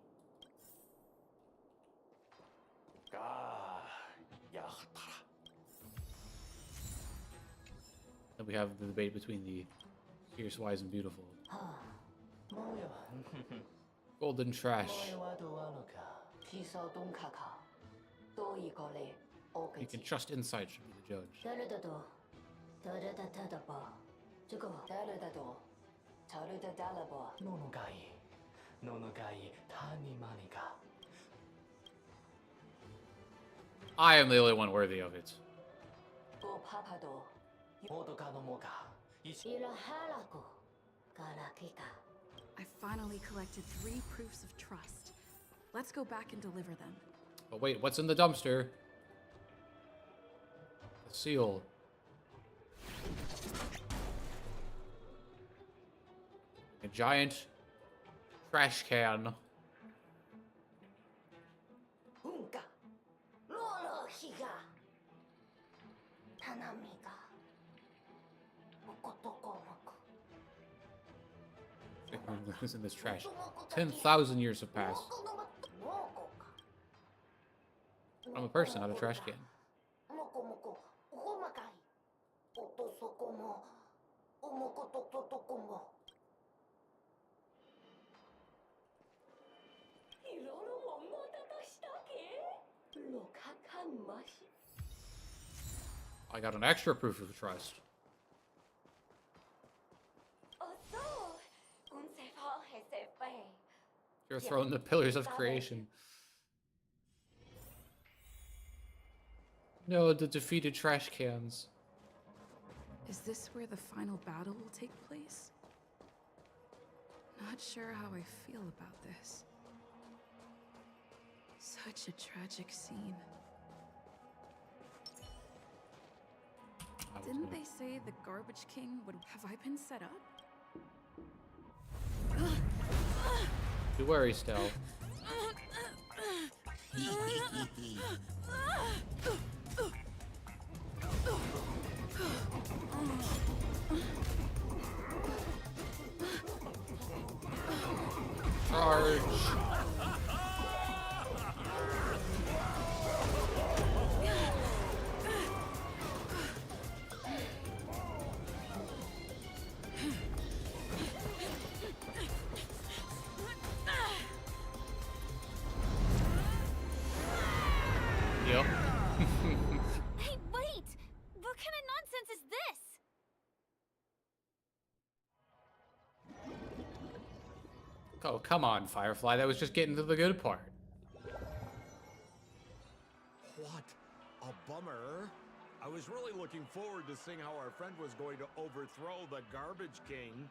Then we have the debate between the fierce, wise, and beautiful. Golden trash. You can trust insight should be the judge. I am the only one worthy of it. I finally collected 3 proofs of trust. Let's go back and deliver them. But wait, what's in the dumpster? The seal. A giant trash can. who's in this trash. 10,000 years have passed. I'm a person, not a trash can. I got an extra proof of trust. You're throwing the pillars of creation. No, the defeated trash cans. Is this where the final battle will take place? Not sure how I feel about this. Such a tragic scene. Didn't they say the Garbage King would... Have I been set up? Don't worry, Stell. Charge! Yep. Hey, wait! What kind of nonsense is this? Oh, come on, Firefly. That was just getting to the good part. What a bummer. I was really looking forward to seeing how our friend was going to overthrow the Garbage King.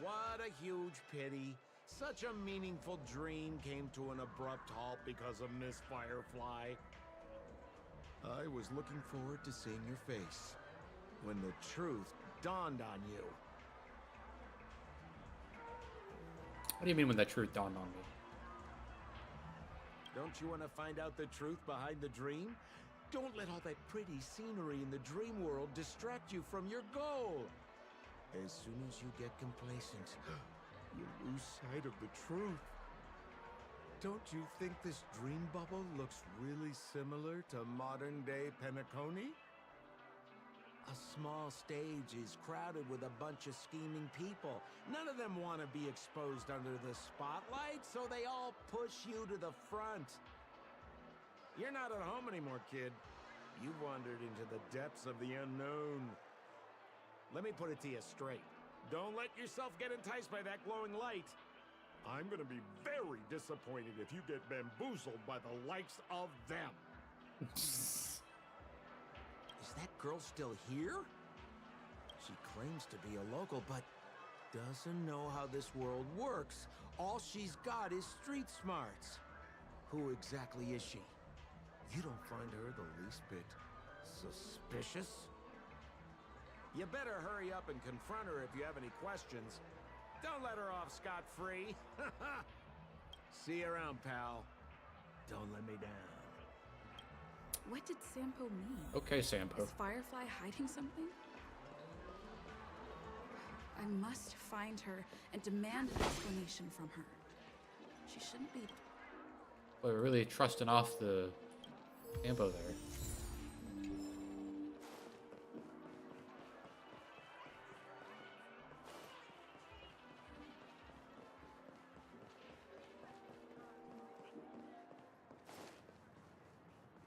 What a huge pity. Such a meaningful dream came to an abrupt halt because of Miss Firefly. I was looking forward to seeing your face when the truth dawned on you. What do you mean when that truth dawned on me? Don't you want to find out the truth behind the dream? Don't let all that pretty scenery in the dream world distract you from your goal. As soon as you get complacent, you lose sight of the truth. Don't you think this dream bubble looks really similar to modern-day Penacony? A small stage is crowded with a bunch of scheming people. None of them want to be exposed under the spotlight, so they all push you to the front. You're not at home anymore, kid. You've wandered into the depths of the unknown. Let me put it to you straight. Don't let yourself get enticed by that glowing light. I'm gonna be very disappointed if you get bamboozled by the likes of them. Is that girl still here? She claims to be a local, but doesn't know how this world works. All she's got is street smarts. Who exactly is she? You don't find her the least bit suspicious? You better hurry up and confront her if you have any questions. Don't let her off scot-free. See you around, pal. Don't let me down. What did Sampo mean? Okay, Sampo. Is Firefly hiding something? I must find her and demand an explanation from her. She shouldn't be... Well, we're really trusting off the Sampo there.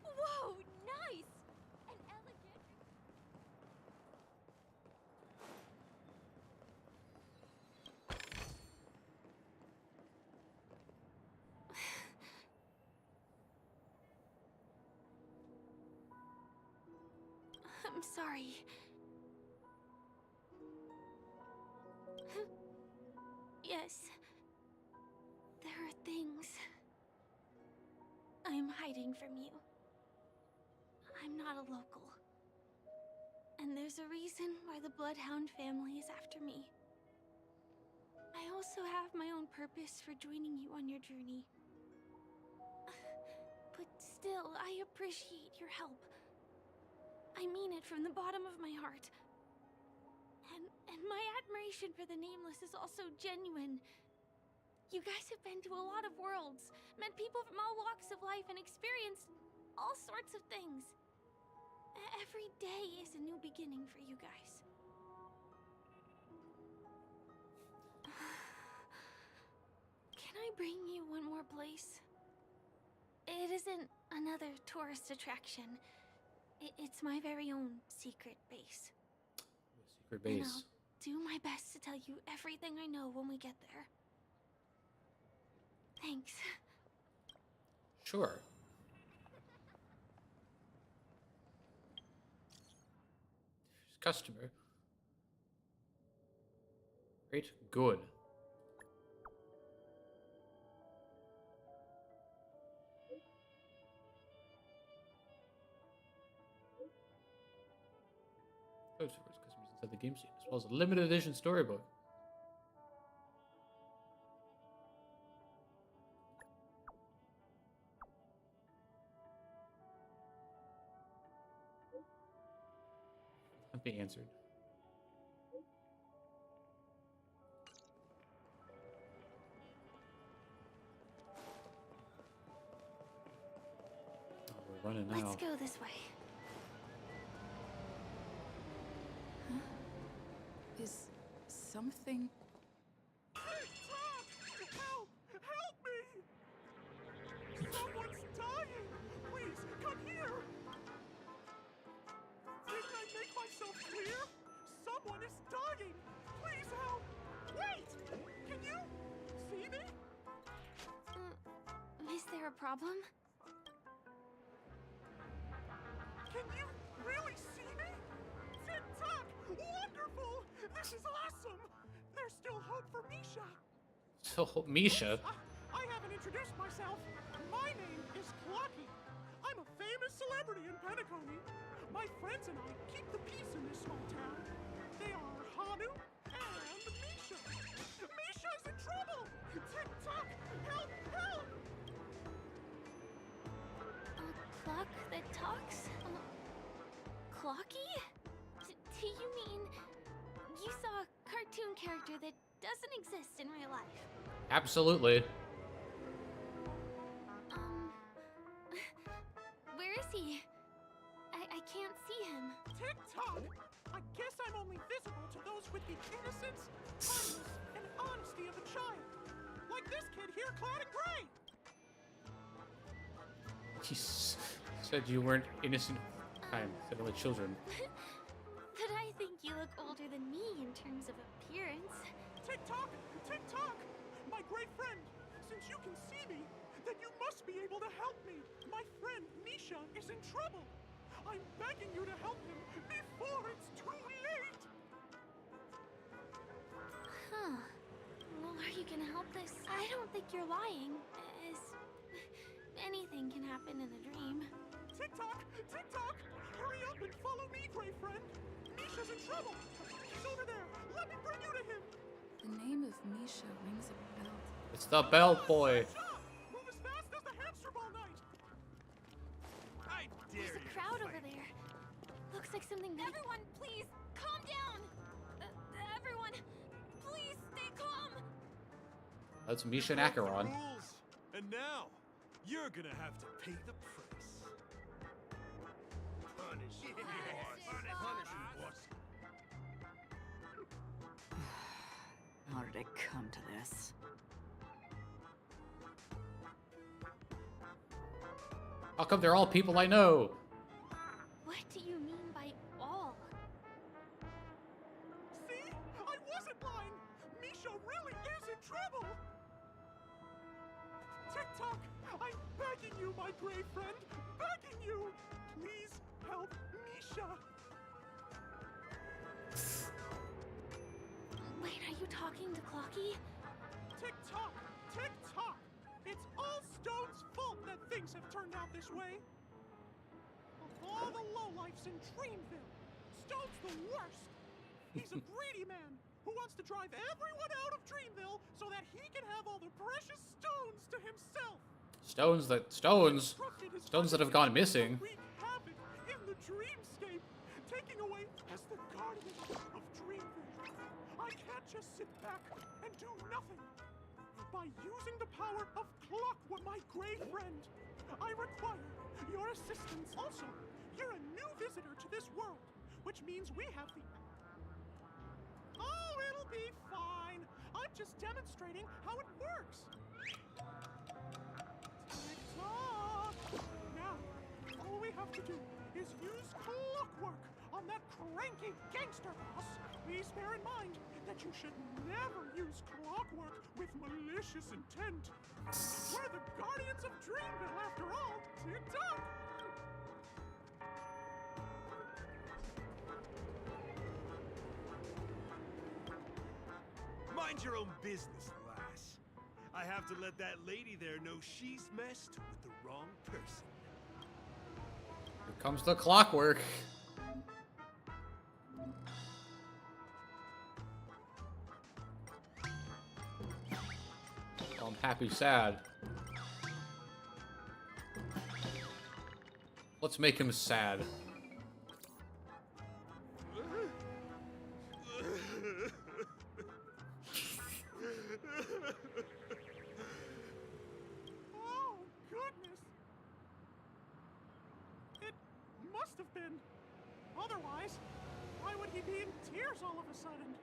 Whoa, nice! An elegant... I'm sorry. Yes. There are things I'm hiding from you. I'm not a local. And there's a reason why the Bloodhound family is after me. I also have my own purpose for joining you on your journey. But still, I appreciate your help. I mean it from the bottom of my heart. And my admiration for the Nameless is also genuine. You guys have been to a lot of worlds, met people from all walks of life, and experienced all sorts of things. Every day is a new beginning for you guys. Can I bring you one more place? It isn't another tourist attraction. It's my very own secret base. Secret And base. I'll do my best to tell you everything I know when we get there. Thanks. Sure. Customer. Great. Good. Code for customers inside the game scene, as well as a limited edition storybook. Can't be answered. Oh, we're running now. Let's go this way. Huh? Is something... Help! Help me! Someone's dying! Please, come here! Didn't I make myself clear? Someone is dying! Please help! Wait! Can you see me? Is there a problem? Can you really see me? Tick-tock! Wonderful! This is awesome! There's still hope for Misha! So, Misha. I haven't introduced myself. My name is Clocky. I'm a famous celebrity in Penacony. My friends and I keep the peace in this small town. They are Hanu and Misha. Misha's in trouble! Tick-tock! Help! Help! A clock that talks? Clocky? Do you mean you saw a cartoon character that doesn't exist in real life? Absolutely. Where is he? I can't see him. Tick-tock! I guess I'm only visible to those with the innocence, kindness, and honesty of a child. Like this kid here clad in gray. He said you weren't innocent. Kind, said only children. But I think you look older than me in terms of appearance. Tick-tock! Tick-tock! My great friend, since you can see me, then you must be able to help me. My friend Misha is in trouble. I'm begging you to help him before it's too late. Huh. Well, are you gonna help this? I don't think you're lying, as anything can happen in a dream. Tick-tock! Tick-tock! Hurry up and follow me, great friend. Misha's in trouble. He's over there. Let me bring you to him. The name of Misha rings a bell. It's the bell boy. Move as fast as the hamster ball knight. I There's a crowd over there. Looks like something big. Everyone, please, calm down! Everyone, please stay calm! That's Misha and Acheron. Rules. And now, you're gonna have to pay the price. Punish him, Punish him, boss. How did it come to this? How come they're all people I know? What do you mean by all? See? I wasn't lying. Misha really is in trouble. Tick-tock, I'm begging you, my brave friend. Begging you. Please help Misha. Wait, are you talking to Clocky? Tick-tock, tick-tock. It's all Stone's fault that things have turned out this way. Of all the lowlifes in Dreamville, Stone's the worst. He's a greedy man who wants to drive everyone out of Dreamville so that he can have all the precious stones to himself. Stones that have gone missing. Wreak havoc in the dreamscape, taking away as the guardian of Dreamville. I can't just sit back and do nothing. By using the power of clockwork, my gray friend, I require your assistance. Also, you're a new visitor to this world, which means we have the... Oh, it'll be fine. I'm just demonstrating how it works. Tick-tock. Now, all we have to do is use clockwork on that cranky gangster boss. Please bear in mind that you should never use clockwork with malicious intent. We're the guardians of Dreamville, after all. Tick-tock. Mind your own business, lass. I have to let that lady there know she's messed with the wrong person. Here comes the clockwork. I'm happy, sad. Let's make him sad. Oh, goodness. It must have been. Otherwise, why would he be in tears all of a sudden?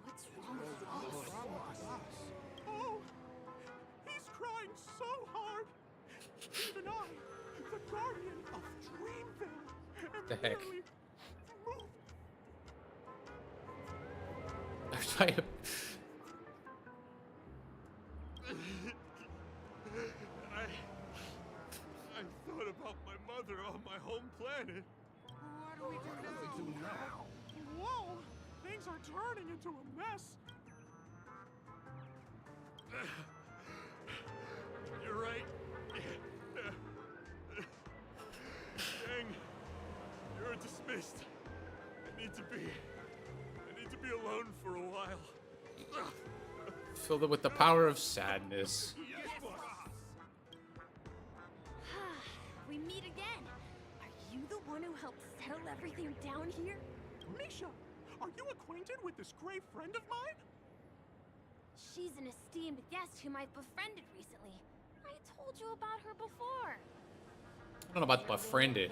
What's wrong with us? Oh, he's crying so hard. Even I, the guardian of Dreamville, am The heck? nearly moved. I'm trying to... I thought about my mother on my home planet. What do we do now? Whoa, things are turning into a mess. You're right. Dang. You're dismissed. I need to be alone for a while. Fill them with the power of sadness. Yes, boss. We meet again. Are you the one who helped settle everything down here? Misha, are you acquainted with this gray friend of mine? She's an esteemed guest whom I've befriended recently. I told you about her before. I don't know about befriended.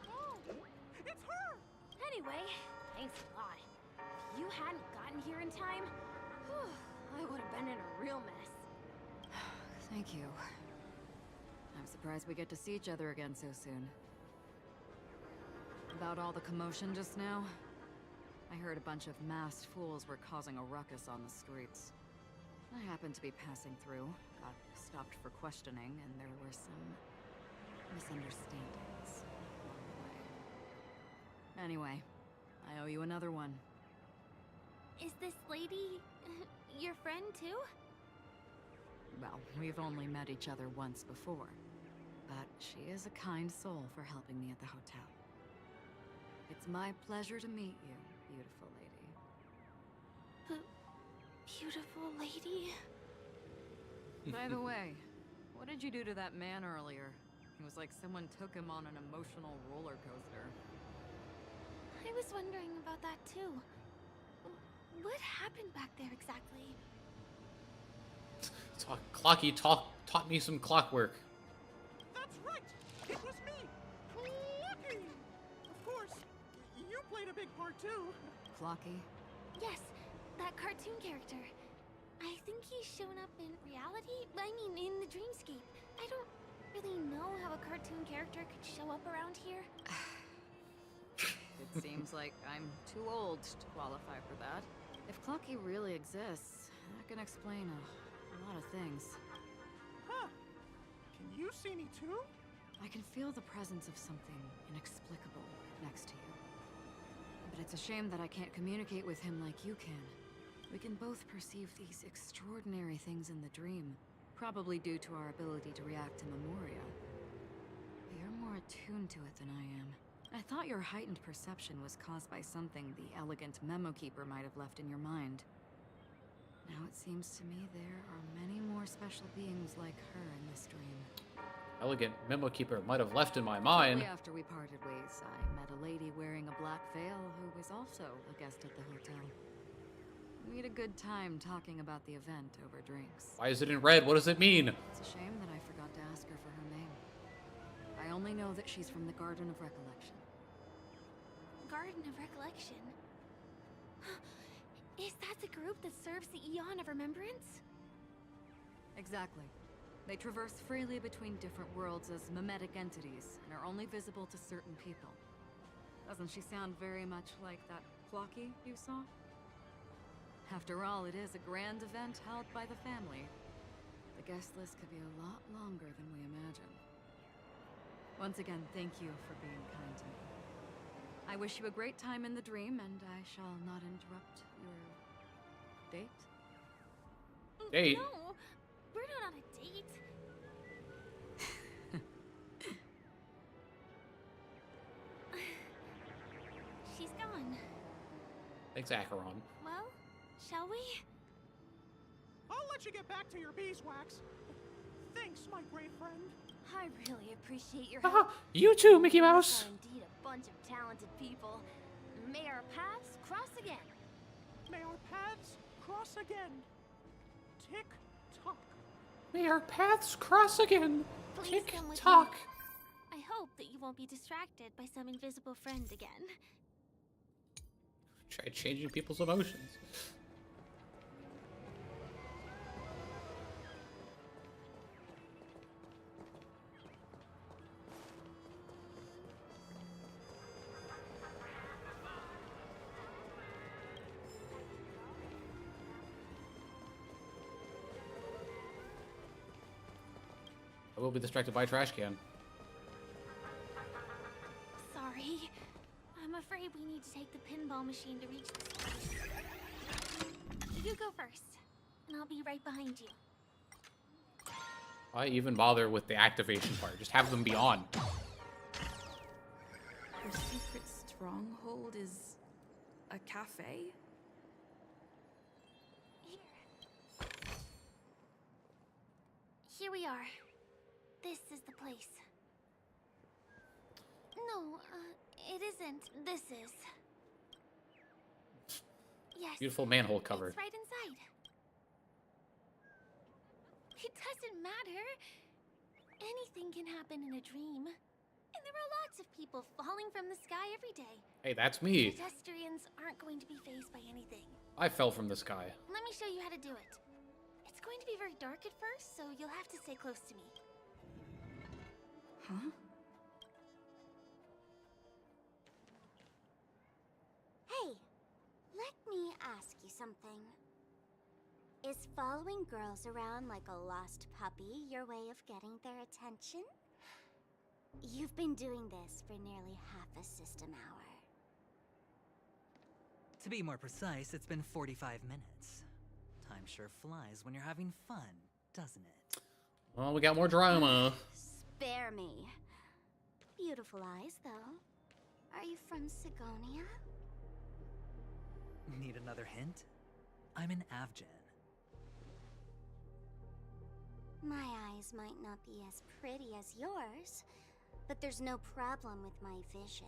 Oh, it's her! Anyway, thanks a lot. If you hadn't gotten here in time, whew, I would have been in a real mess. Thank you. I'm surprised we get to see each other again so soon. About all the commotion just now, I heard a bunch of masked fools were causing a ruckus on the streets. I happened to be passing through, got stopped for questioning, and there were some misunderstandings along the way. Anyway, I owe you another one. Is this lady your friend too? Well, we've only met each other once before, but she is a kind soul for helping me at the hotel. It's my pleasure to meet you, beautiful lady. Beautiful lady? By the way, what did you do to that man earlier? It was like someone took him on an emotional roller coaster. I was wondering about that too. What happened back there exactly? Clocky taught me some clockwork. That's right! It was me! Clocky! Of course, you played a big part too. Clocky? Yes, that cartoon character. I think he's shown up in reality? I mean, in the dreamscape. I don't really know how a cartoon character could show up around here. It seems like I'm too old to qualify for that. If Clocky really exists, that can explain a lot of things. Huh. Can you see me too? I can feel the presence of something inexplicable next to you. But it's a shame that I can't communicate with him like you can. We can both perceive these extraordinary things in the dream, probably due to our ability to react to Memoria. But you're more attuned to it than I am. I thought your heightened perception was caused by something the elegant memo keeper might have left in your mind. Now it seems to me there are many more special beings like her in this dream. Elegant memo keeper might have left in my mind. Shortly after we parted ways, I met a lady wearing a black veil who was also a guest at the hotel. We had a good time talking about the event over drinks. Why is it in red? What does it mean? It's a shame that I forgot to ask her for her name. I only know that she's from the Garden of Recollection. Garden of Recollection? Is that the group that serves the Eon of Remembrance? Exactly. They traverse freely between different worlds as mimetic entities and are only visible to certain people. Doesn't she sound very much like that Plocky you saw? After all, it is a grand event held by the family. The guest list could be a lot longer than we imagined. Once again, thank you for being kind to me. I wish you a great time in the dream, and I shall not interrupt your date. Date? No, we're not on a date. She's gone. Thanks, Acheron. Well, shall we? I'll let you get back to your beeswax. Thanks, my great friend. I really appreciate your Haha, help. you too, Mickey Mouse. You are indeed a bunch of talented people. May our paths cross again. May our paths cross again. Tick tock. May our paths cross again. Please Tick come with tock. me. I hope that you won't be distracted by some invisible friend again. Try changing people's emotions. I will be distracted by a trash can. Sorry. I'm afraid we need to take the pinball machine to reach the spot. You go first, and I'll be right behind you. Why even bother with the activation part? Just have them be on. Her secret stronghold is a cafe? Here we are. This is the place. No, it isn't. This is. Yes. Beautiful manhole cover. It's right inside. It doesn't matter. Anything can happen in a dream. And there are lots of people falling from the sky every day. Hey, that's me. Pedestrians aren't going to be fazed by anything. I fell from the sky. Let me show you how to do it. It's going to be very dark at first, so you'll have to stay close to me. Huh? Hey, let me ask you something. Is following girls around like a lost puppy your way of getting their attention? You've been doing this for nearly half a system hour. To be more precise, it's been 45 minutes. Time sure flies when you're having fun, doesn't it? Well, we got more drama. Spare me. Beautiful eyes, though. Are you from Sigonia? Need another hint? I'm an Avgen. My eyes might not be as pretty as yours, but there's no problem with my vision.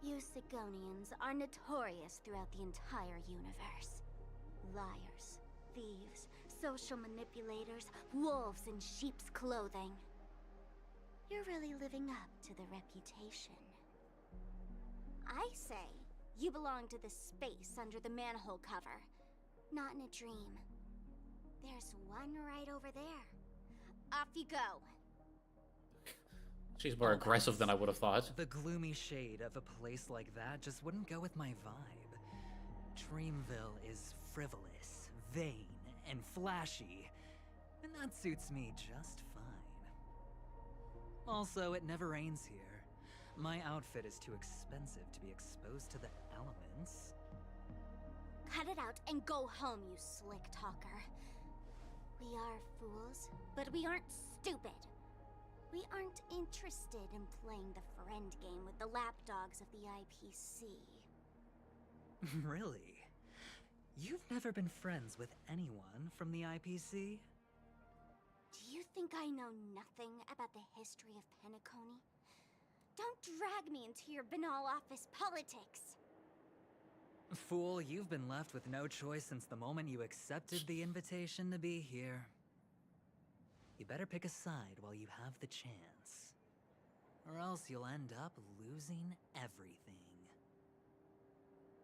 You Sigonians are notorious throughout the entire universe. Liars, thieves, social manipulators, wolves in sheep's clothing. You're really living up to the reputation. I say, you belong to the space under the manhole cover, not in a dream. There's one right over there. Off you go. She's more aggressive than I would have thought. The gloomy shade of a place like that just wouldn't go with my vibe. Dreamville is frivolous, vain, and flashy, and that suits me just fine. Also, it never rains here. My outfit is too expensive to be exposed to the elements. Cut it out and go home, you slick talker. We are fools, but we aren't stupid. We aren't interested in playing the friend game with the lapdogs of the IPC. Really? You've never been friends with anyone from the IPC? Do you think I know nothing about the history of Penacony? Don't drag me into your banal office politics. Fool, you've been left with no choice since the moment you accepted the invitation to be here. You better pick a side while you have the chance. Or else you'll end up losing everything.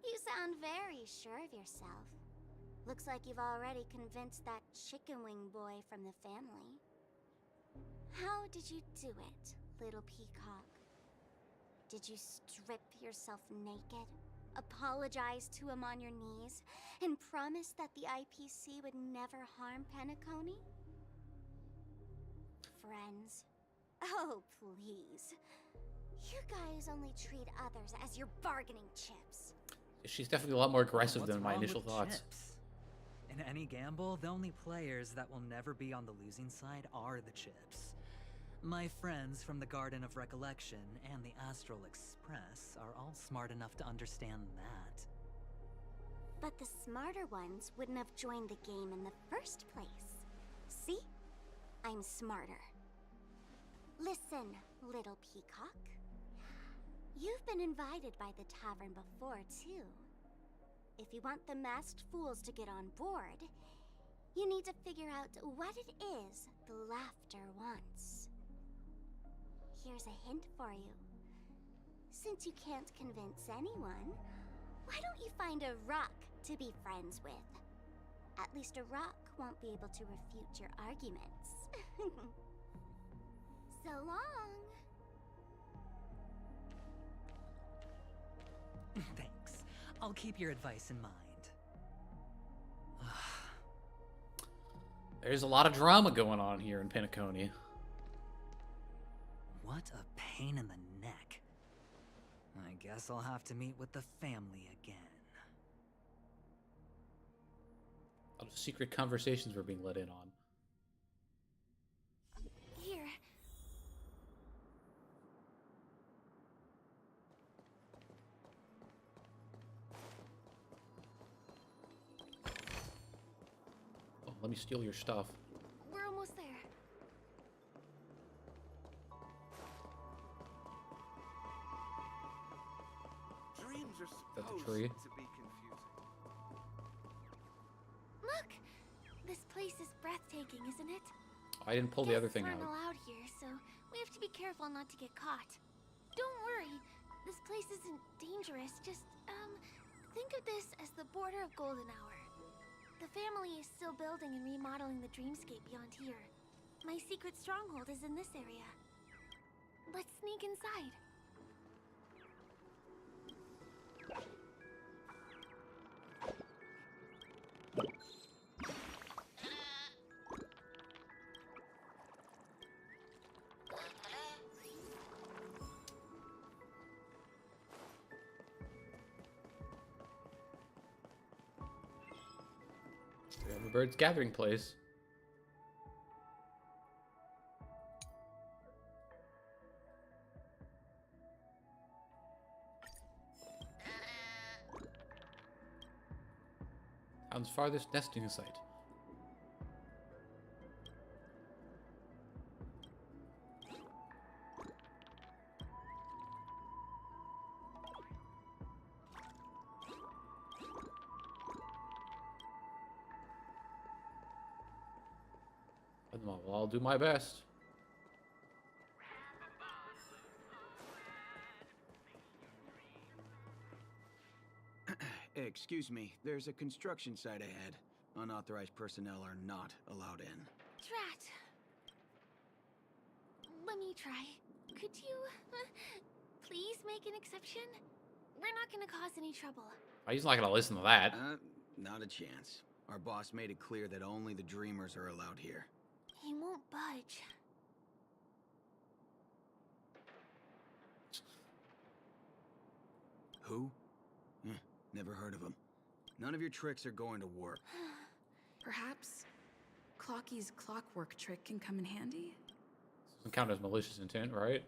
You sound very sure of yourself. Looks like you've already convinced that chicken wing boy from the family. How did you do it, little peacock? Did you strip yourself naked, apologize to him on your knees, and promise that the IPC would never harm Penacony? Friends? Oh, please. You guys only treat others as your bargaining chips. She's definitely a lot more aggressive What's than my wrong initial with thoughts. chips? In any gamble, the only players that will never be on the losing side are the chips. My friends from the Garden of Recollection and the Astral Express are all smart enough to understand that. But the smarter ones wouldn't have joined the game in the first place. See? I'm smarter. Listen, little peacock. You've been invited by the tavern before, too. If you want the masked fools to get on board, you need to figure out what it is the laughter wants. Here's a hint for you. Since you can't convince anyone, why don't you find a rock to be friends with? At least a rock won't be able to refute your arguments. So long. Thanks. I'll keep your advice in mind. There's a lot of drama going on here in Penacony. What a pain in the neck. I guess I'll have to meet with the family again. A lot of secret conversations were being let in on. Here. Oh, let me steal your stuff. We're almost there. Dreams are That's a supposed tree. to be confusing. Look! This place is breathtaking, isn't it? I didn't pull the other thing Guests out. aren't allowed here, so we have to be careful not to get caught. Don't worry, this place isn't dangerous. Just, think of this as the border of Golden Hour. The family is still building and remodeling the dreamscape beyond here. My secret stronghold is in this area. Let's sneak inside. Bird's gathering place. Town's farthest nesting site. Well, I'll do my best. Excuse me, there's a construction site ahead. Unauthorized personnel are not allowed in. Drat. Let me try. Could you, please make an exception? We're not gonna cause any trouble. Oh, he's not gonna listen to that. Not a chance. Our boss made it clear that only the dreamers are allowed here. He won't budge. Who? Never heard of him. None of your tricks are going to work. Perhaps Clocky's clockwork trick can come in handy? Doesn't count as malicious intent, right?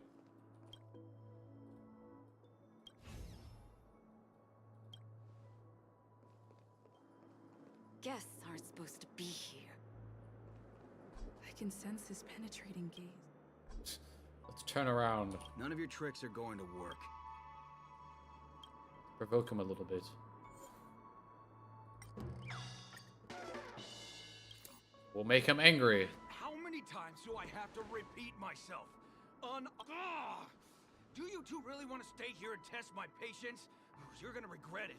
Guests aren't supposed to be here. I can sense his penetrating gaze. Let's turn around. None of your tricks are going to work. Provoke him a little bit. We'll make him angry. How many times do I have to repeat myself? Do you two really want to stay here and test my patience? You're gonna regret it.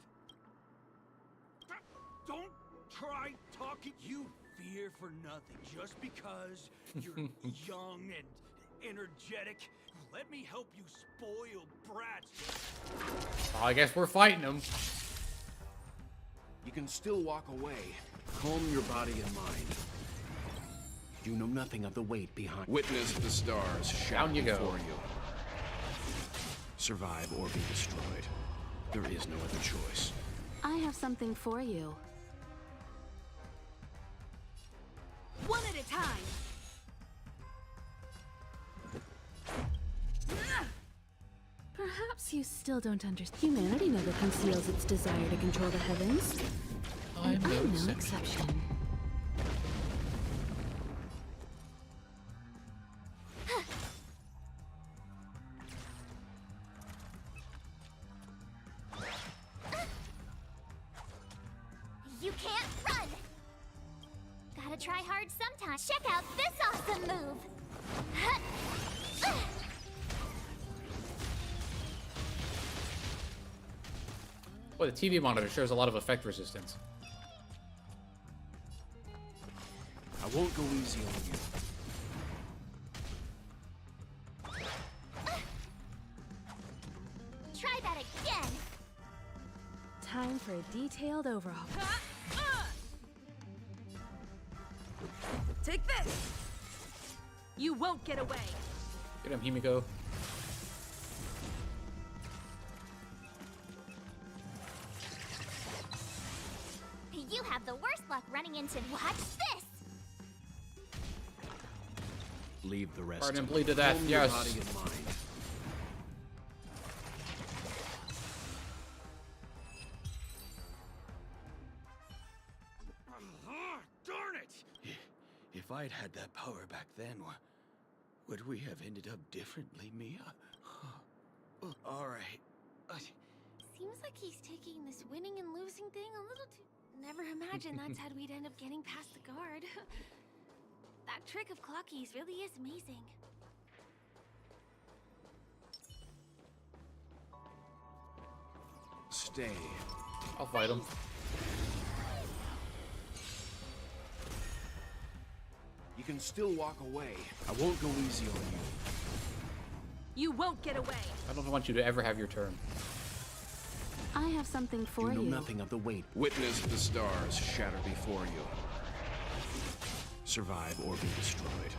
Don't try talking. You fear for nothing just because you're young and energetic. Let me help you spoiled brats. I guess we're fighting him. You can still walk away. Calm your body and mind. You know nothing of the weight behind. Witness the stars shout before you. Survive or be destroyed. There is no other choice. I have something for you. One at a time. Perhaps you still don't understand. Humanity never conceals its desire to control the heavens. I'm no exception. You can't run! Gotta try hard sometimes. Check out this awesome move! Boy, the TV monitor shows a lot of effect resistance. I won't go easy on you. Try that again! Time for a detailed overhaul. Take this! You won't get away! Get him, Himiko. You have the worst luck running into. Watch this! Leave the rest. Burn and bleed to death, Calm yes. your body and mind. Darn it! If I'd had that power back then, would we have ended up differently, Mia? All right. Seems like he's taking this winning and losing thing a little too. Never imagined that's how we'd end up getting past the guard. That trick of Clocky's really is amazing. Stay. I'll fight him. You can still walk away. I won't go easy on you. You won't get away! I don't want you to ever have your turn. I have something for You you. know nothing of the weight. Witness the stars shatter before you. Survive or be destroyed.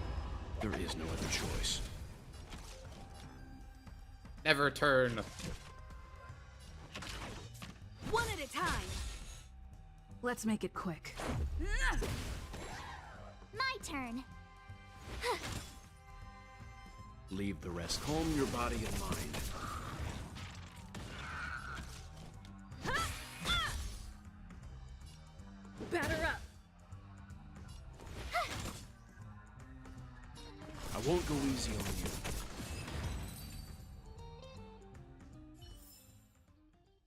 There is no other choice. Never turn. One at a time! Let's make it quick. My turn. Leave the rest. Calm your body and mind. Batter up! I won't go easy on you.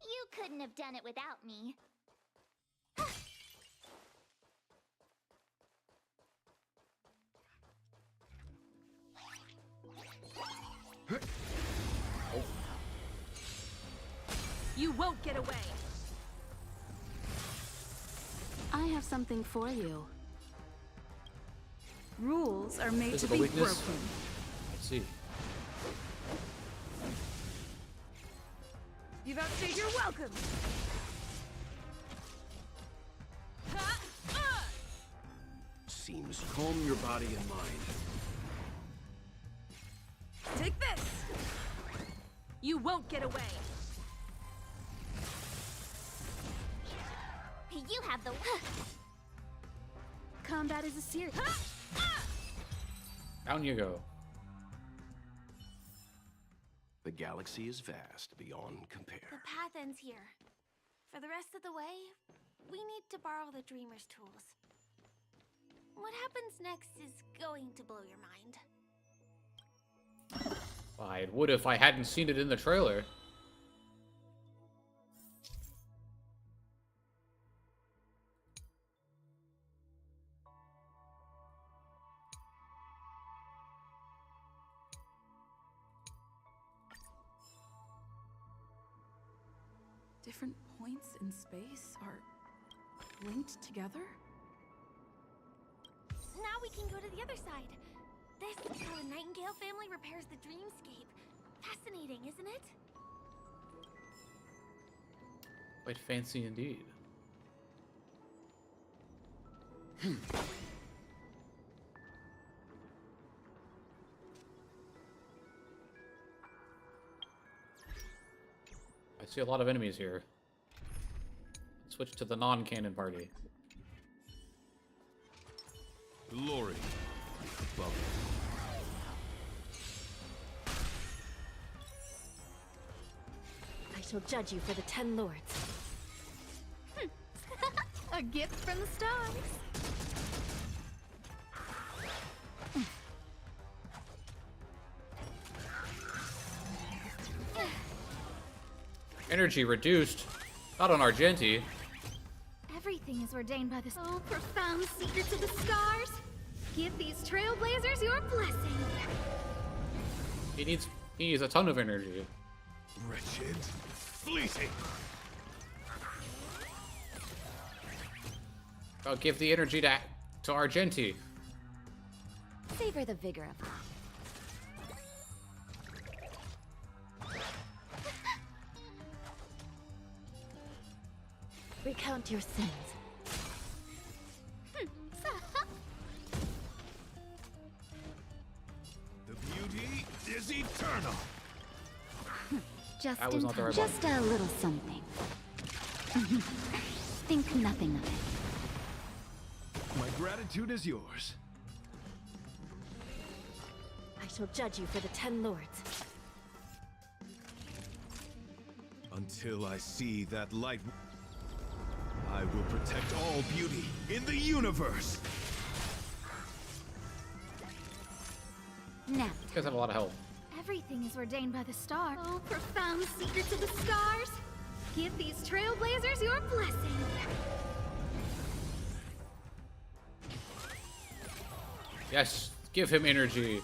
You couldn't have done it without me. You won't get away! I have something for you. Rules are made Physical to be weakness? broken. Let's see. You've outstayed your welcome! Seems calm your body and mind. Take this! You won't get away! You have the. Combat is a series. Down you go. The galaxy is vast beyond compare. The path ends here. For the rest of the way, we need to borrow the Dreamer's tools. What happens next is going to blow your mind. Well, it would if I hadn't seen it in the trailer. Different points in space are linked together? Now we can go to the other side. This is how the Nightingale family repairs the dreamscape. Fascinating, isn't it? Quite fancy indeed. I see a lot of enemies here. Switch to the non-canon party. Glory. Above. I shall judge you for the 10 lords. A gift from the stars. Energy reduced. Not on Argenti. Everything is ordained by the profound secrets of the stars. Give these trailblazers your blessing. He needs a ton of energy. Wretched. Fleeting. I'll give the energy to Argenti. Savor the vigor of it. Recount your sins. The beauty is eternal. Just That was in not the time. right Just a little something. Think nothing of it. My gratitude is yours. I shall judge you for the 10 lords. Until I see that light, I will protect all beauty in the universe. Now, You guys have a lot of health. everything is ordained by the star. Oh, profound secrets of the stars. Give these trailblazers your blessing. Yes, give him energy.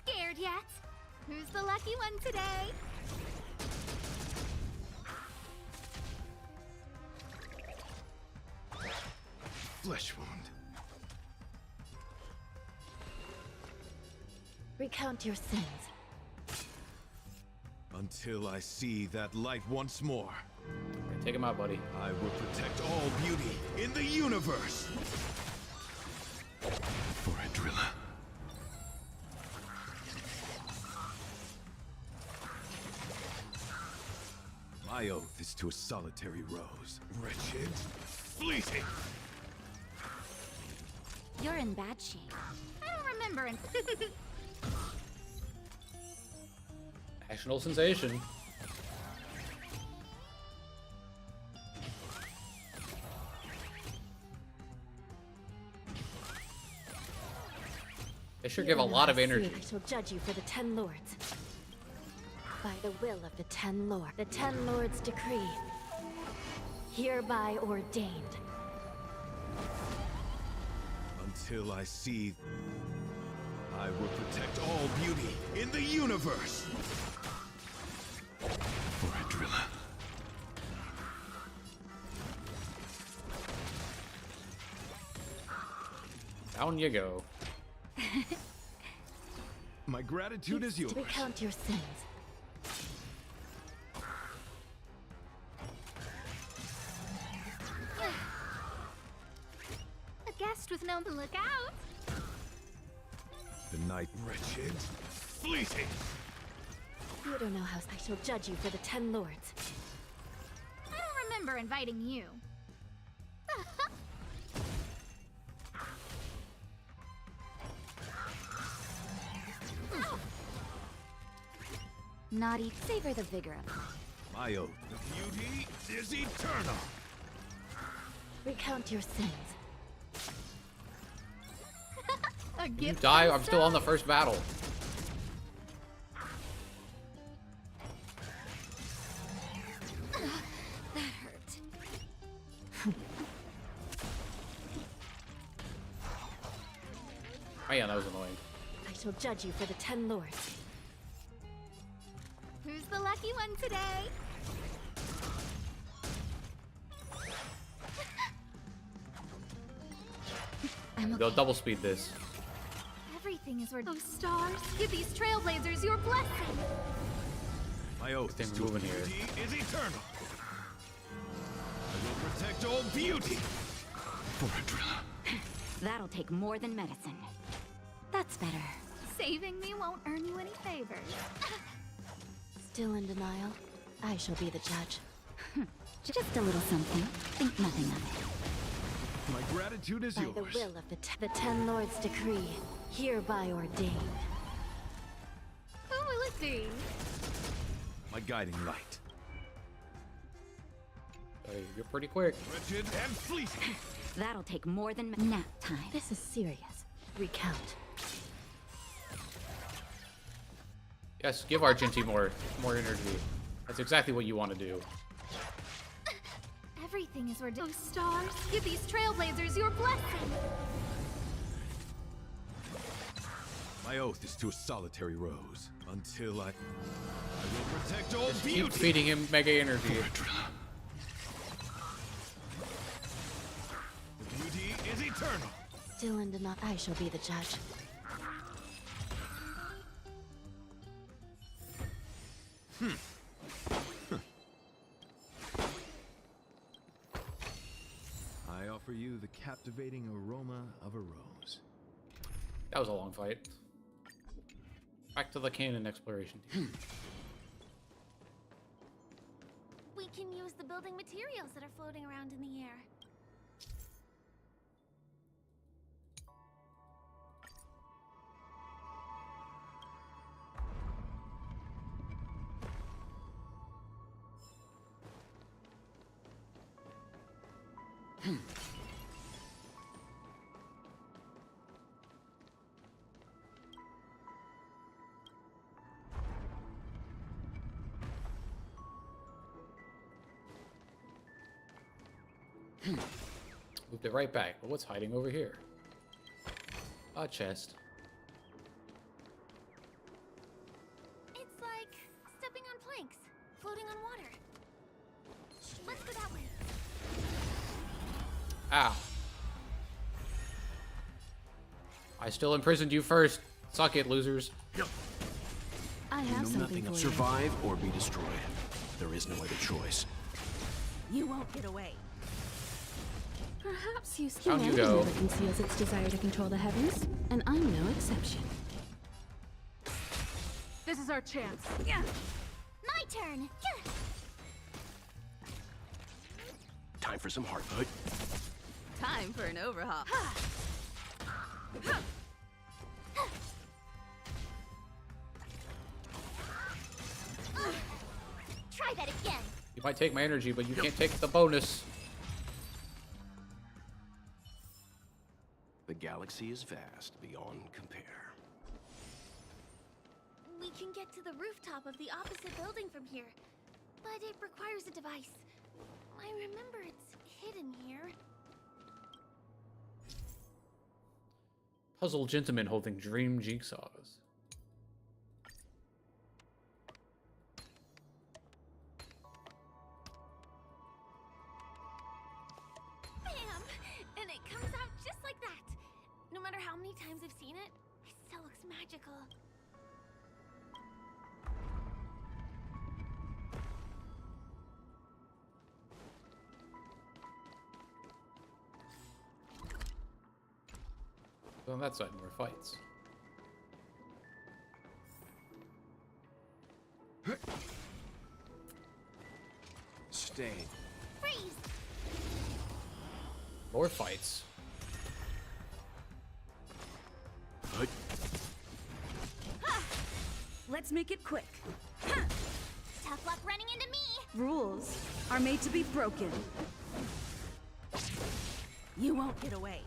Scared yet? Who's the lucky one today? Flesh wound. Recount your sins. Until I see that light once more. Take him out, buddy. I will protect all beauty in the universe. For Adrilla. My oath is to a solitary rose. Wretched. Fleeting. You're in bad shape. I don't remember. National sensation. They sure give a lot of energy. I shall judge you for the 10 lords. By the will of the 10 lords. The 10 lords decree. Hereby ordained. Until I see, I will protect all beauty in the universe. For Adrilla. Down you go. My gratitude is yours. Recount your sins. A guest with no look out. The night wretched. Fleeting. You don't know how I shall judge you for the 10 lords. I don't remember inviting you. Naughty, savor the vigor of it. My oath. The beauty is eternal. Recount your sins. A You gift die, from I'm still on the first battle. That hurt. Man, that was annoying. I shall judge you for the 10 lords. Who's the lucky one today? They'll double speed this. Everything is where those stars give these trailblazers your blessing. My oath Things to moving here. beauty is eternal. I will protect all beauty. That'll take more than medicine. That's better. Saving me won't earn you any favors. Still in denial? I shall be the judge. Just a little something. Think nothing of it. My gratitude is By yours. the will of the 10 lords' decree, hereby ordained. Who will it be? My guiding light. Hey, you're pretty quick. Wretched and fleeting. That'll take more than nap time. This is serious. Recount. Yes, give Argenti more energy. That's exactly what you want to do. Everything is where those stars give these trailblazers your blessing. My oath is to a solitary rose until I will protect all Just beauty. keep feeding him mega energy. The beauty is eternal. Still in denial. I shall be the judge. I offer you the captivating aroma of a rose. That was a long fight. Back to the cannon exploration. We can use the building materials that are floating around in the air. Moved it right back, but what's hiding over here? A chest. It's like stepping on planks, floating on water. Let's go that way. Ow. I still imprisoned you first. Suck it, losers. I have know something nothing for of you. survive or be destroyed. There is no other choice. You won't get away. Perhaps you Down you go. never conceals its desire to control the heavens, and I'm no exception. This is our chance. My turn. Time for some heartbeat. Time for an overhaul. Try that again. You might take my energy, but you can't take the bonus. The galaxy is vast beyond compare. We can get to the rooftop of the opposite building from here, but it requires a device. I remember it's hidden here. Puzzle gentleman holding dream jigsaws. Bam! And it comes out just like that. No matter how many times I've seen it, it still looks magical. So on that side, more fights. Stay. Freeze! More fights. Let's make it quick. Tough luck running into me! Rules are made to be broken. You won't get away.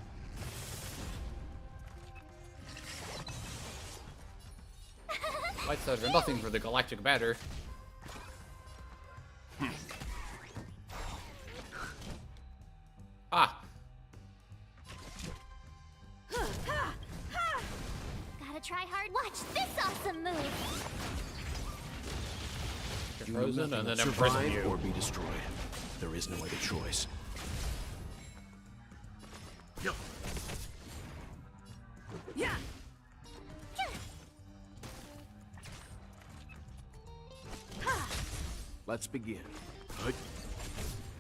Light side are nothing for the galactic batter. Ah! Gotta try hard. Watch this awesome move! You're frozen and then Survive imprison you. or be destroyed. There is no other choice. Yo. Yeah. Let's begin.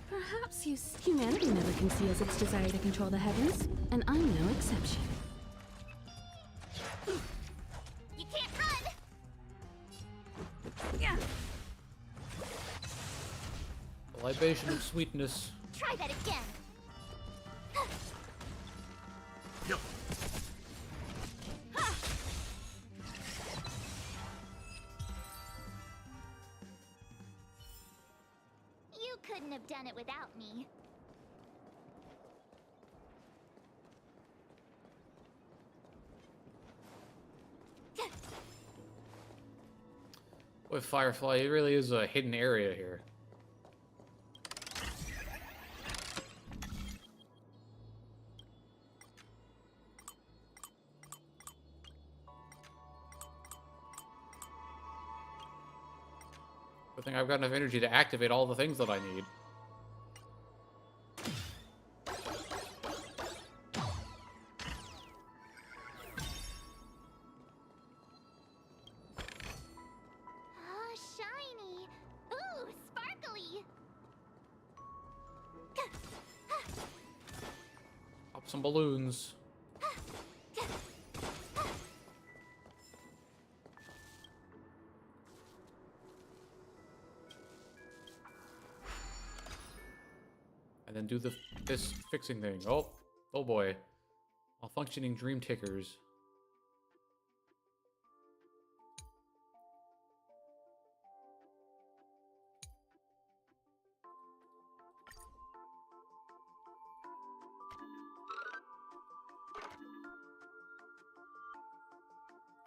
Perhaps humanity never conceals its desire to control the heavens, and I'm no exception. You can't run! Yeah. A libation of sweetness. Try that again! Yo. You couldn't have done it without me. With Firefly, it really is a hidden area here. I think I've got enough energy to activate all the things that I need. Oh, shiny! Ooh, sparkly! Pop some balloons. And then do this fixing thing. Oh boy. Malfunctioning dream tickers.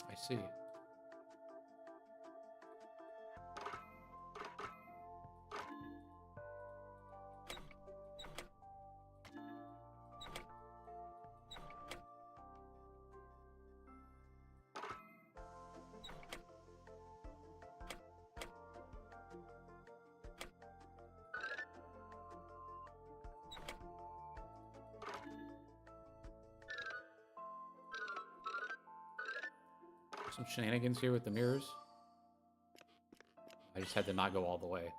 I see. Some shenanigans here with the mirrors. I just had to not go all the way.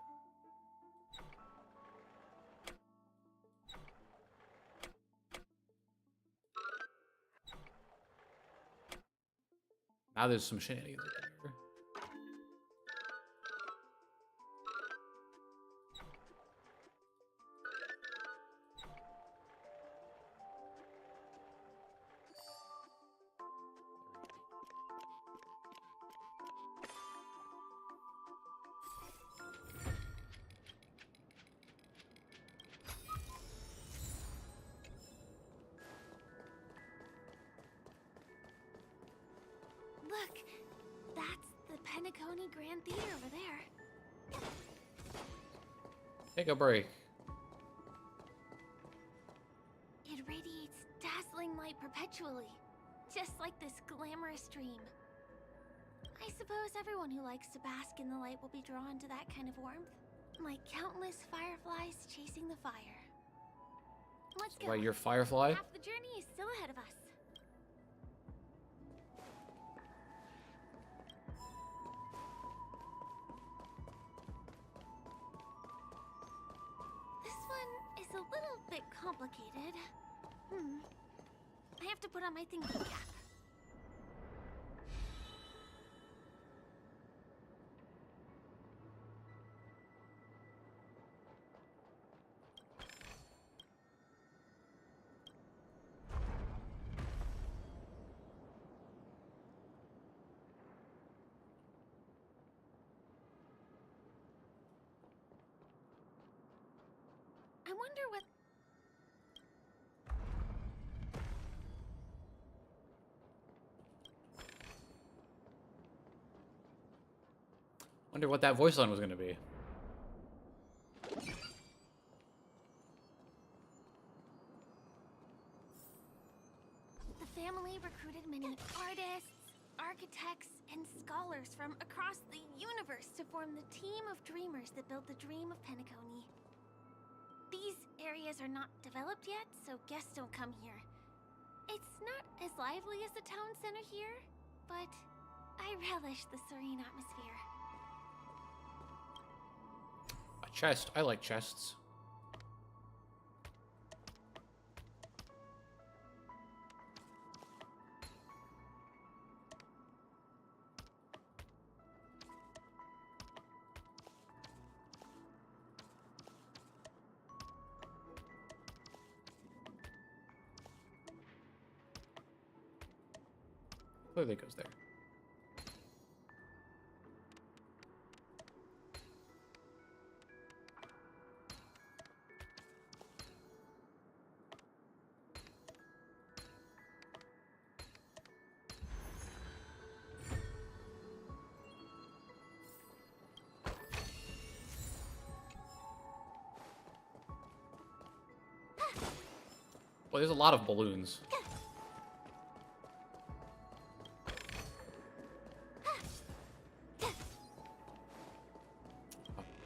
Now there's some shenanigans with the mirror. Look, that's the Penacony Grand Theater over there. Take a break. It radiates dazzling light perpetually, just like this glamorous dream. I suppose everyone who likes to bask in the light will be drawn to that kind of warmth, like countless fireflies chasing the fire. Let's go. Wait, you're Firefly? Half the journey is still ahead of us. This one is a little bit complicated. I have to put on my thinking cap. wonder what... Wonder what that voice line was gonna be. The family recruited many artists, architects, and scholars from across the universe to form the team of dreamers that built the dream of Penacony. These areas are not developed yet, so guests don't come here. It's not as lively as the town center here, but I relish the serene atmosphere. A chest. I like chests. Clearly goes there. Well, there's a lot of balloons.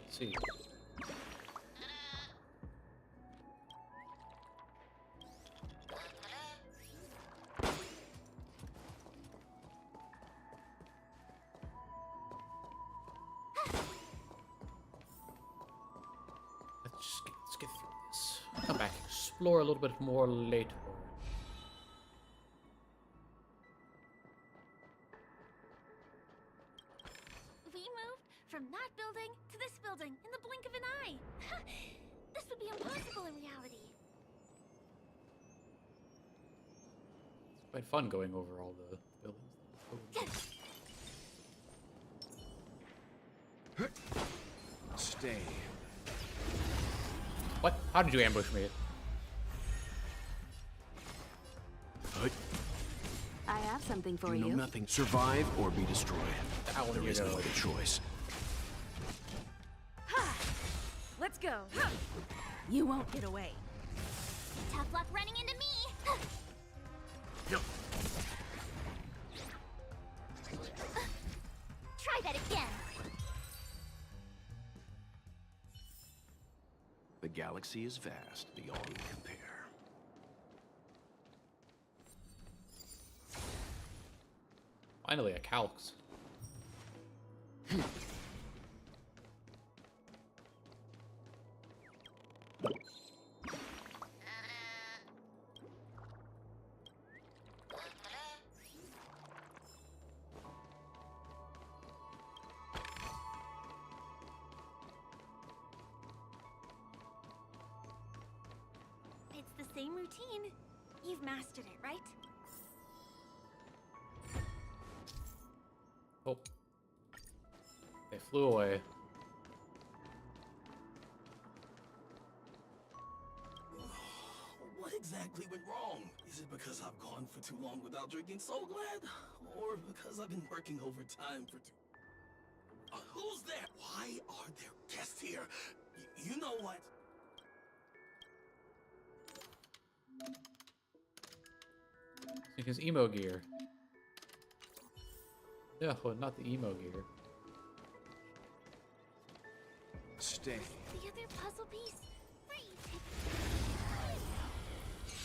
Let's see. Let's get through this. Come back, explore a little bit more later. We moved from that building to this building in the blink of an eye. This would be impossible in reality. It's quite fun going over all the buildings. Stay. What? How did you ambush me? I have something for You know you. nothing. Survive or be destroyed. Down There you is no go. other choice. Let's go. You won't get away. Tough luck running into me. Try that again. The galaxy is vast beyond compare. Finally, a calx. It's the same routine. You've mastered it, right? Oh. They flew away. What exactly went wrong? Is it because I've gone for too long without drinking so glad? Or because I've been working overtime for too... who's there? Why are there guests here? You know what? Like his emo gear. No, not the emo gear. Stay. The other puzzle piece? Where you take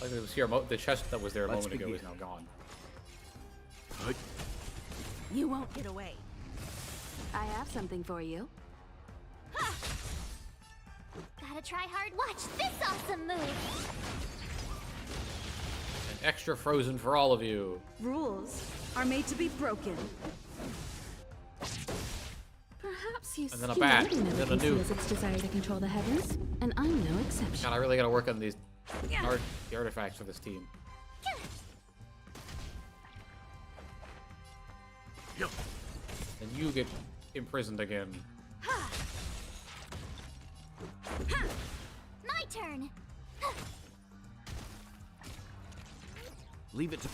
Like it was here. The chest that was there a Let's moment ago begin. is now gone. You won't get away. I have something for you. Gotta try hard. Watch this awesome move. An extra frozen for all of you. Rules are made to be broken. Perhaps you And then a skinned bat, never and then a conceals nuke. its desire to control the heavens, and I'm no exception. God, I really gotta work on these the artifacts for this team. And you get imprisoned again. My turn. Leave it to...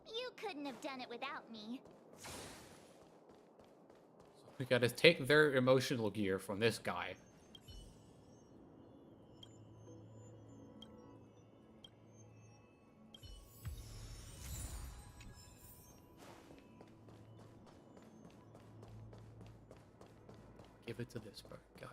You couldn't have done it without me. We gotta take their emotional gear from this guy. Give it to this part guy.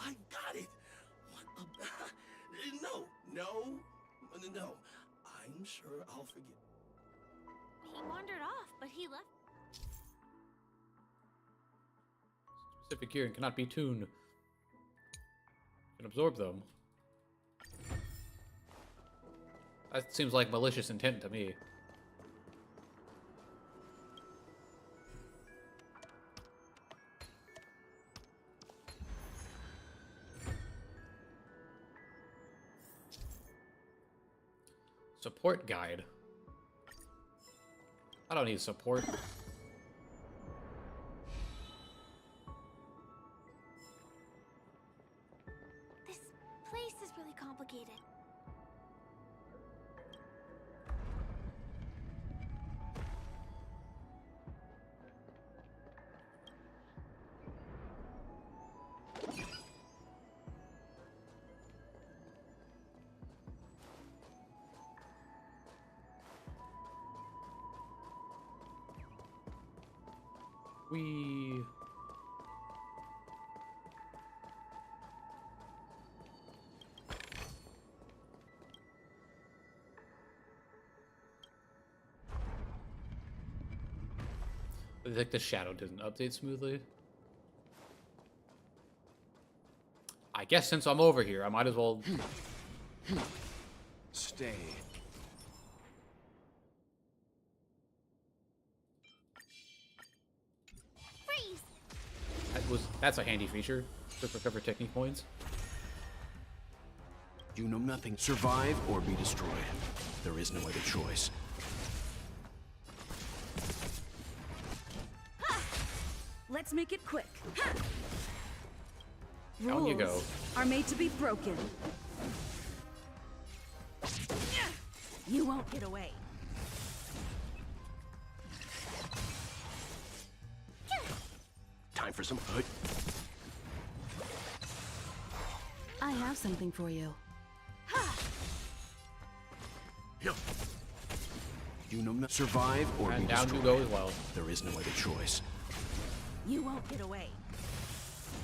I got it. What no, no. I'm sure I'll forget. He wandered off, but he left. Specific gear and cannot be tuned. Can absorb them. That seems like malicious intent to me. Support guide. I don't need support. This place is really complicated. We... I think the shadow didn't update smoothly. I guess since I'm over here, I might as well... Stay. Freeze! That's a handy feature to recover technique points. You know nothing. Survive or be destroyed. There is no other choice. Let's make it quick. Down you go. Rules are made to be broken. You won't get away. Time for some... I have something for you. You know not survive or And be down destroyed. you go as well. There is no other choice. You won't get away.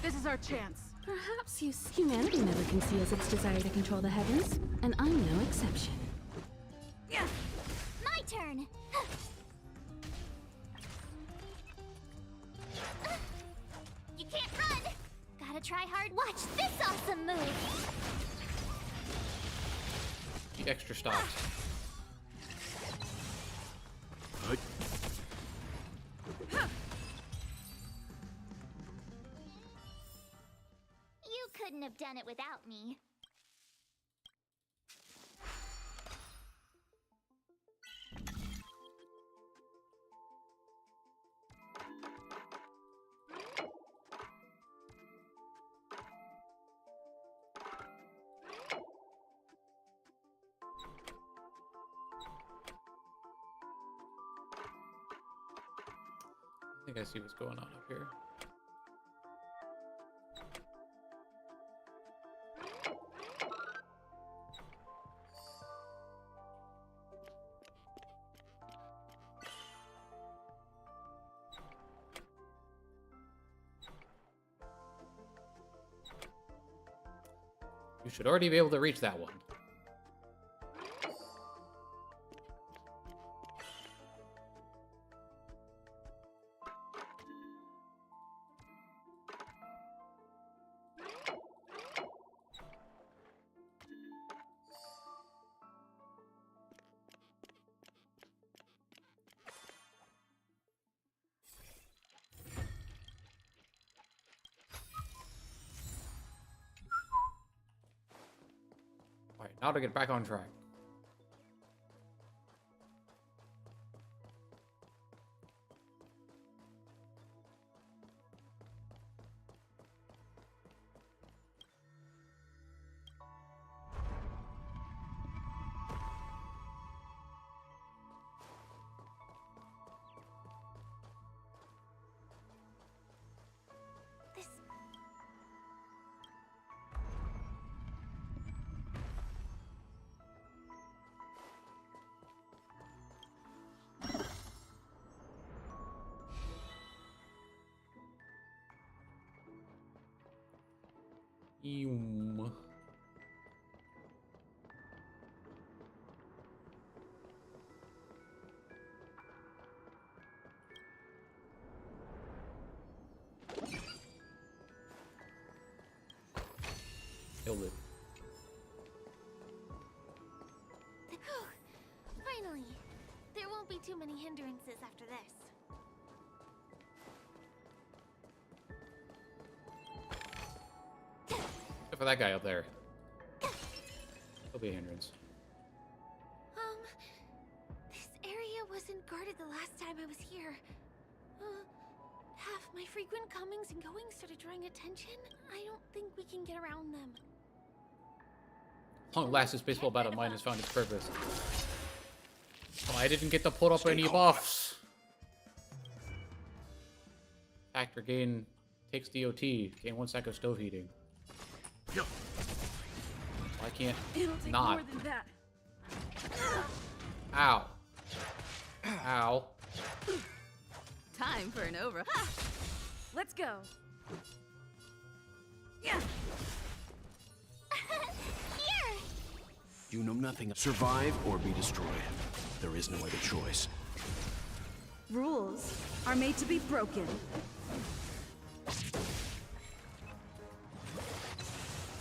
This is our chance. Perhaps humanity never conceals its desire to control the heavens, and I'm no exception. My turn! You can't run! Gotta try hard. Watch this awesome move! The extra stops. You couldn't have done it without me. I think I see what's going on up here. You should already be able to reach that one. Now to get back on track. This... Eum. Killed it. Finally! There won't be too many hindrances after this. Except for that guy up there. He'll be a hindrance. This area wasn't guarded the last time I was here. Have my frequent comings and goings started drawing attention? I don't think we can get around them. Long last, this baseball bat of mine has found its purpose. Oh, I didn't get to put up any buffs. Factor gain takes DOT. Gain 1 sec of stove heating. I can't not. More than that. Ow. Ow. Time for an over. Let's go. Yeah. Here! You know nothing. Survive or be destroyed. There is no other choice. Rules are made to be broken.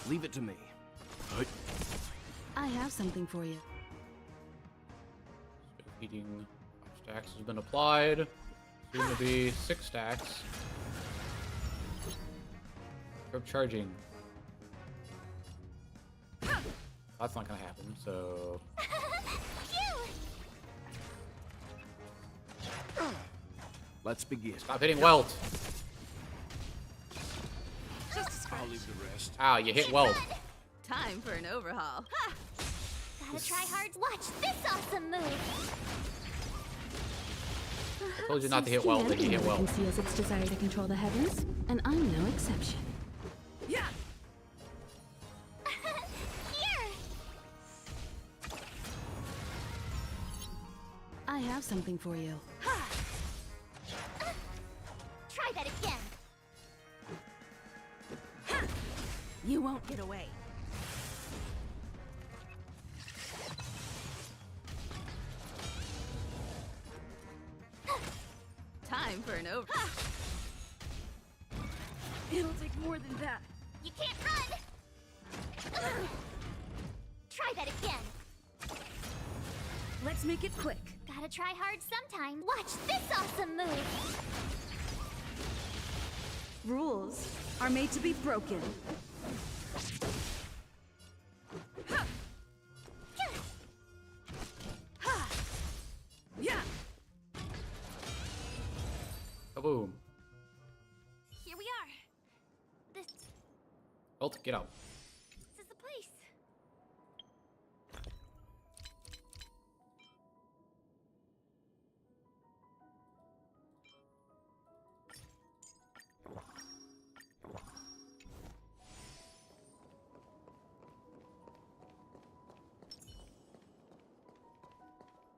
Leave it to me. I have something for you. Heating 5 stacks has been applied. Soon to be 6 stacks. Curb charging. That's not gonna happen, so. Let's begin. Stop hitting weld. I'll leave the rest. Ow, you hit weld. Time for an overhaul. Gotta try hard. Watch this awesome move! I told you not to hit weld, but you hit weld. Conceals its desire to control the heavens, and I'm no exception. Yeah. Here! I have something for you. Try that again! You won't get away. Time for an over. It'll take more than that. You can't run! Try that again! Let's make it quick. Gotta try hard sometime. Watch this awesome move! Rules are made to be broken. Yeah. Kaboom. Here we are. This Belt, get out. is the place.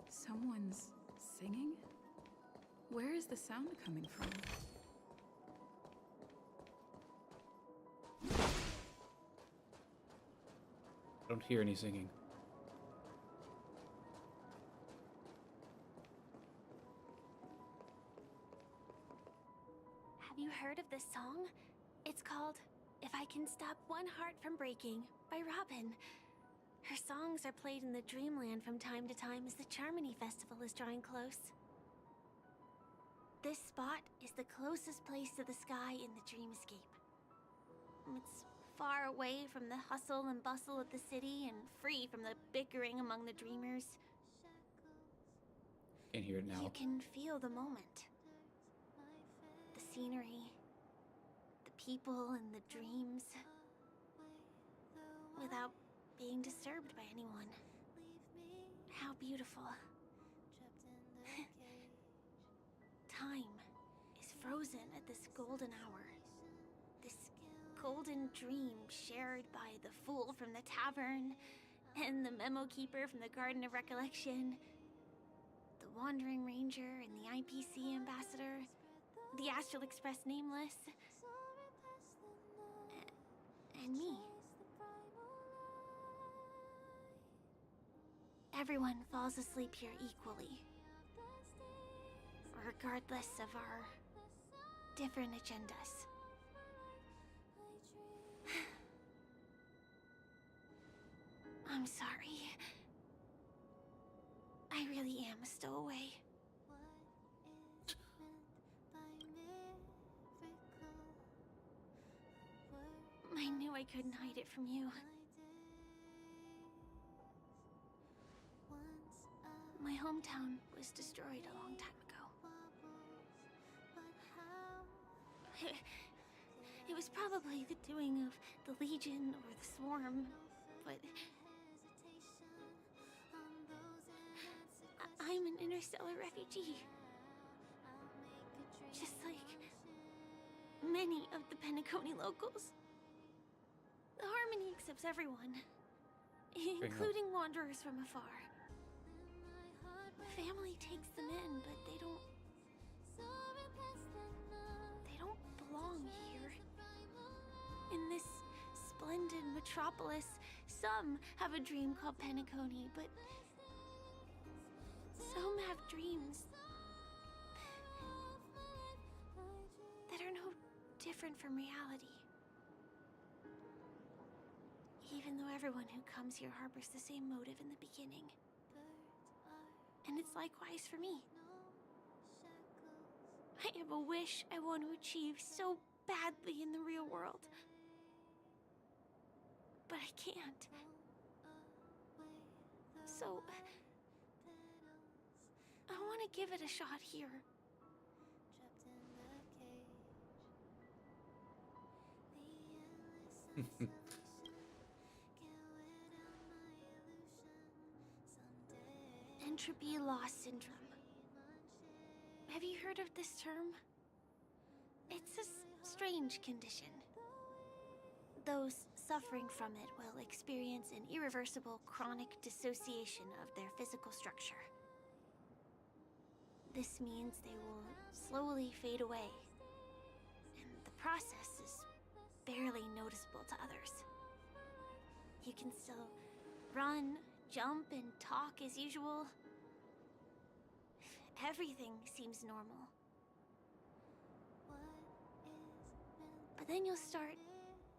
Someone's singing? Where is the sound coming from? I don't hear any singing. Have you heard of this song? It's called If I Can Stop One Heart from Breaking by Robin. Her songs are played in the Dreamland from time to time as the Charmony Festival is drawing close. This spot is the closest place to the sky in the dreamscape. It's far away from the hustle and bustle of the city and free from the bickering among the dreamers. Can't hear it now. You can feel the moment. The scenery, the people and the dreams, without being disturbed by anyone. How beautiful. Time is frozen at this golden hour. This golden dream shared by the fool from the tavern and the memo keeper from the Garden of Recollection, the Wandering Ranger and the IPC ambassador, the Astral Express Nameless, and me. Everyone falls asleep here equally, regardless of our different agendas. I'm sorry. I really am a stowaway. I knew I couldn't hide it from you. My hometown was destroyed a long time ago. It was probably the doing of the Legion or the Swarm, but I'm an interstellar refugee. Just like many of the Penacony locals. The Harmony accepts everyone, including wanderers from afar. Family takes them in, but they don't belong here. In this splendid metropolis, some have a dream called Penacony, but some have dreams that are no different from reality. Even though everyone who comes here harbors the same motive in the beginning. And it's likewise for me. I have a wish I want to achieve so badly in the real world. But I can't. So I want to give it a shot here. Entropy loss syndrome. Have you heard of this term? It's a strange condition. Those suffering from it will experience an irreversible chronic dissociation of their physical structure. This means they will slowly fade away, and the process is barely noticeable to others. You can still run, jump, and talk as usual. Everything seems normal. But then you'll start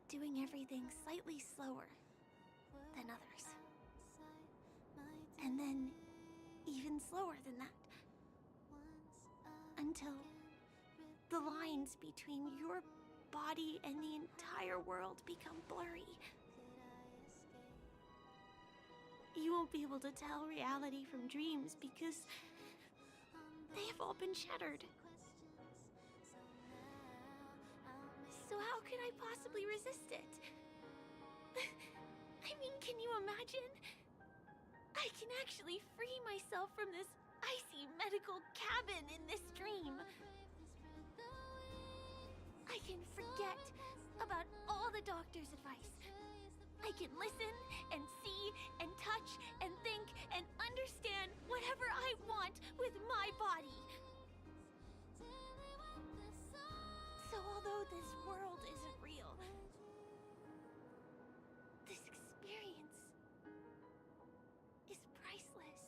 doing everything slightly slower than others. And then even slower than that. Until the lines between your body and the entire world become blurry. You won't be able to tell reality from dreams because they have all been shattered. So how could I possibly resist it? I mean, can you imagine? I can actually free myself from this icy medical cabin in this dream. I can forget about all the doctor's advice. I can listen and see and touch and think and understand whatever I want with my body. So although this world isn't real, this experience is priceless.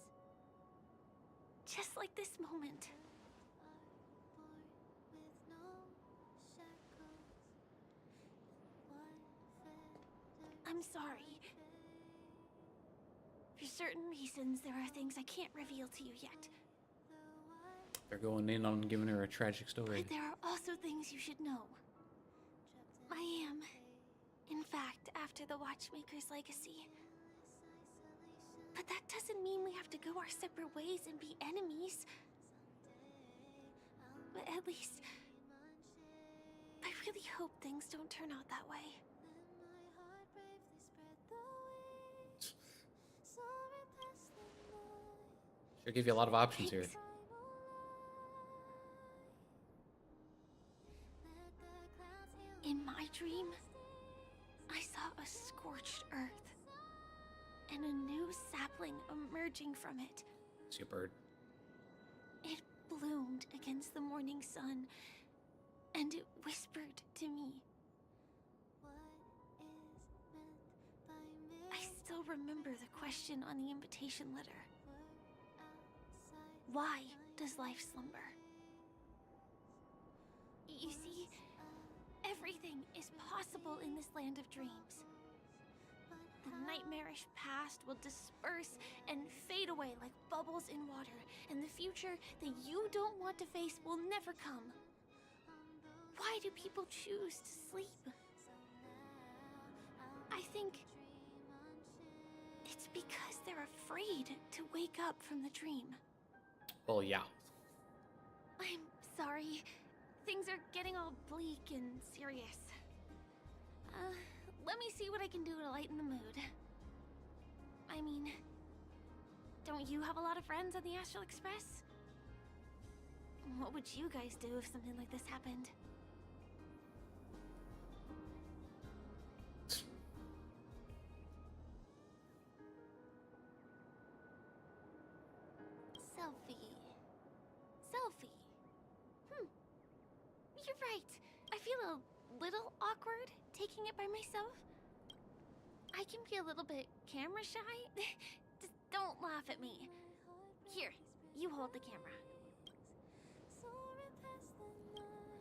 Just like this moment. I'm sorry. For certain reasons, there are things I can't reveal to you yet. They're going in on giving her a tragic story. But there are also things you should know. I am, in fact, after the Watchmaker's legacy. But that doesn't mean we have to go our separate ways and be enemies. But at least, I really hope things don't turn out that way. Sure give you a lot of options here. In my dream, I saw a scorched earth and a new sapling emerging from it. See a bird. It bloomed against the morning sun, and it whispered to me. I still remember the question on the invitation letter. Why does life slumber? You see, everything is possible in this land of dreams. The nightmarish past will disperse and fade away like bubbles in water, and the future that you don't want to face will never come. Why do people choose to sleep? I think it's because they're afraid to wake up from the dream. Well, yeah. I'm sorry. Things are getting all bleak and serious. Let me see what I can do to lighten the mood. I mean, don't you have a lot of friends on the Astral Express? What would you guys do if something like this happened? Selfie. You're right. I feel a little awkward taking it by myself. I can be a little bit camera shy. Just don't laugh at me. Here, you hold the camera.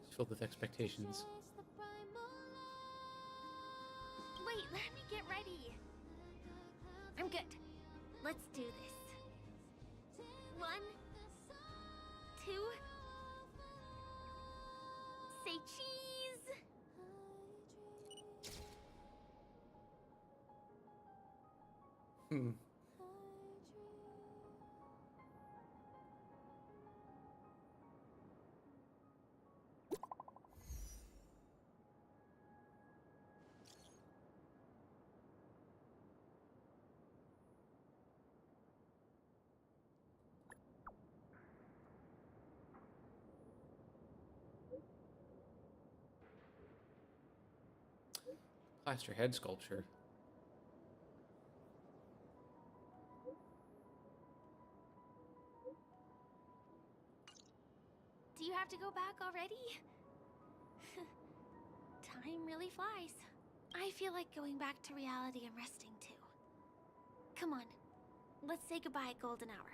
It's filled with expectations. Wait, let me get ready. I'm good. Let's do this. 1, 2. Say cheese. Plaster head sculpture. Do you have to go back already? Time really flies. I feel like going back to reality and resting too. Come on, let's say goodbye at golden hour.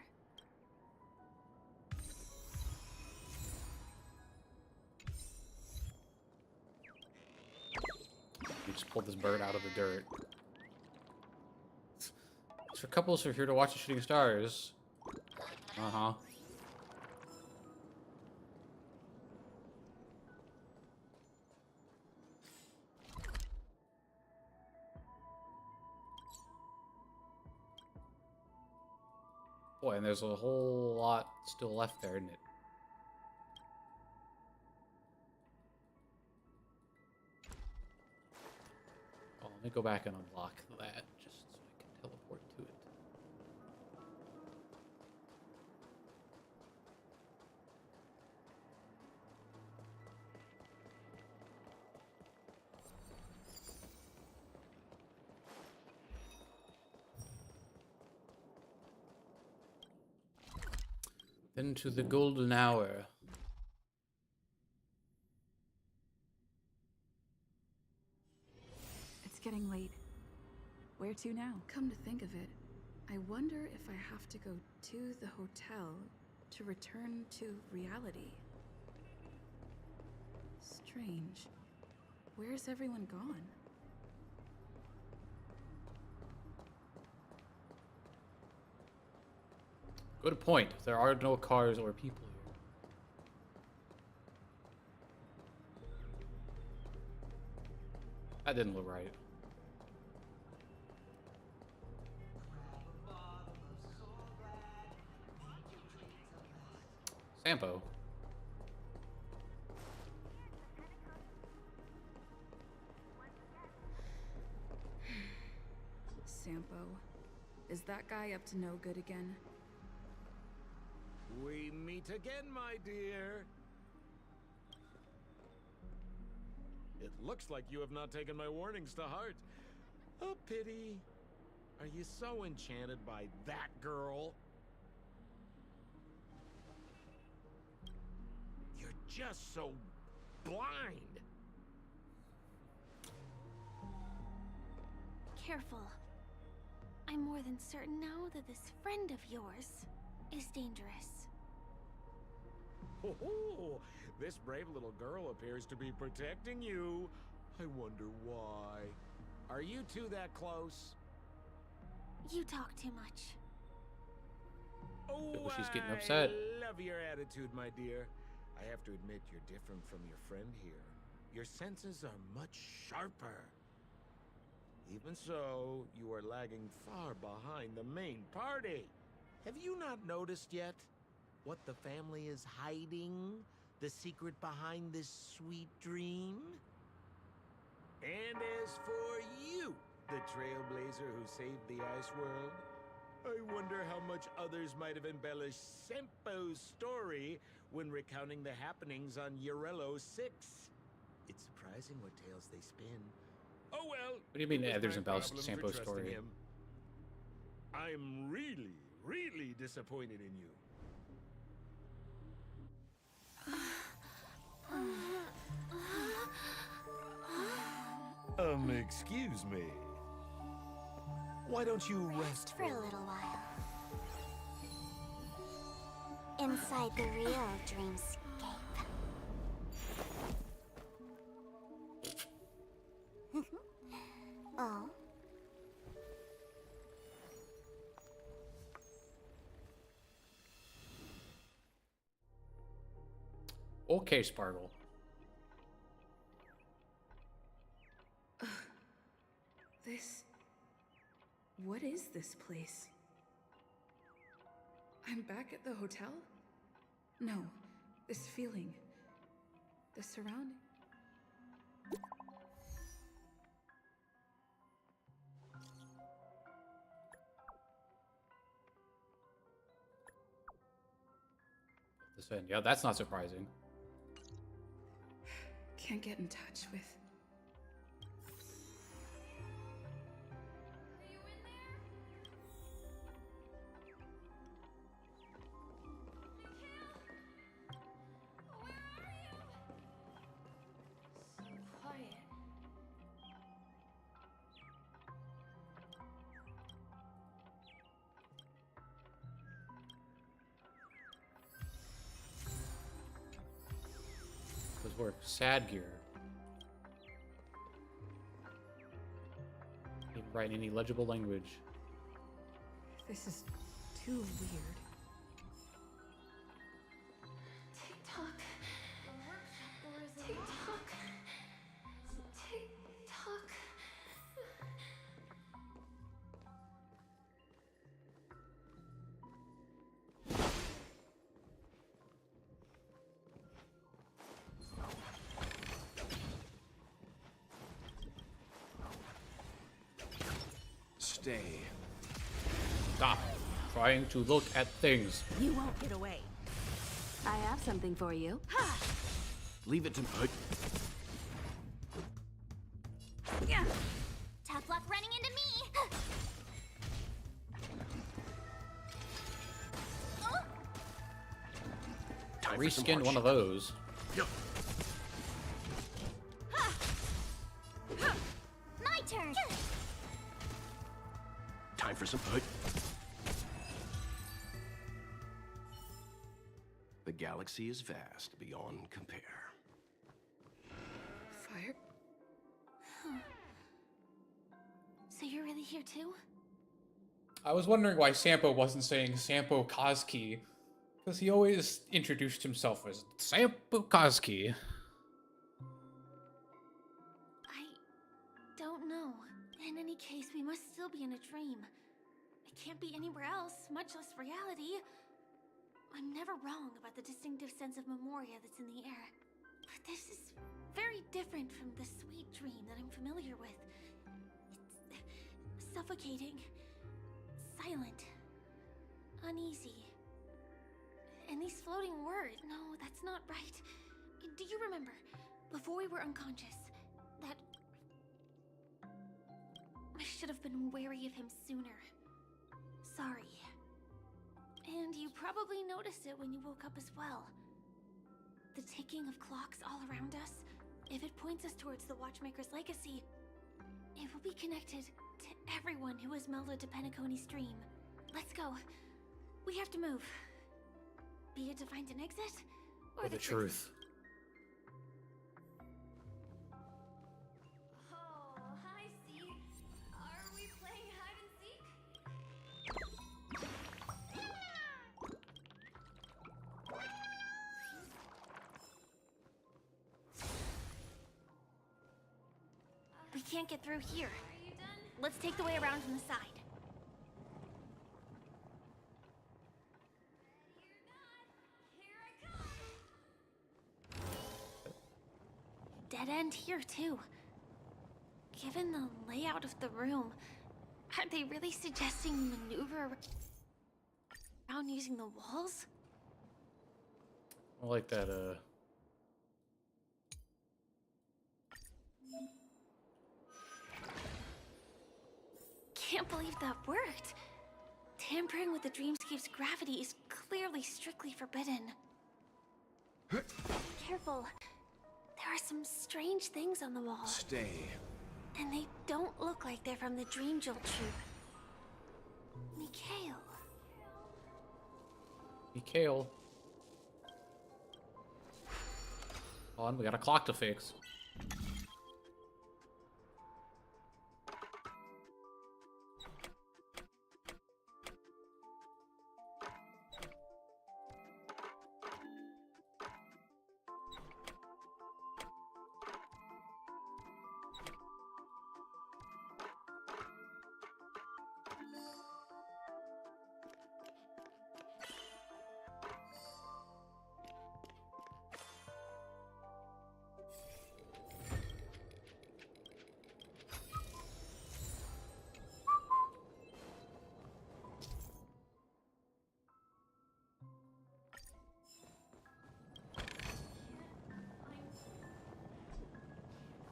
You just pulled this bird out of the dirt. It's for couples who are here to watch the shooting stars. Uh-huh. Boy, and there's a whole lot still left there, isn't it? Oh, let me go back and unlock that, just so I can teleport to it. Then to the golden hour. It's getting late. Where to now? Come to think of it, I wonder if I have to go to the hotel to return to reality. Strange. Where's everyone gone? Good point. There are no cars or people here. That didn't look right. Sampo. Sampo. Is that guy up to no good again? We meet again, my dear. It looks like you have not taken my warnings to heart. A pity. Are you so enchanted by that girl? You're just so blind. Careful. I'm more than certain now that this friend of yours is dangerous. Oh, this brave little girl appears to be protecting you. I wonder why. Are you two that close? You talk too much. Oh, she's getting upset. I love your attitude, my dear. I have to admit you're different from your friend here. Your senses are much sharper. Even so, you are lagging far behind the main party. Have you not noticed yet what the family is hiding? The secret behind this sweet dream? And as for you, the trailblazer who saved the ice world, I wonder how much others might have embellished Sempo's story when recounting the happenings on Eurello 6. It's surprising what tales they spin. Oh well. What do you mean others my embellished problem for Sampo's trusting story? him. I'm really, really disappointed in you. Excuse me. Why don't you rest For a little while. Inside the real dreamscape. Oh. Okay, Sparkle. This... What is this place? I'm back at the hotel? No, this feeling... The surrounding... This end. Yeah, that's not surprising. Can't get in touch with... Those work. Sad gear. Can't write in any legible language. This is too weird. Tick-tock. Tick-tock. Tick-tock. Stay. Stop trying to look at things. You won't get away. I have something for you. Leave it to me. Yeah. Tough luck running into me. Time for some Reskinned one of hardship. those. My turn. Time for some. The galaxy is vast beyond compare. Fire? So you're really here too? I was wondering why Sampo wasn't saying Sampo Koski, because he always introduced himself as Sampo Koski. I don't know. In any case, we must still be in a dream. It can't be anywhere else, much less reality. I'm never wrong about the distinctive sense of memoria that's in the air. But this is very different from the sweet dream that I'm familiar with. It's suffocating, silent, uneasy. And these floating words, no, that's not right. Do you remember, before we were unconscious, that I should have been wary of him sooner? Sorry. And you probably noticed it when you woke up as well. The ticking of clocks all around us, if it points us towards the Watchmaker's legacy, it will be connected to everyone who has melded to Penacony's dream. Let's go. We have to move. Be it to find an exit, or the truth. Oh, hi, C. Are we playing hide and seek? We can't get through here. Let's take the way around from the side. Dead end here, too. Given the layout of the room, are they really suggesting maneuver around using the walls? I like that, Can't believe that worked. Tampering with the dreamscape's gravity is clearly strictly forbidden. Careful. There are some strange things on the wall. Stay. And they don't look like they're from the Dream Jolt troupe. Mikhail. Mikhail. Hold on, we got a clock to fix.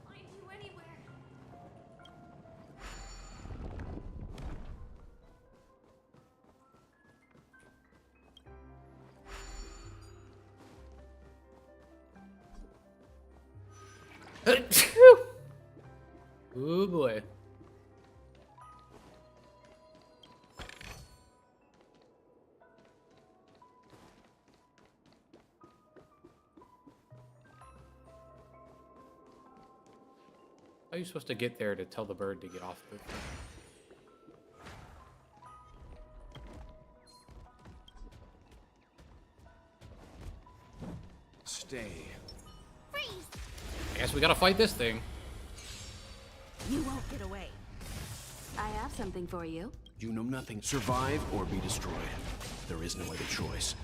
Find you anywhere. Oh boy. How are you supposed to get there to tell the bird to get off the thing? Stay. Freeze! I guess we gotta fight this thing. You won't get away. I have something for you. You know nothing. Survive or be destroyed. There is no other choice.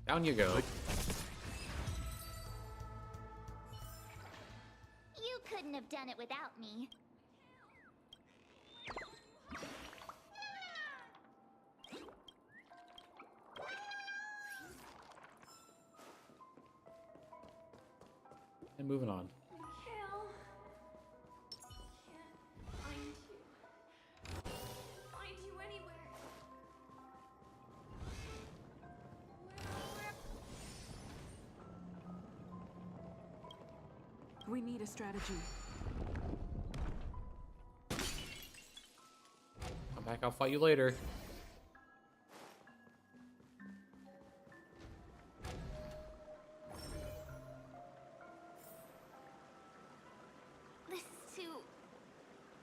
Down you go. You couldn't have done it without me. And moving on. Mikhail. Can't find you. Find you anywhere. We need a strategy. Come back, I'll fight you later. This is too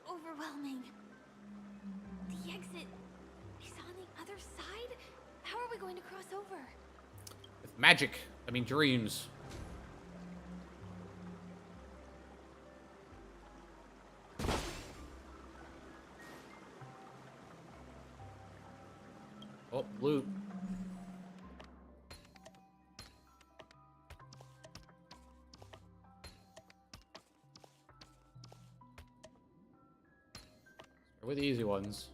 overwhelming. The exit is on the other side? How are we going to cross over? With magic. I mean dreams. Loot. Start with the easy ones.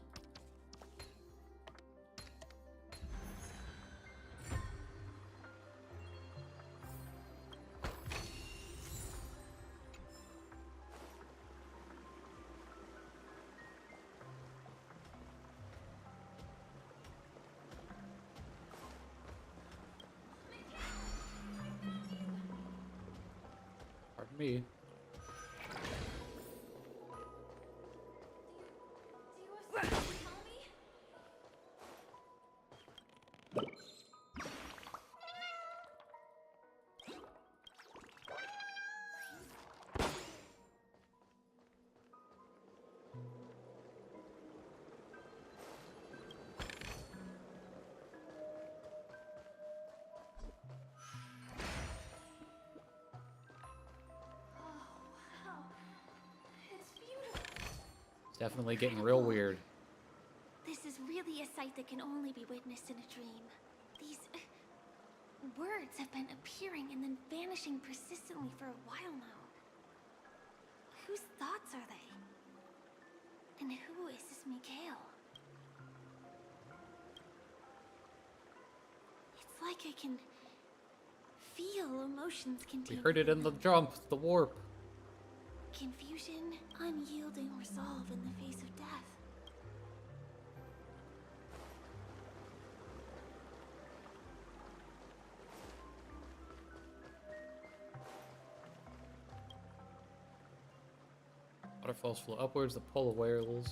Pardon me. It's definitely getting real weird. This is really a sight that can only be witnessed in a dream. These words have been appearing and then vanishing persistently for a while now. Whose thoughts are they? And who is this Mikhail? It's like I can feel emotions We contained. heard it in the jump, the warp. Confusion, unyielding resolve in the face of death. Waterfalls flow upwards, the polar whales.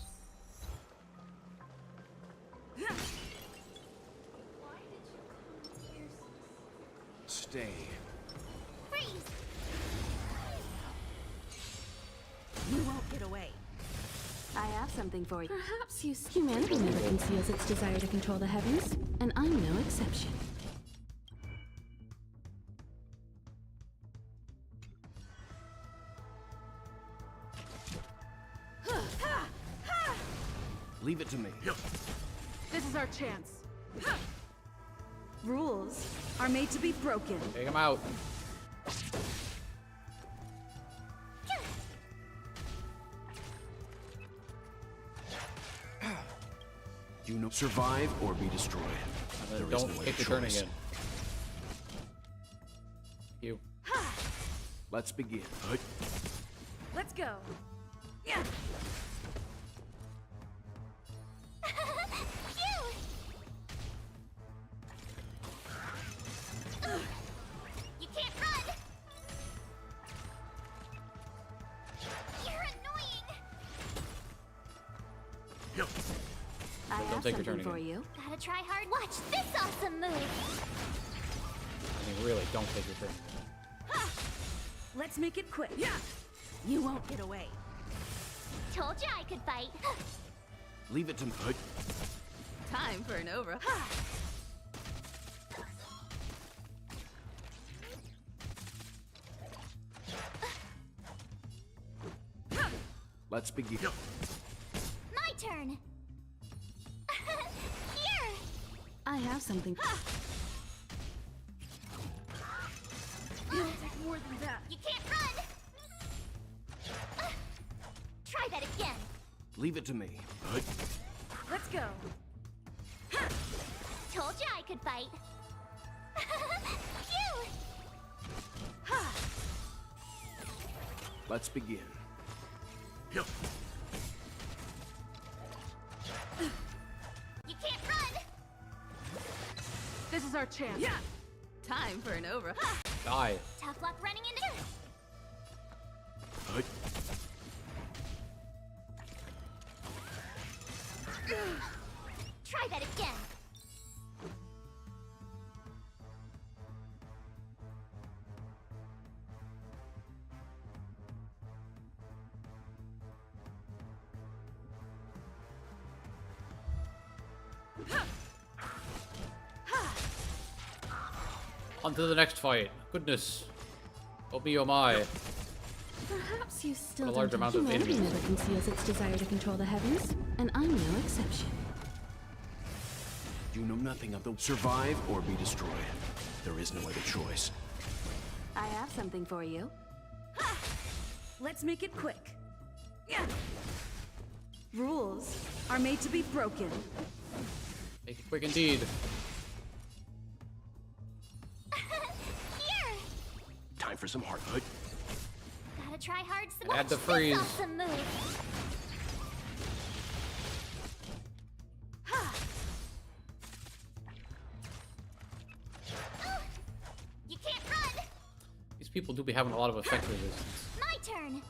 Stay. Freeze! You won't get away. I have something for you. Perhaps humanity never conceals its desire to control the heavens, and I'm no exception. Leave it to me. This is our chance. Rules are made to be broken. Take him out. You know, survive or be destroyed. And then There is don't no take other your turn choice. again. You. Let's begin. Let's go. Yeah. You can't run! You're annoying! I Don't have take your something turn for again. you. Gotta try hard. Watch this awesome move! I mean, really, don't take your turn again. Let's make it quick. Yeah. You won't get away. Told you I could fight. Leave it to me. Time for an over. Let's begin. My turn! Here! I have something. It'll take more than that. You can't run! Try that again! Leave it to me. Let's go. Told you I could fight. Phew! Let's begin. You can't run! This is our chance. Yeah. Time for an over. Die. Tough luck running into... Try that again! On to the next fight. Goodness. Oh me, oh my. Perhaps you still A don't large know amount of humanity enemies. never conceals its desire to control the heavens, and I'm no exception. You know nothing of the survive or be destroyed. There is no other choice. I have something for you. Let's make it quick. Yeah. Rules are made to be broken. Make it quick indeed. Here! Time for some hardwood. Gotta try hard. Add the Watch freeze. this awesome move. You can't run. These people do be having a lot of effect resistance. My turn.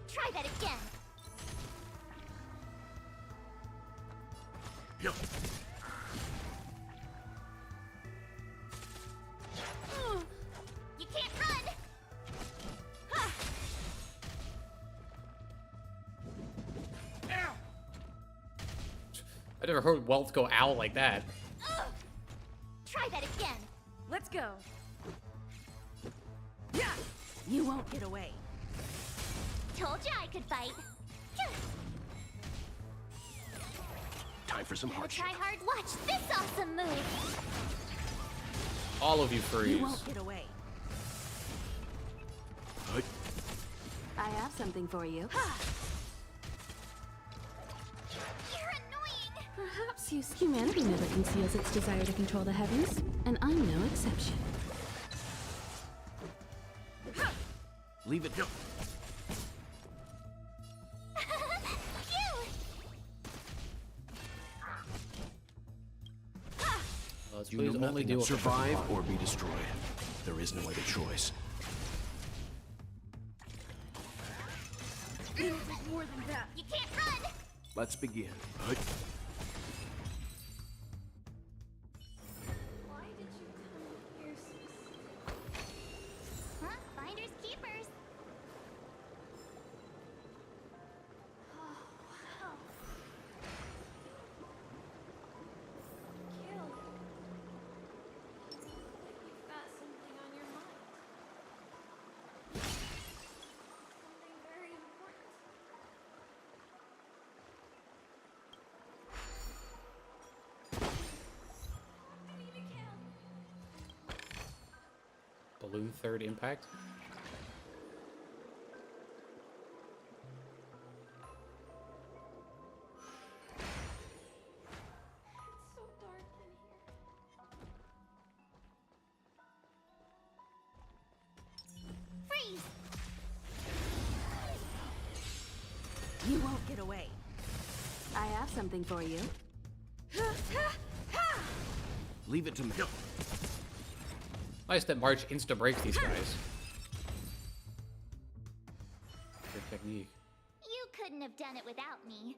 Try that again. Yep. You can't run. I never heard wealth go ow like that. Try that again. Let's go. Yeah. You won't get away. Told you I could fight. Time for some Gotta hardship. try hard. Watch this awesome move. All of you freeze. You won't get away. I have something for you. You're annoying. Perhaps humanity never conceals its desire to control the heavens, and I'm no exception. Leave it. Let's You please know only nothing deal of with survive or be destroyed. There is no other choice. It is more than that. You can't run. Let's begin. Why did you come here, sis? Huh? Finders keepers. Oh, wow. Kill. You've got something on your mind. Something very important. Enemy to kill. balloon third impact. It's so dark in here. Freeze. You won't get away. I have something for you. Leave it to me. Nice that March insta breaks these guys. Good technique. You couldn't have done it without me.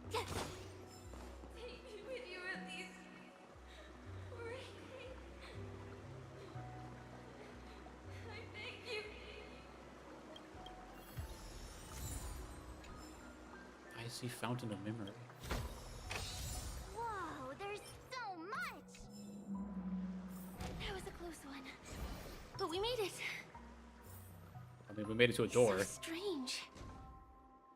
Take me with you at least. Hurry. I beg you. Icy Fountain of Memory. Whoa, there's so much. That was a close one. But we made it. I mean, we made it to a door. So strange.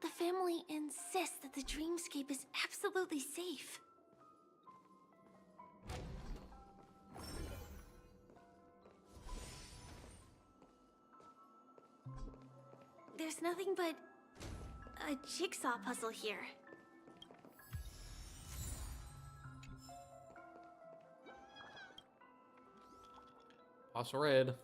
The family insists that the dreamscape is absolutely safe. There's nothing but a jigsaw puzzle here. Boss red.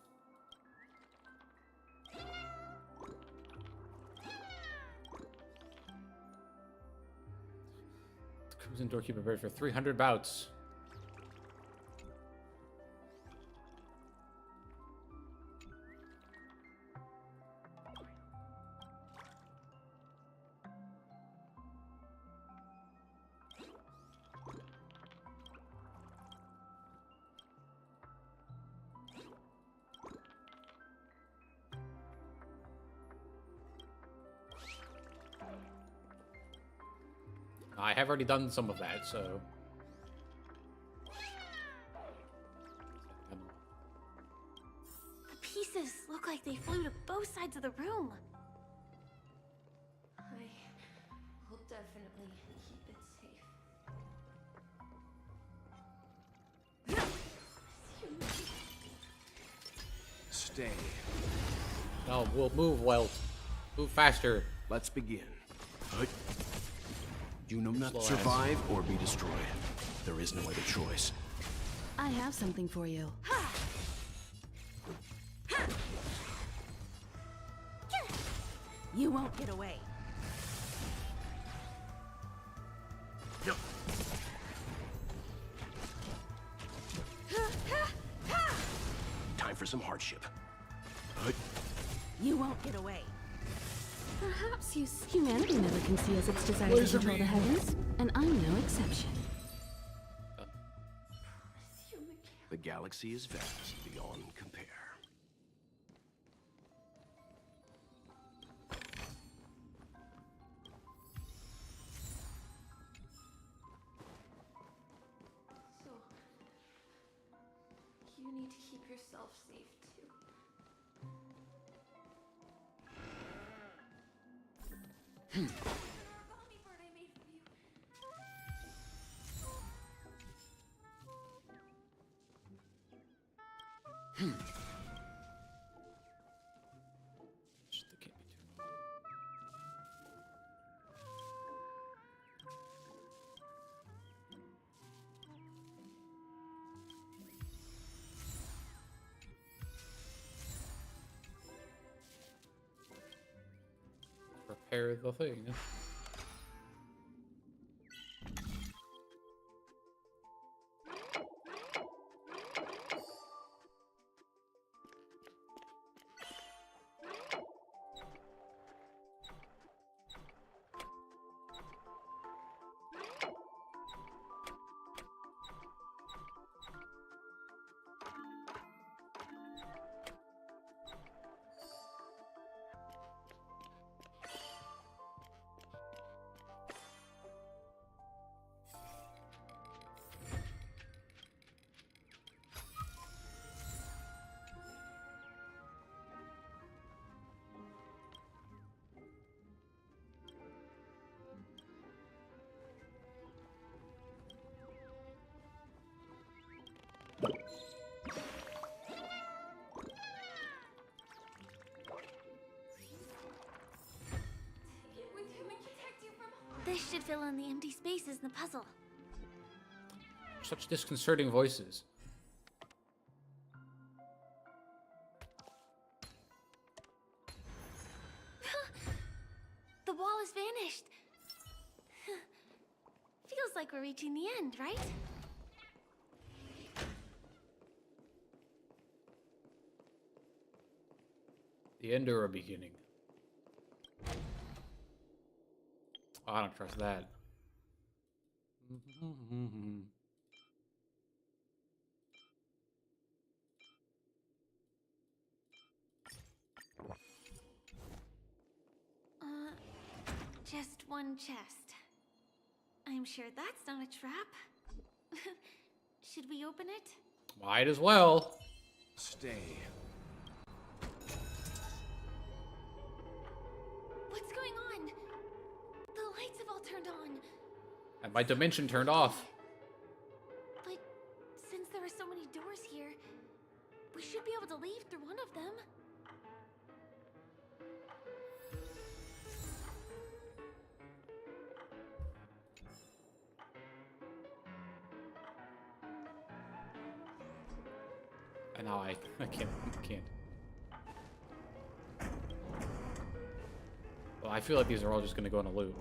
Using Doorkeeper prepared for 300 bouts. I have already done some of that, so... The pieces look like they flew to both sides of the room. I will definitely keep it safe. Stay. No, we'll move, Welt. Move faster. Let's begin. You know not Slow ass. survive or be destroyed. There is no other choice. I have something for you. You won't get away. Time for some hardship. You won't get away. Perhaps humanity never conceals its desire to control the heavens, and I'm no exception. The galaxy is vast beyond compare. So, you need to keep yourself safe too. Repair the thing. This should fill in the empty spaces in the puzzle. Such disconcerting voices. The wall has vanished. Feels like we're reaching the end, right? The end or a beginning? Oh, I don't trust that. Just one chest. I'm sure that's not a trap. Should we open it? Might as well. Stay. What's going on? The lights have all turned on. And my dimension turned off. But since there are so many doors here, we should be able to leave through one of them. And now I can't. Well, I feel like these are all just gonna go in a loop.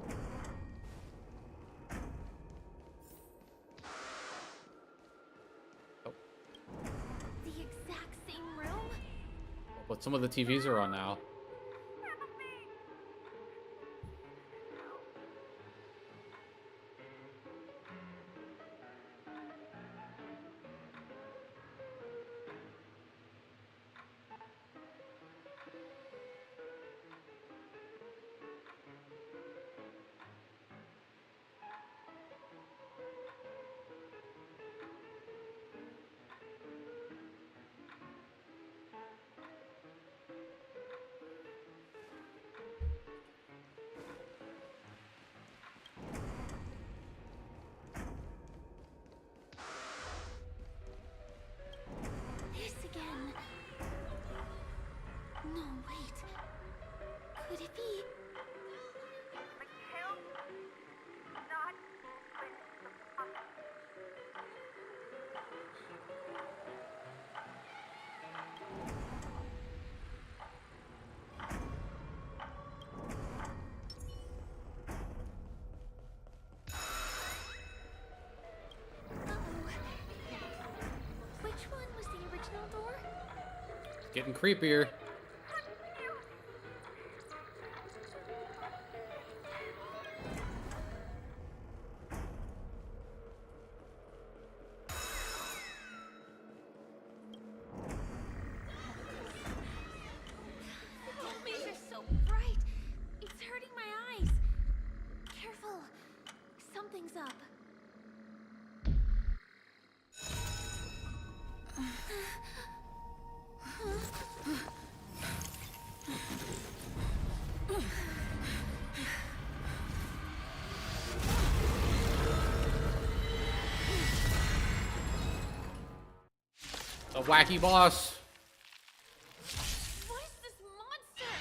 But some of the TVs are on now. This again. No, wait. Could it be? Which one was the original door? It's getting creepier. The lamps are so bright. It's hurting my eyes. Careful. Something's up. A wacky boss. What is this monster?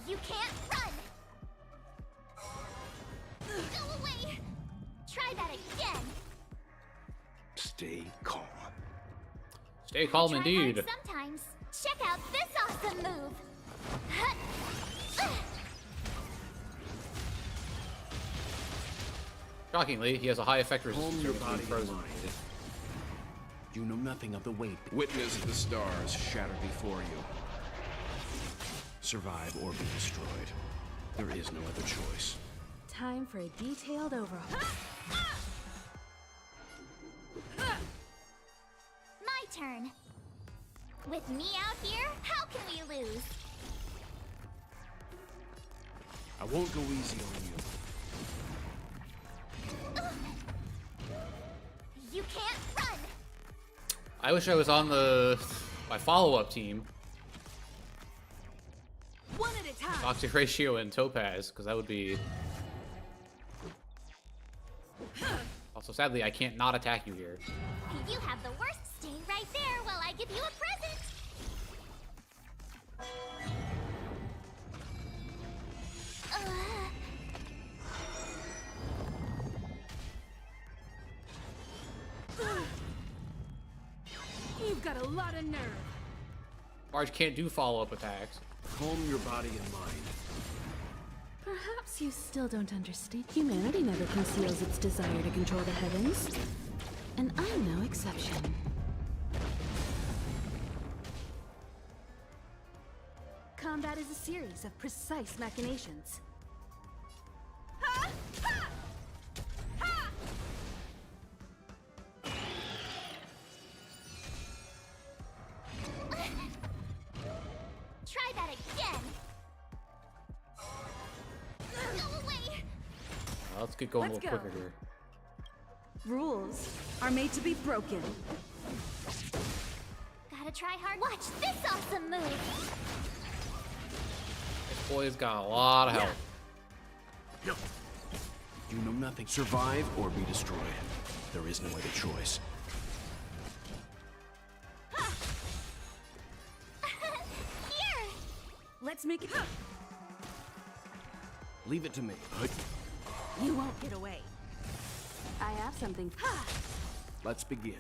You can't run. Go away. Try that again. Stay calm. Stay calm Try indeed. hard sometimes. Check out this awesome move. Shockingly, he has a high effect resistance Calm your to being body and frozen. mind. You know nothing of the weight. Witness the stars shatter before you. Survive or be destroyed. There is no other choice. Time for a detailed overhaul. My turn. With me out here, how can we lose? I won't go easy on you. You can't run. I wish I was on my follow-up team. One at a time. Toxic Ratio and Topaz, because that would be... Also, sadly, I can't not attack you here. You have the worst. Stay right there while I give you a present. You've got a lot of nerve. Marge can't do follow-up attacks. Calm your body and mind. Perhaps you still don't understand. Humanity never conceals its desire to control the heavens. And I'm no exception. Combat is a series of precise machinations. Try that again. Go away. Let's get going Let's a little go. quicker here. Rules are made to be broken. Gotta try hard. Watch this awesome move. This boy's got a lot of health. No. You know nothing. Survive or be destroyed. There is no other choice. Here. Let's make it. Leave it to me. You won't get away. I have something. Let's begin.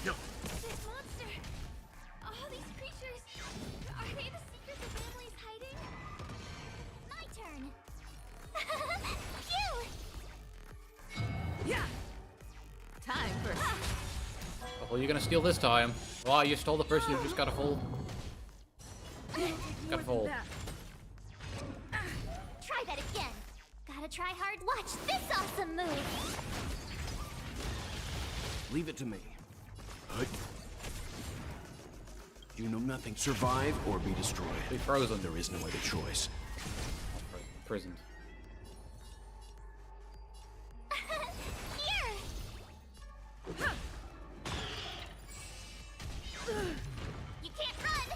This monster. All these creatures. Are they the secrets the family's hiding? My turn. Phew. Time for. Well, you're gonna steal this time. Wow, you stole the person who just got a hold. Got a hold. Try that again. Gotta try hard. Watch this awesome move. Leave it to me. You know nothing. Survive or be destroyed. Be frozen. There is no other choice. Imprisoned. Here. You can't run.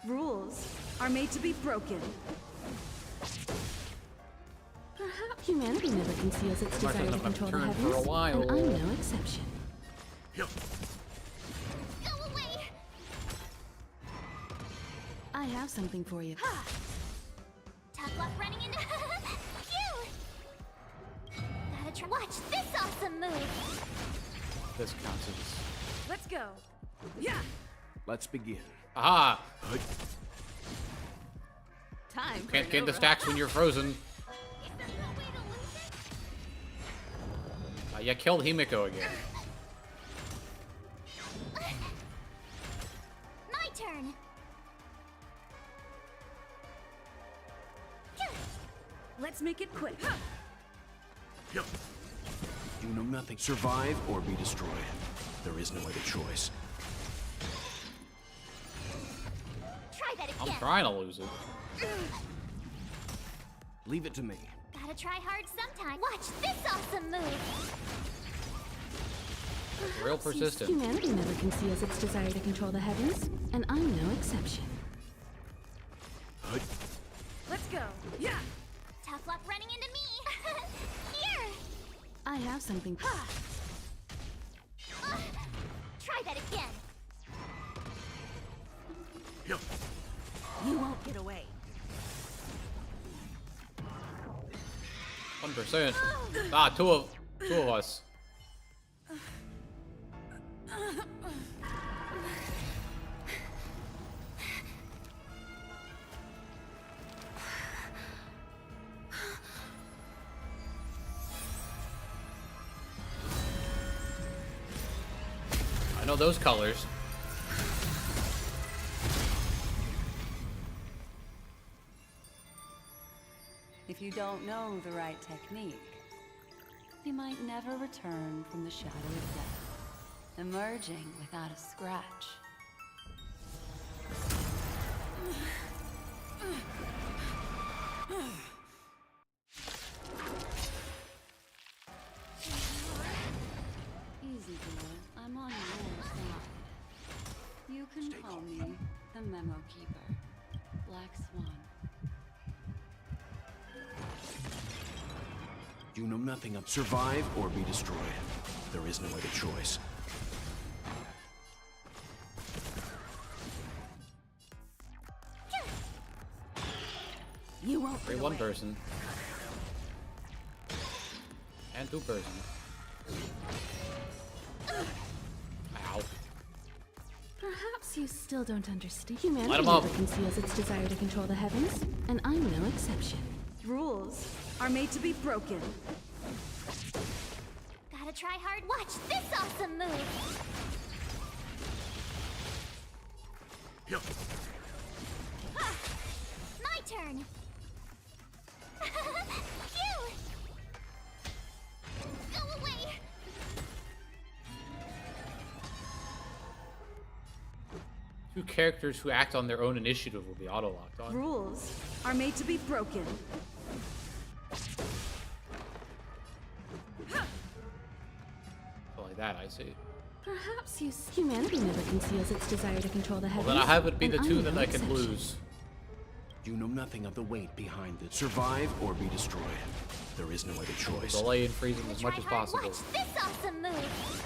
Rules are made to be broken. Perhaps humanity never conceals its Mark desire to hasn't control the returned for heavens, a while. and I'm no exception. Go away. I have something for you. Tough luck running into. Phew. Gotta try. Watch this awesome move. This counts as. Let's go. Yeah. Let's begin. Aha! Time. Can't get the stacks when you're frozen. Yeah, killed Himiko again. My turn. Let's make it quick. You know nothing. Survive or be destroyed. There is no other choice. Try that again. I'm trying to lose it. Leave it to me. Gotta try hard sometime. Watch this awesome move. Real persistent. Humanity never conceals its desire to control the heavens, and I'm no exception. Let's go. Yeah. Tough luck running into me. Here. I have something. Try that again. You won't get away. 1%. Ah, two of us. I know those colors. If you don't know the right technique, you might never return from the shadow of death, emerging without a scratch. Easy, boy. I'm on your side. You can call me the Memo Keeper, Black Swan. You know nothing of survive or be destroyed. There is no other choice. You won't Free get one away. person. And two person. Ow. Perhaps you still don't understand. Humanity Light 'em up. never conceals its desire to control the heavens, and I'm no exception. Rules are made to be broken. Gotta try hard. Watch this awesome move. My turn. Phew. Go away. Two characters who act on their own initiative will be auto-locked on. Rules are made to be broken. So like that, I see. Perhaps humanity never conceals its desire to control the Well, heavens. then I have it be and the I'm two no that I can exception. lose. You know nothing of the weight behind it. Survive or be destroyed. There is no other choice. Delay and freeze them as much as Try hard. possible. Watch this awesome move.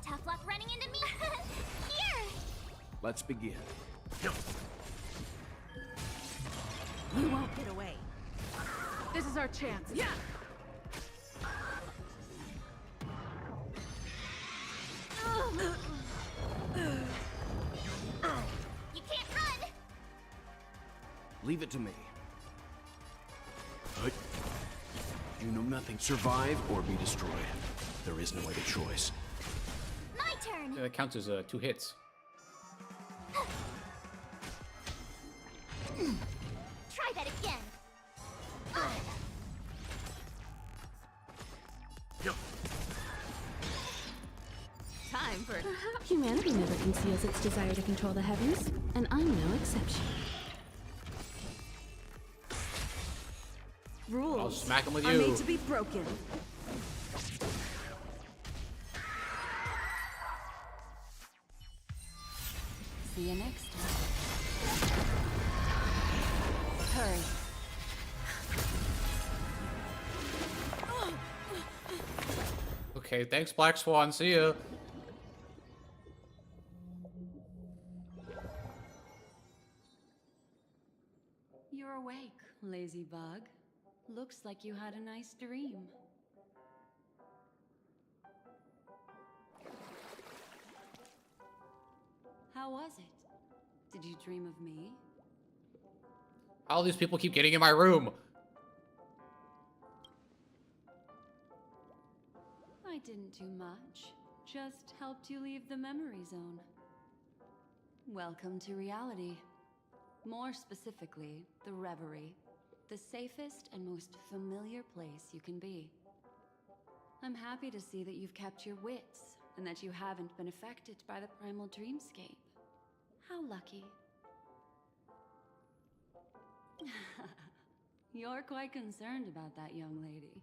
Tough luck running into me. Here. Let's begin. You won't get away. This is our chance. Yeah. You can't run. Leave it to me. But you know nothing. Survive or be destroyed. There is no other choice. My turn. Yeah, that counts as 2 hits. Try that again. Time for Perhaps humanity never conceals its desire to control the heavens, and I'm no exception. rules. I'll smack him with are you. made to be broken. See you next time. Hurry. Okay, thanks, Black Swan. See ya. You're awake, lazy bug. Looks like you had a nice dream. How was it? Did you dream of me? All these people keep getting in my room. I didn't do much. Just helped you leave the memory zone. Welcome to reality. More specifically, the Reverie. The safest and most familiar place you can be. I'm happy to see that you've kept your wits, and that you haven't been affected by the primal dreamscape. How lucky. You're quite concerned about that young lady.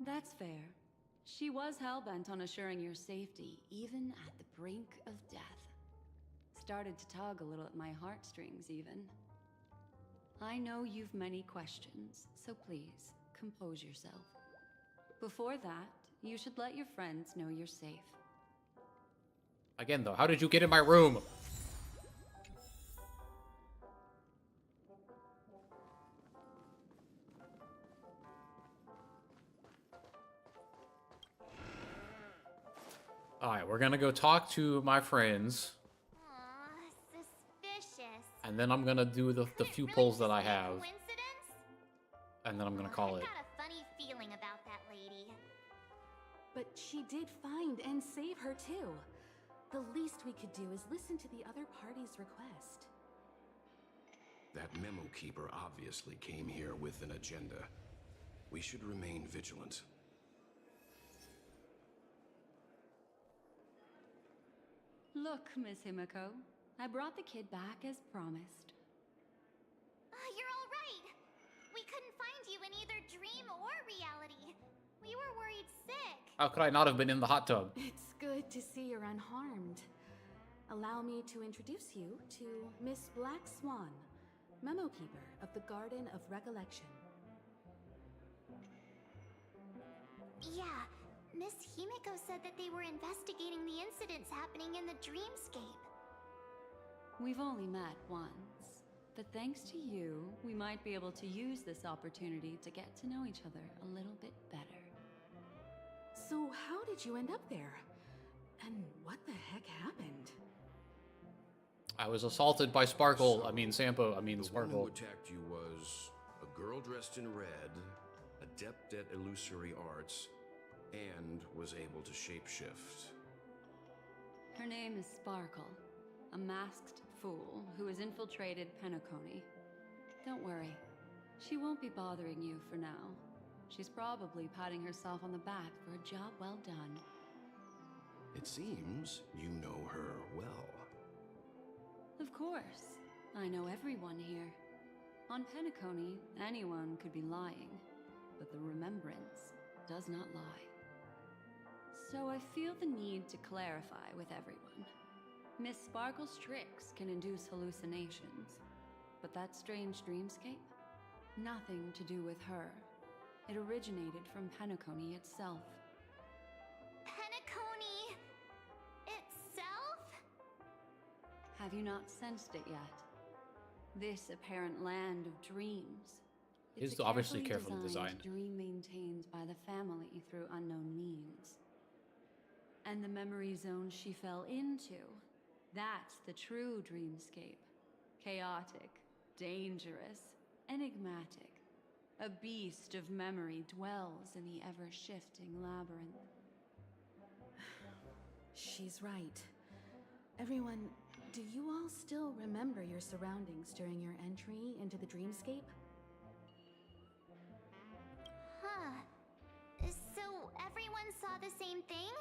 That's fair. She was hell-bent on assuring your safety, even at the brink of death. Started to tug a little at my heartstrings, even. I know you've many questions, so please, compose yourself. Before that, you should let your friends know you're safe. Again, though, how did you get in my room? Alright, we're gonna go talk to my friends. Aw, suspicious. And then I'm gonna do the few polls that I have. And then I'm gonna call it. I've got a funny feeling about that lady. But she did find and save her too. The least we could do is listen to the other party's request. That memo keeper obviously came here with an agenda. We should remain vigilant. Look, Miss Himiko, I brought the kid back as promised. You're all right. We couldn't find you in either dream or reality. We were worried sick. How could I not have been in the hot tub? It's good to see you're unharmed. Allow me to introduce you to Miss Black Swan, Memo Keeper of the Garden of Recollection. Yeah, Miss Himiko said that they were investigating the incidents happening in the dreamscape. We've only met once, but thanks to you, we might be able to use this opportunity to get to know each other a little bit better. So how did you end up there? And what the heck happened? I was assaulted by Sparkle. Sampo. The one Sparkle. who attacked you was a girl dressed in red, adept at illusory arts, and was able to shapeshift. Her name is Sparkle, a masked fool who has infiltrated Penacony. Don't worry, she won't be bothering you for now. She's probably patting herself on the back for a job well done. It seems you know her well. Of course, I know everyone here. On Penacony, anyone could be lying, but the remembrance does not lie. So I feel the need to clarify with everyone. Miss Sparkle's tricks can induce hallucinations, but that strange dreamscape? Nothing to do with her. It originated from Penacony itself. Penacony itself? Have you not sensed it yet? This apparent land of dreams. It's a obviously carefully designed designed. dream maintained by the family through unknown means. And the memory zone she fell into, that's the true dreamscape. Chaotic, dangerous, enigmatic. A beast of memory dwells in the ever-shifting labyrinth. She's right. Everyone, do you all still remember your surroundings during your entry into the dreamscape? Huh. So everyone saw the same thing?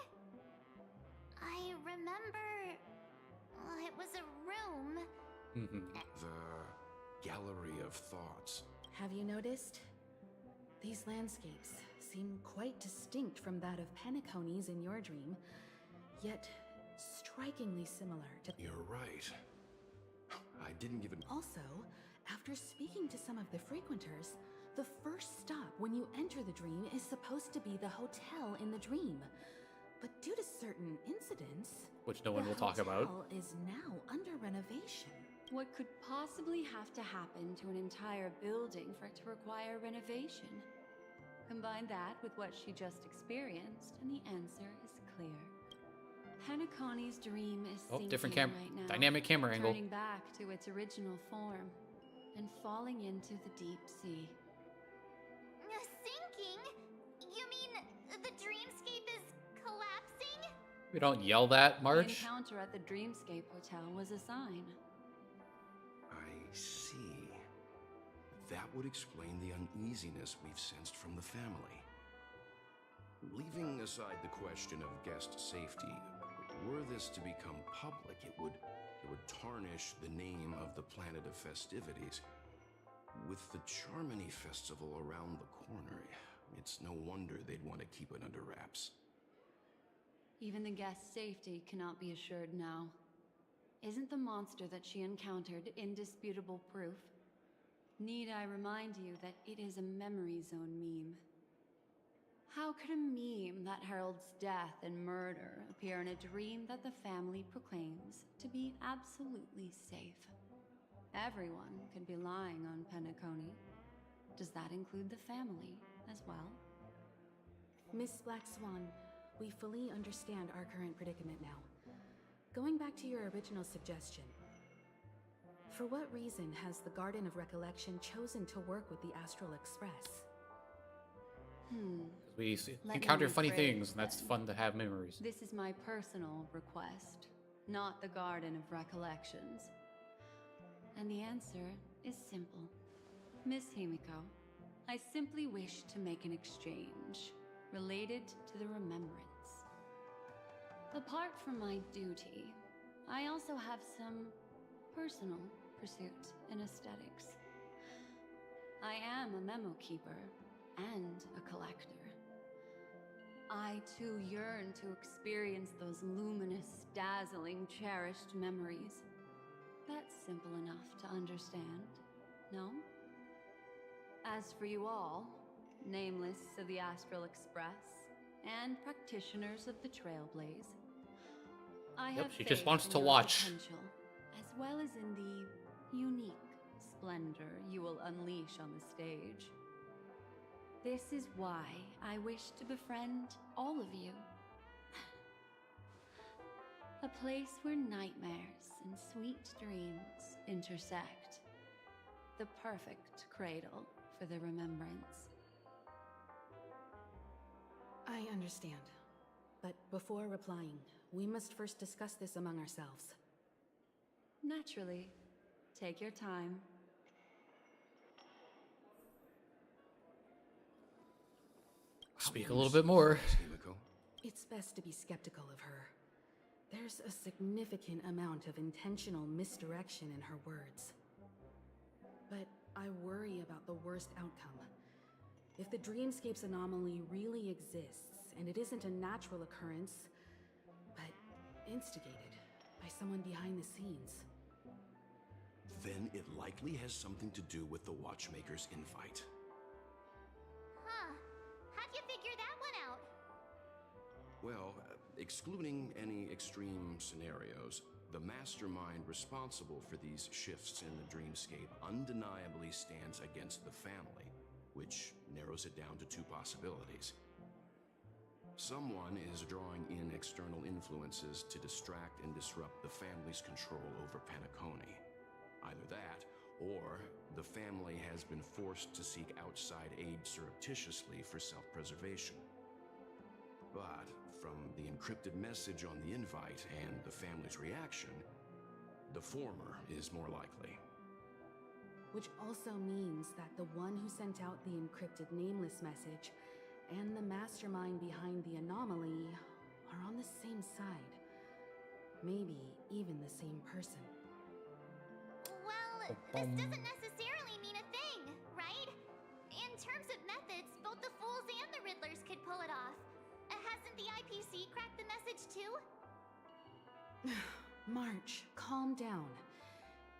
I remember... Well, it was a room. The Gallery of Thoughts. Have you noticed? These landscapes seem quite distinct from that of Penacony's in your dream, yet strikingly similar to... You're right. I didn't even... Also, after speaking to some of the frequenters, the first stop when you enter the dream is supposed to be the hotel in the dream. But due to certain incidents... Which no one will talk about. The hotel is now under renovation. What could possibly have to happen to an entire building for it to require renovation? Combine that with what she just experienced, and the answer is clear. Penacony's dream is sinking different right now, dynamic camera angle. turning back to its original form, and falling into the deep sea. Sinking? You mean the dreamscape is collapsing? We don't yell that, The March. encounter at the Dreamscape Hotel was a sign. I see. That would explain the uneasiness we've sensed from the family. Leaving aside the question of guest safety, were this to become public, it would tarnish the name of the planet of festivities. With the Charmony Festival around the corner, it's no wonder they'd want to keep it under wraps. Even the guest's safety cannot be assured now. Isn't the monster that she encountered indisputable proof? Need I remind you that it is a memory zone meme? How could a meme that heralds death and murder appear in a dream that the family proclaims to be absolutely safe? Everyone could be lying on Penacony. Does that include the family as well? Miss Black Swan, we fully understand our current predicament now. Going back to your original suggestion, for what reason has the Garden of Recollection chosen to work with the Astral Express? We Let encounter me funny rephrase things, and that's then. fun to have memories. This is my personal request, not the Garden of Recollections. And the answer is simple. Miss Himiko, I simply wish to make an exchange related to the remembrance. Apart from my duty, I also have some personal pursuit in aesthetics. I am a memo keeper and a collector. I too yearn to experience those luminous, dazzling, cherished memories. That's simple enough to understand, no? As for you all, nameless of the Astral Express and practitioners of the Trailblaze, I have she just faith wants in to your watch. potential, as well as in the unique splendor you will unleash on the stage. This is why I wish to befriend all of you. A place where nightmares and sweet dreams intersect. The perfect cradle for the remembrance. I understand. But before replying, we must first discuss this among ourselves. Naturally. Take your time. Speak a little bit more. It's best to be skeptical of her. There's a significant amount of intentional misdirection in her words. But I worry about the worst outcome. If the dreamscape's anomaly really exists, and it isn't a natural occurrence, but instigated by someone behind the scenes. Then it likely has something to do with the Watchmaker's invite. Huh. How'd you figure that one out? Well, excluding any extreme scenarios, the mastermind responsible for these shifts in the dreamscape undeniably stands against the family, which narrows it down to two possibilities. Someone is drawing in external influences to distract and disrupt the family's control over Penacony. Either that, or the family has been forced to seek outside aid surreptitiously for self-preservation. But from the encrypted message on the invite and the family's reaction, the former is more likely. Which also means that the one who sent out the encrypted nameless message and the mastermind behind the anomaly are on the same side. Maybe even the same person. Well, this doesn't necessarily mean a thing, right? In terms of methods, both the Fools and the Riddlers could pull it off. Hasn't the IPC cracked the message too? March, calm down.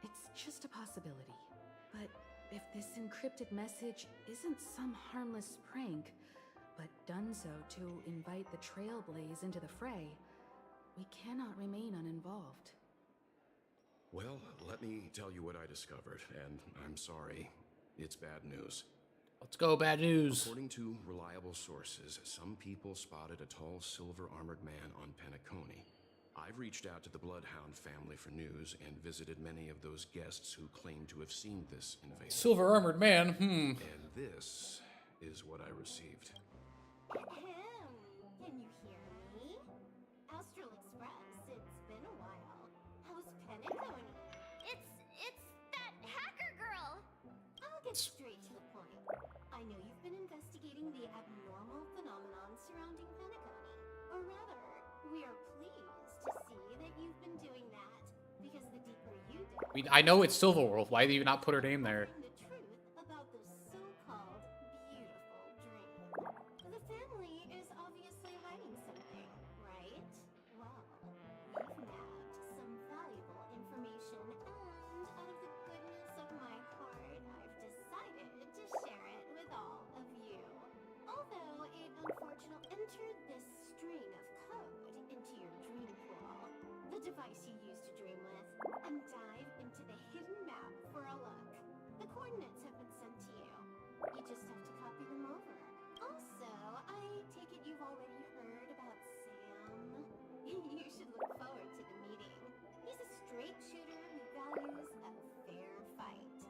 It's just a possibility. But if this encrypted message isn't some harmless prank, but done so to invite the Trailblaze into the fray, we cannot remain uninvolved. Well, let me tell you what I discovered, and I'm sorry, it's bad news. Let's go, bad news. According to reliable sources, some people spotted a tall silver-armored man on Penacony. I've reached out to the Bloodhound family for news and visited many of those guests who claim to have seen this invader. Silver-armored man, And this is what I received. Can you hear me? Astral Express, it's been a while. How's Penacony? It's that hacker girl! I'll get straight to the point. I know you've been investigating the abnormal phenomenon surrounding Penacony. Or rather, we are pleased to see that you've been doing that, because the deeper you dig, I mean, I know it's Silverworld. Why do you not put her name there? the truth about the so-called beautiful dream. The family is obviously hiding something, right? Well, we've nabbed some valuable information, and out of the goodness of my heart, I've decided to share it with all of you. Although it unfortunately entered this string of code into your dream pool, the device you use to dream with, and dive into the hidden map for a look. The coordinates have been sent to you. You just have to copy them over. Also, I take it you've already heard about Sam. You should look forward to the meeting. He's a straight shooter who values a fair fight.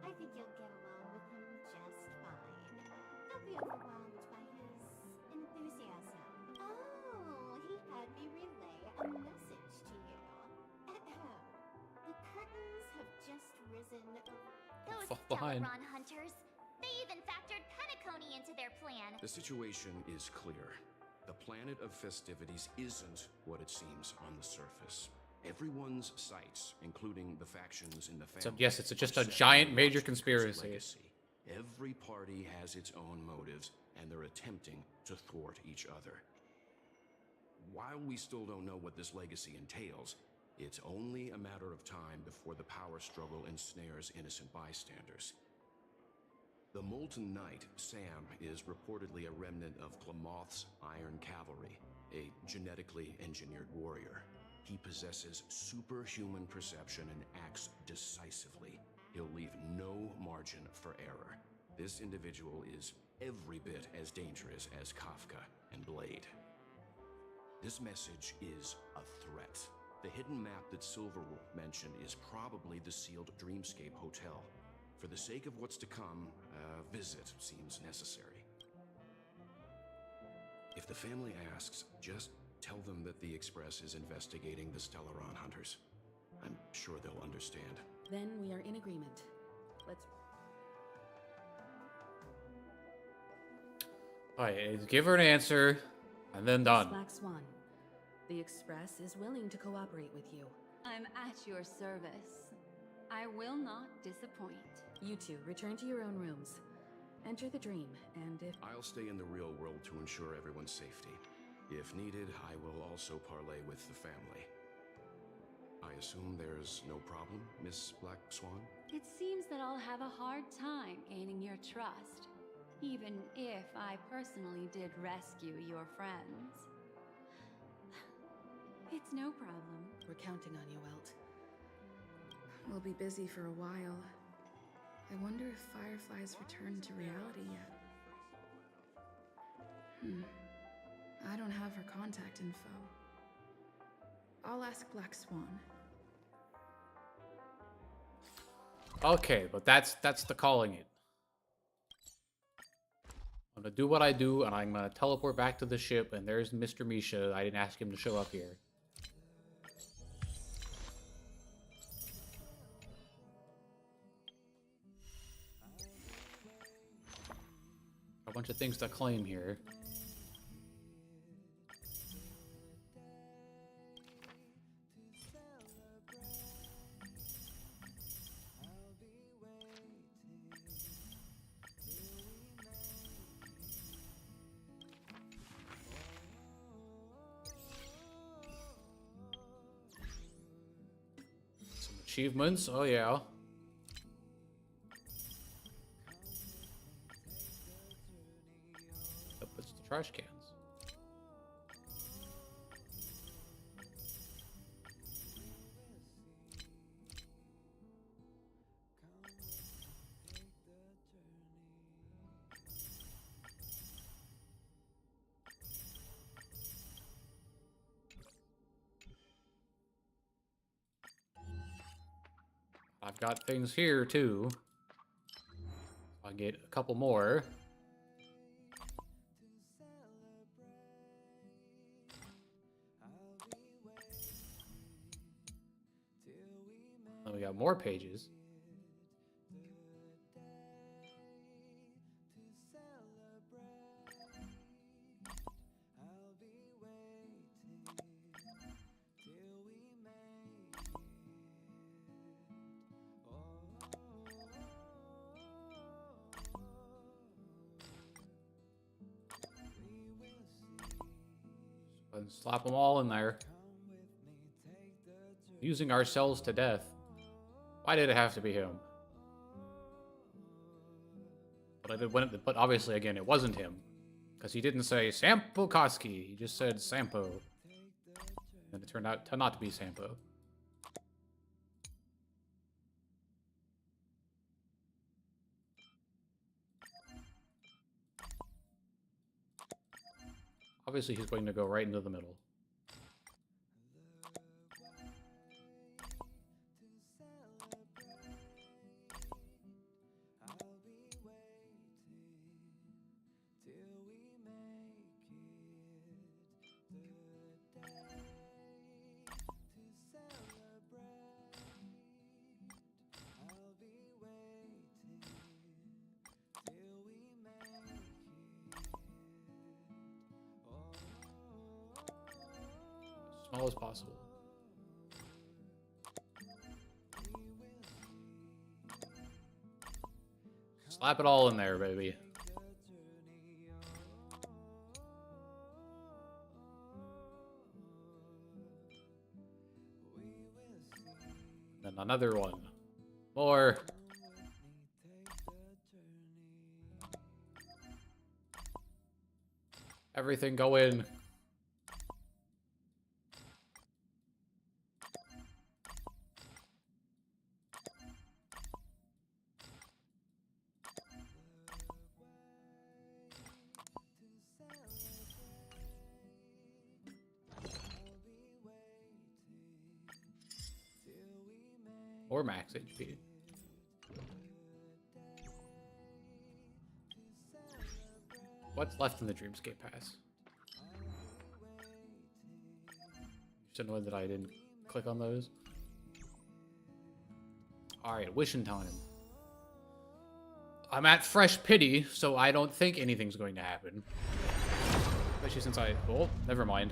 I think you'll get along with him just fine. Don't be overwhelmed by his enthusiasm. Oh, he had me relay a message to you. Ahem. The curtains have just risen. Those Fall behind. Teleron hunters. They even factored Penacony into their plan. The situation is clear. The planet of festivities isn't what it seems on the surface. Everyone's sights, including the factions in the family. So yes, it's just a are set giant on major Watchmaker's conspiracy. legacy. Every party has its own motives, and they're attempting to thwart each other. While we still don't know what this legacy entails, it's only a matter of time before the power struggle ensnares innocent bystanders. The Molten Knight, Sam, is reportedly a remnant of Klamoth's Iron Cavalry, a genetically engineered warrior. He possesses superhuman perception and acts decisively. He'll leave no margin for error. This individual is every bit as dangerous as Kafka and Blade. This message is a threat. The hidden map that Silverwolf mentioned is probably the sealed Dreamscape Hotel. For the sake of what's to come, a visit seems necessary. If the family asks, just tell them that the Express is investigating the Stellaron hunters. I'm sure they'll understand. Then we are in agreement. Let's... Alright, give her an answer, and then done. Black Swan. The Express is willing to cooperate with you. I'm at your service. I will not disappoint. You two, return to your own rooms. Enter the dream, and if... I'll stay in the real world to ensure everyone's safety. If needed, I will also parley with the family. I assume there's no problem, Miss Black Swan? It seems that I'll have a hard time gaining your trust, even if I personally did rescue your friends. It's no problem. We're counting on you, Welt. We'll be busy for a while. I wonder if Firefly's returned to reality yet. I don't have her contact info. I'll ask Black Swan. Okay, but that's the calling it. I'm gonna do what I do, and I'm gonna teleport back to the ship, and there's Mr. Misha. I didn't ask him to show up here. A bunch of things to claim here. Some achievements, oh yeah. Up it's the trash cans. I've got things here too. I'll get a couple more. Then we got more pages. And slap them all in there. Using ourselves to death. Why did it have to be him? But obviously, again, it wasn't him. Because he didn't say Sampo Koski. He just said Sampo. And it turned out to not be Sampo. Obviously, he's going to go right into the middle. Small as possible. Slap it all in there, baby. Then another one. More. Everything go in. Or max HP. What's left in the Dreamscape Pass? Just annoyed that I didn't click on those. Alright, wishing time. I'm at fresh pity, so I don't think anything's going to happen. Especially since oh, never mind.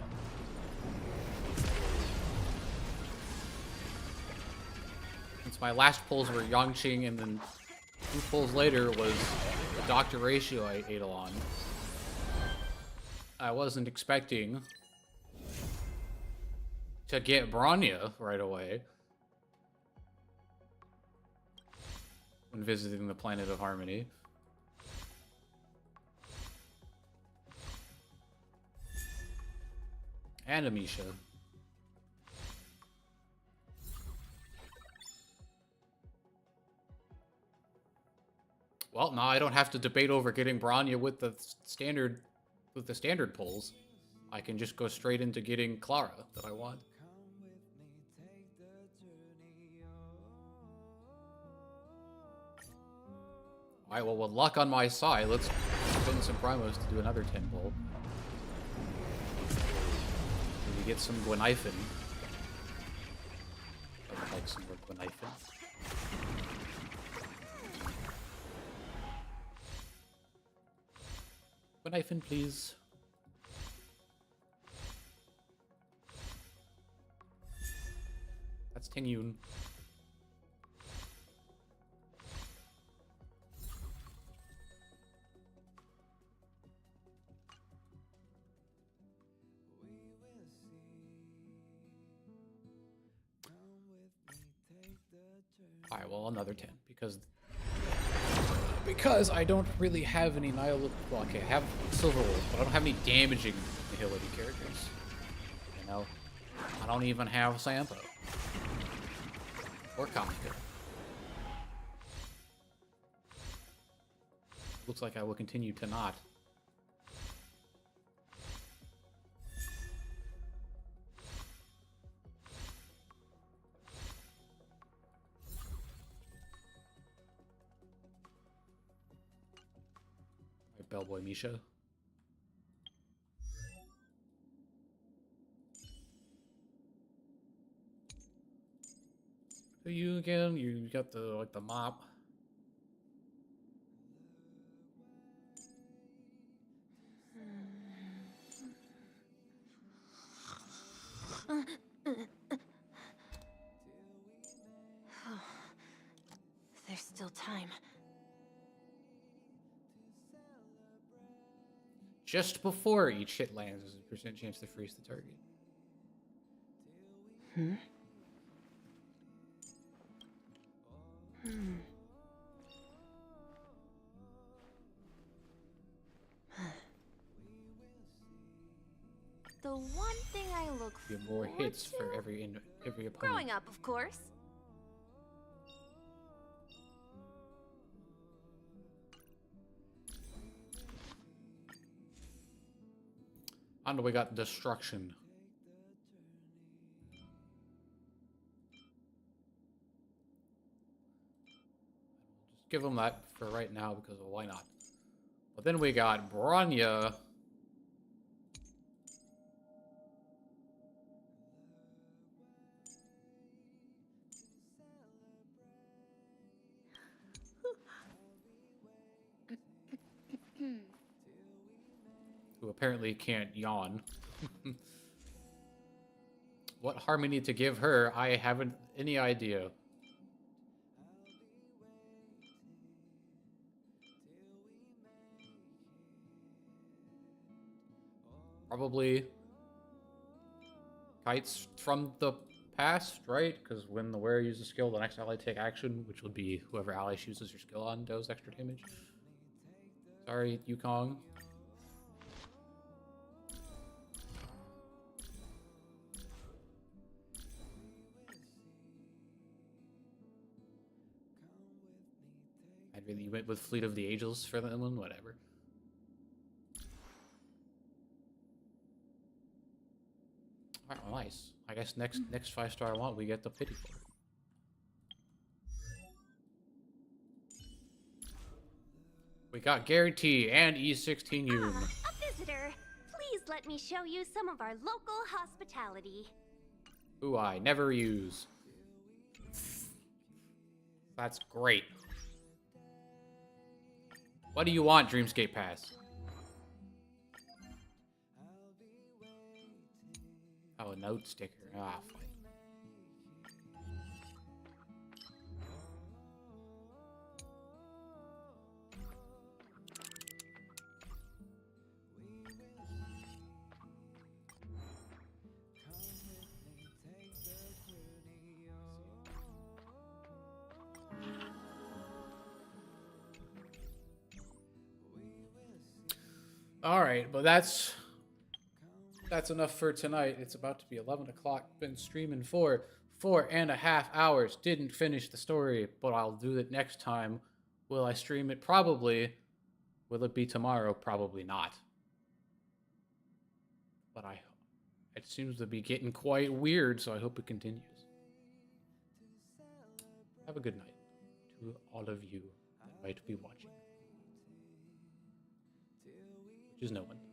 Since my last pulls were Yangqing, and then 2 pulls later was the Dr. Ratio I ate on. I wasn't expecting to get Bronya right away when visiting the Planet of Harmony. And Amisha. Well, now I don't have to debate over getting Bronya with the standard pulls. I can just go straight into getting Clara that I want. Alright, well, with luck on my side, let's spin some primos to do another 10 volt. We get some Gweniphin. I would like some more Gweniphin. Gweniphin, please. That's Tingyun. Alright, well, another 10, because I don't really have any Nihil. Well, okay, I have Silver Wolf, but I don't have any damaging Nihility characters. You know? I don't even have Sampo. Or Kafka. Looks like I will continue to not. Bellboy Misha. Who are you again? You got the the mop. There's still time. Just before each hit lands, there's a percent chance to freeze the target. The one thing I look You have more forward hits to? for every opponent. Growing up, of course. I know we got destruction. Just give them that for right now because of why not. But then we got Bronya. Who apparently can't yawn. What harmony to give her, I haven't any idea. Probably kites from the past, right? Because when the wearer uses skill, the next ally take action, which would be whoever ally chooses your skill on does extra damage. Sorry, Yukong. I really went with Fleet of the Angels for that one, whatever. Alright, well, nice. I guess next 5-star I want, we get the pity for it. We got Guarantee and E16 Yoon. A visitor. Please let me show you some of our local hospitality. Who I never use. That's great. What do you want, Dreamscape Pass? Oh, a note sticker. Ah, fine. All right, but that's enough for tonight. It's about to be 11 o'clock. Been streaming for 4.5 hours. Didn't finish the story, but I'll do it next time. Will I stream it? Probably. Will it be tomorrow? Probably not. But it seems to be getting quite weird, so I hope it continues. Have a good night to all of you that might be watching. Just no one.